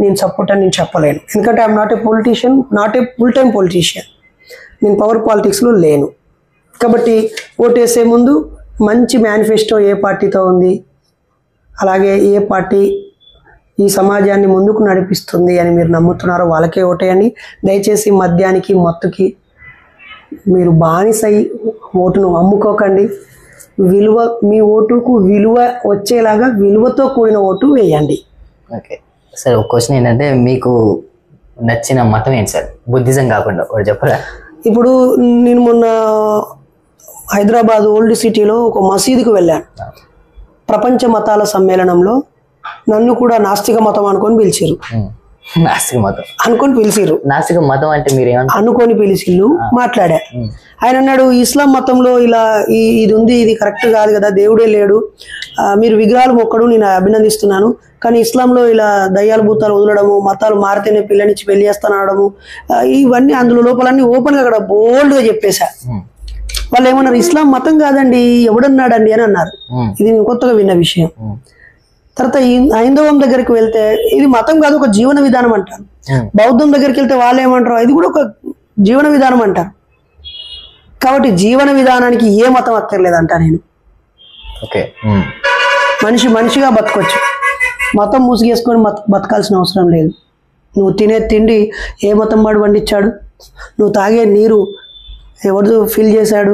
నేను సపోర్ట్ అని నేను చెప్పలేను. ఎందుకంటే I'm not a politician, not a full time politician, నేను పవర్ పాలిటిక్స్లో లేను. కాబట్టి ఓటేసే ముందు మంచి మేనిఫెస్టో ఏ పార్టీతో ఉంది, అలాగే ఏ పార్టీ ఈ సమాజాన్ని ముందుకు నడిపిస్తుంది అని మీరు నమ్ముతున్నారో వాళ్ళకే ఓటేయండి. దయచేసి మద్యానికి, మత్తుకి మీరు బానిసై ఓటును అమ్ముకోకండి. విలువ, మీ ఓటుకు విలువ వచ్చేలాగా విలువతో కూడిన ఓటు వేయండి. ఓకే సార్, ఒక క్వశ్చన్ ఏంటంటే మీకు నచ్చిన మతం ఏంటి సార్, బుద్ధిజం కాకుండా ఒకటి చెప్పరా? ఇప్పుడు నేను మొన్న హైదరాబాద్ ఓల్డ్ సిటీలో ఒక మసీదుకు వెళ్ళాను. ప్రపంచ మతాల సమ్మేళనంలో నన్ను కూడా నాస్తిక మతం అనుకొని పిలిచిరు. నాస్తిక మతం అనుకొని పిలిచిరు. నాస్తిక మతం అంటే మీరేమన్నా అనుకొని పిలిచిళ్ళు, మాట్లాడా. ఆయన అన్నాడు, ఇస్లాం మతంలో ఇలా ఇది ఉంది, ఇది కరెక్ట్ కాదు కదా, దేవుడే లేడు, మీరు విగ్రహాలు మొక్కడు నేను అభినందిస్తున్నాను, కానీ ఇస్లాంలో ఇలా దయ్యాలు భూతాలు వదలడము, మతాలు మారితేనే పిల్లనిచ్చి పెళ్లి చేస్తానడము, ఇవన్నీ అందులో లోపలన్నీ ఓపెన్గా అక్కడ బోల్డ్గా చెప్పేశా. వాళ్ళు ఏమన్నారు, ఇస్లాం మతం కాదండి, ఎవడన్నాడండి అని అన్నారు. ఇది నేను కొత్తగా విన్న విషయం. తర్వాత హైందవం దగ్గరికి వెళ్తే ఇది మతం కాదు, ఒక జీవన విధానం అంటారు. బౌద్ధం దగ్గరికి వెళ్తే వాళ్ళు ఏమంటారు, ఇది కూడా ఒక జీవన విధానం అంటారు. కాబట్టి జీవన విధానానికి ఏ మతం అక్కర్లేదంట నేను. మనిషిగా బతకొచ్చు, మతం మూసిగేసుకొని బతకాల్సిన అవసరం లేదు. నువ్వు తినే తిండి ఏ మతం వాడు వండించాడు, నువ్వు తాగే నీరు ఎవడు ఫిల్ చేశాడు,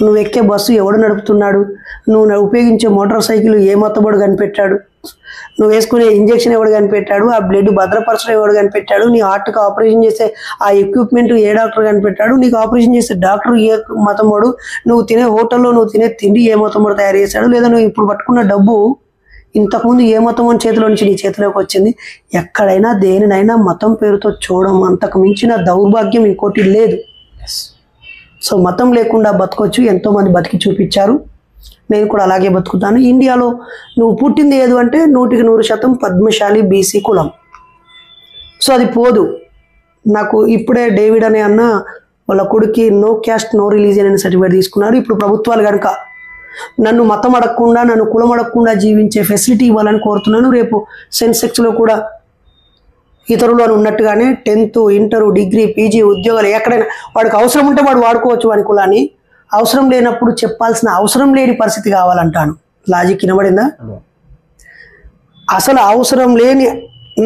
నువ్వు ఎక్కే బస్సు ఎవడు నడుపుతున్నాడు, నువ్వు ఉపయోగించే మోటార్ సైకిల్ ఏ మొత్తబడు కనిపెట్టాడు, నువ్వు వేసుకునే ఇంజెక్షన్ ఎవడు కనిపెట్టాడు, ఆ బ్లడ్ భద్రపరచడం ఎవడు కనిపెట్టాడు, నీ హార్ట్కి ఆపరేషన్ చేసే ఆ ఎక్విప్మెంట్ ఏ డాక్టర్ కనిపెట్టాడు, నీకు ఆపరేషన్ చేసే డాక్టర్ ఏ మతమోడు, నువ్వు తినే హోటల్లో నువ్వు తినే తిండి ఏ మతమోడు తయారు చేశాడు, లేదా నువ్వు ఇప్పుడు పట్టుకున్న డబ్బు ఇంతకుముందు ఏ మతం చేతిలో నుంచి నీ చేతిలోకి వచ్చింది. ఎక్కడైనా దేనినైనా మతం పేరుతో చూడడం అంతకు మించిన దౌర్భాగ్యం ఇంకోటి లేదు. సో మతం లేకుండా బతకొచ్చు, ఎంతోమంది బతికి చూపించారు. నేను కూడా అలాగే బతుకుతాను. ఇండియాలో నువ్వు పుట్టింది ఏదు అంటే 100% పద్మశాలి బీసీ కులం. సో అది పోదు. నాకు ఇప్పుడే డేవిడ్ అనే అన్న వాళ్ళ కొడుకు నో క్యాస్ట్ నో రిలీజియన్ అనే సర్టిఫికేట్ తీసుకున్నారు. ఇప్పుడు ప్రభుత్వాలు కనుక నన్ను మతం అడగకుండా, నన్ను కులం అడగకుండా జీవించే ఫెసిలిటీ ఇవ్వాలని కోరుతున్నాను. రేపు సెన్సెక్స్లో కూడా ఇతరులు అని ఉన్నట్టుగానే 10th, ఇంటర్, డిగ్రీ, పీజీ ఉద్యోగాలు ఎక్కడైనా వాడికి అవసరం ఉంటే వాడు వాడుకోవచ్చు వాడి కులాన్ని. అవసరం లేనప్పుడు చెప్పాల్సిన అవసరం లేని పరిస్థితి కావాలంటాను. లాజిక్ వినబడిందా? అసలు అవసరం లేని,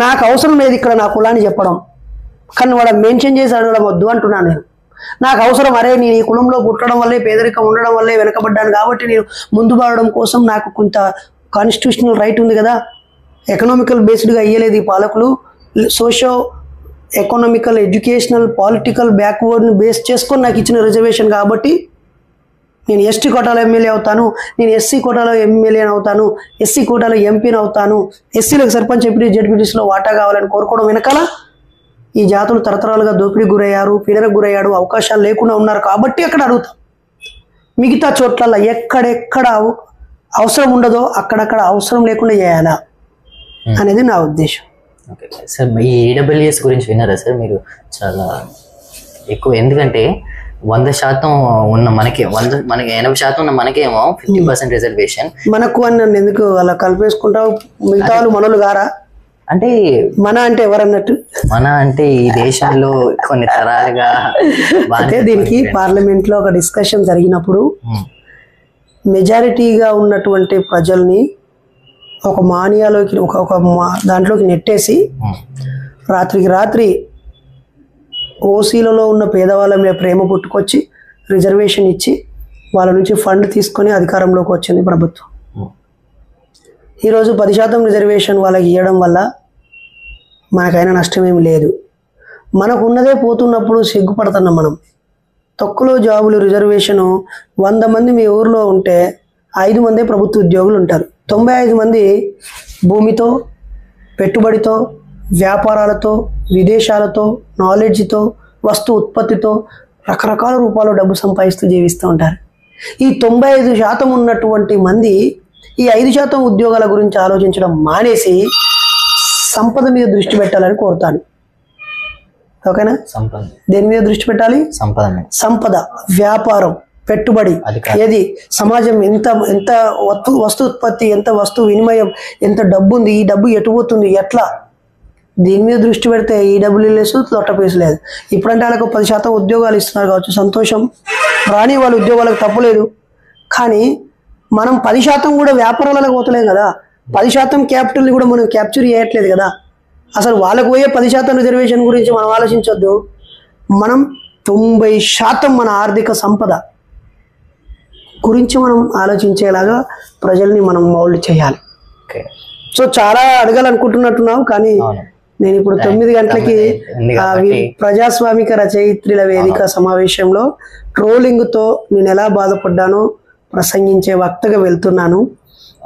నాకు అవసరం లేదు ఇక్కడ నా కులాన్ని చెప్పడం, కానీ వాడు మెన్షన్ చేసి అడగడం వద్దు అంటున్నాను నేను. నాకు అవసరం, అరే నేను ఈ కులంలో పుట్టడం వల్లే, పేదరికం ఉండడం వల్లే వెనకబడ్డాను కాబట్టి నేను ముందు పడడం కోసం నాకు కొంత కాన్స్టిట్యూషనల్ రైట్ ఉంది కదా. ఎకనామికల్ బేస్డ్గా అయ్యలేదు ఈ పాలకులు, సోషో ఎకనామికల్, ఎడ్యుకేషనల్, పొలిటికల్ బ్యాక్వర్డ్ని బేస్ చేసుకొని నాకు ఇచ్చిన రిజర్వేషన్ కాబట్టి నేను ఎస్టీ కోటాలో ఎమ్మెల్యే అవుతాను, నేను ఎస్సీ కోటాలో ఎమ్మెల్యేని అవుతాను, ఎస్సీ కోటాలో ఎంపీని అవుతాను, ఎస్సీలకు సర్పంచ్, ఎంపీ, జెడ్పీటీసీలో వాటా కావాలని కోరుకోవడం వెనకాల ఈ జాతులు తరతరాలుగా దోపిడీకి గురయ్యారు, పీడనకు గురయ్యాడు, అవకాశాలు లేకుండా ఉన్నారు కాబట్టి అక్కడ అడుగుతాం. మిగతా చోట్ల ఎక్కడెక్కడ అవసరం ఉండదో అక్కడక్కడ అవసరం లేకుండా చేయాలా అనేది నా ఉద్దేశం. ఓకే సార్, ఈ ఈడబ్ల్యూఎస్ గురించి విన్నారా సార్ మీరు? చాలా ఎక్కువ, ఎందుకంటే 100% ఉన్న మనకి 80% ఉన్న మనకేమో 50% రిజర్వేషన్. మనకు అని నన్ను ఎందుకు అలా కలిపేసుకుంటావు? మిగతా వాళ్ళు మనోళ్ళు గారా? అంటే మన అంటే ఎవరన్నట్టు? మన అంటే ఈ దేశంలో కొన్ని తరాలుగా. అంటే దీనికి పార్లమెంట్ లో ఒక డిస్కషన్ జరిగినప్పుడు మెజారిటీగా ఉన్నటువంటి ప్రజల్ని ఒక మానియాలోకి, ఒక దాంట్లోకి నెట్టేసి రాత్రికి రాత్రి ఓసీలలో ఉన్న పేదవాళ్ళ మీద ప్రేమ పుట్టుకొచ్చి రిజర్వేషన్ ఇచ్చి వాళ్ళ నుంచి ఫండ్ తీసుకొని అధికారంలోకి వచ్చింది ప్రభుత్వం. ఈరోజు 10% రిజర్వేషన్ వాళ్ళకి ఇవ్వడం వల్ల మనకైనా నష్టమేమి లేదు. మనకు ఉన్నదే పోతున్నప్పుడు సిగ్గుపడుతున్నాం మనం. తొక్కులో జాబులు రిజర్వేషను 100 మంది మీ ఊరిలో ఉంటే 5 మందే ప్రభుత్వ ఉద్యోగులు ఉంటారు. 95 మంది భూమితో, పెట్టుబడితో, వ్యాపారాలతో, విదేశాలతో, నాలెడ్జ్తో, వస్తు ఉత్పత్తితో రకరకాల రూపాల్లో డబ్బు సంపాదిస్తూ జీవిస్తూ ఉంటారు. ఈ 95% ఉన్నటువంటి మంది ఈ 5% ఉద్యోగాల గురించి ఆలోచించడం మానేసి సంపద మీద దృష్టి పెట్టాలని కోరుతాను. ఓకేనా? సంపద దేని మీద దృష్టి పెట్టాలి? సంపద, వ్యాపారం, పెట్టుబడి, ఏది సమాజం, ఎంత ఎంత వస్తు ఉత్పత్తి, ఎంత వస్తు వినిమయం, ఎంత డబ్బు ఉంది, ఈ డబ్బు ఎటు పోతుంది, ఎట్లా, దీని మీద దృష్టి పెడితే ఈ డబ్బులు లేదు, తొట్టపేసి లేదు. ఇప్పుడంటే వాళ్ళకు 10% ఉద్యోగాలు ఇస్తున్నారు కావచ్చు, సంతోషం, రాని వాళ్ళ ఉద్యోగాలకు తప్పులేదు. కానీ మనం 10% కూడా వ్యాపారాలకు పోతలేం కదా. 10% క్యాపిటల్ని కూడా మనం క్యాప్చర్ చేయట్లేదు కదా. అసలు వాళ్ళకు పోయే 10% రిజర్వేషన్ గురించి మనం ఆలోచించొద్దు. మనం 90% మన ఆర్థిక సంపద గురించి మనం ఆలోచించేలాగా ప్రజల్ని మనం మౌల్డ్ చేయాలి. సో చాలా అడగాలనుకుంటున్నట్టున్నావు, కానీ నేను ఇప్పుడు 9 గంటలకి ప్రజాస్వామిక రచయిత్రుల వేదిక సమావేశంలో ట్రోలింగ్తో నేను ఎలా బాధపడ్డానో ప్రసంగించే వక్తగా వెళ్తున్నాను.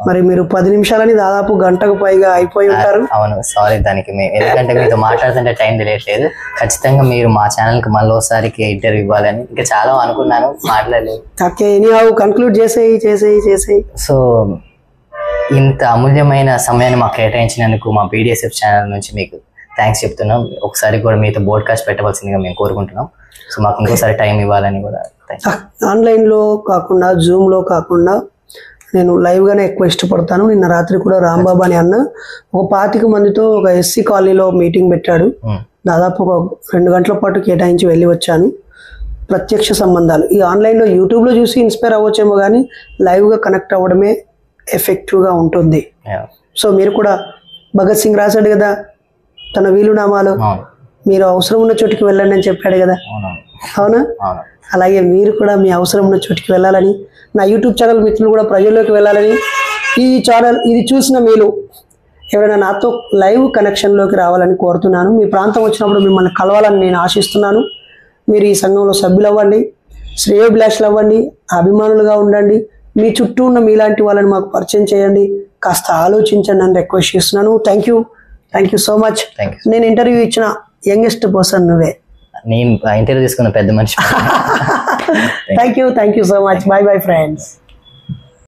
మరి మీరు 10 నిమిషాలని దాదాపు గంటకు పైగా అయిపోయి ఉంటారు. అవును, సారీ దానికి. ఎందుకంటే మీతో మాట్లాడుతుంటే టైం తెలియట్లేదు. ఖచ్చితంగా మీరు మా ఛానల్కి మళ్ళీ ఒకసారికి ఇంటర్వ్యూ ఇవ్వాలని ఇంకా చాలా అనుకున్నాను, మాట్లాడలేదు. ఓకే, ఎనీహౌ కంక్లూడ్ చేసేయి. సో ఇంత అమూల్యమైన సమయాన్ని మాకు కేటాయించినందుకు మా BDSF ఛానల్ నుంచి మీకు థ్యాంక్స్ చెప్తున్నాం. ఒకసారి కూడా మీతో బోడ్కాస్ట్ పెట్టవలసిందిగా మేము కోరుకుంటున్నాం. సో మాకు ఇంకోసారి టైం ఇవ్వాలని కూడా. ఆన్లైన్లో కాకుండా, జూమ్లో కాకుండా నేను లైవ్గానే ఎక్కువ ఇష్టపడతాను. నిన్న రాత్రి కూడా రాంబాబు అని అన్న ఒక 25 మందితో ఒక ఎస్సీ కాలనీలో మీటింగ్ పెట్టాడు. దాదాపు ఒక 2 గంటల పాటు కేటాయించి వెళ్ళి వచ్చాను. ప్రత్యక్ష సంబంధాలు ఈ ఆన్లైన్లో, యూట్యూబ్లో చూసి ఇన్స్పైర్ అవ్వచ్చేమో, కానీ లైవ్గా కనెక్ట్ అవ్వడమే ఎఫెక్టివ్గా ఉంటుంది. సో మీరు కూడా, భగత్ సింగ్ రాశాడు కదా తన వీలునామాలు, మీరు అవసరం ఉన్న చోటుకి వెళ్ళండి అని చెప్పాడు కదా, అవునవును అవునా? అవును. అలాగే మీరు కూడా మీ అవసరం ఉన్న చోటుకి వెళ్ళాలని, నా యూట్యూబ్ ఛానల్ మిత్రులు కూడా ప్రజల్లోకి వెళ్ళాలని, ఈ ఛానల్ ఇది చూసిన మీరు ఎవరైనా నాతో లైవ్ కనెక్షన్లోకి రావాలని కోరుతున్నాను. మీ ప్రాంతం వచ్చినప్పుడు మిమ్మల్ని కలవాలని నేను ఆశిస్తున్నాను. మీరు ఈ సంఘంలో సభ్యులు అవ్వండి, శ్రేయోభిలాషులు అవ్వండి, అభిమానులుగా ఉండండి. మీ చుట్టూ ఉన్న మీలాంటి వాళ్ళని మాకు పరిచయం చేయండి, కాస్త ఆలోచించండి అని రిక్వెస్ట్ చేస్తున్నాను. Thank you so much. నేను ఇంటర్వ్యూ ఇచ్చిన యంగెస్ట్ పర్సన్ నువ్వే. నేను ఇంటర్వ్యూ తీసుకున్న పెద్ద మనిషి. Thank you so much. By bye friends.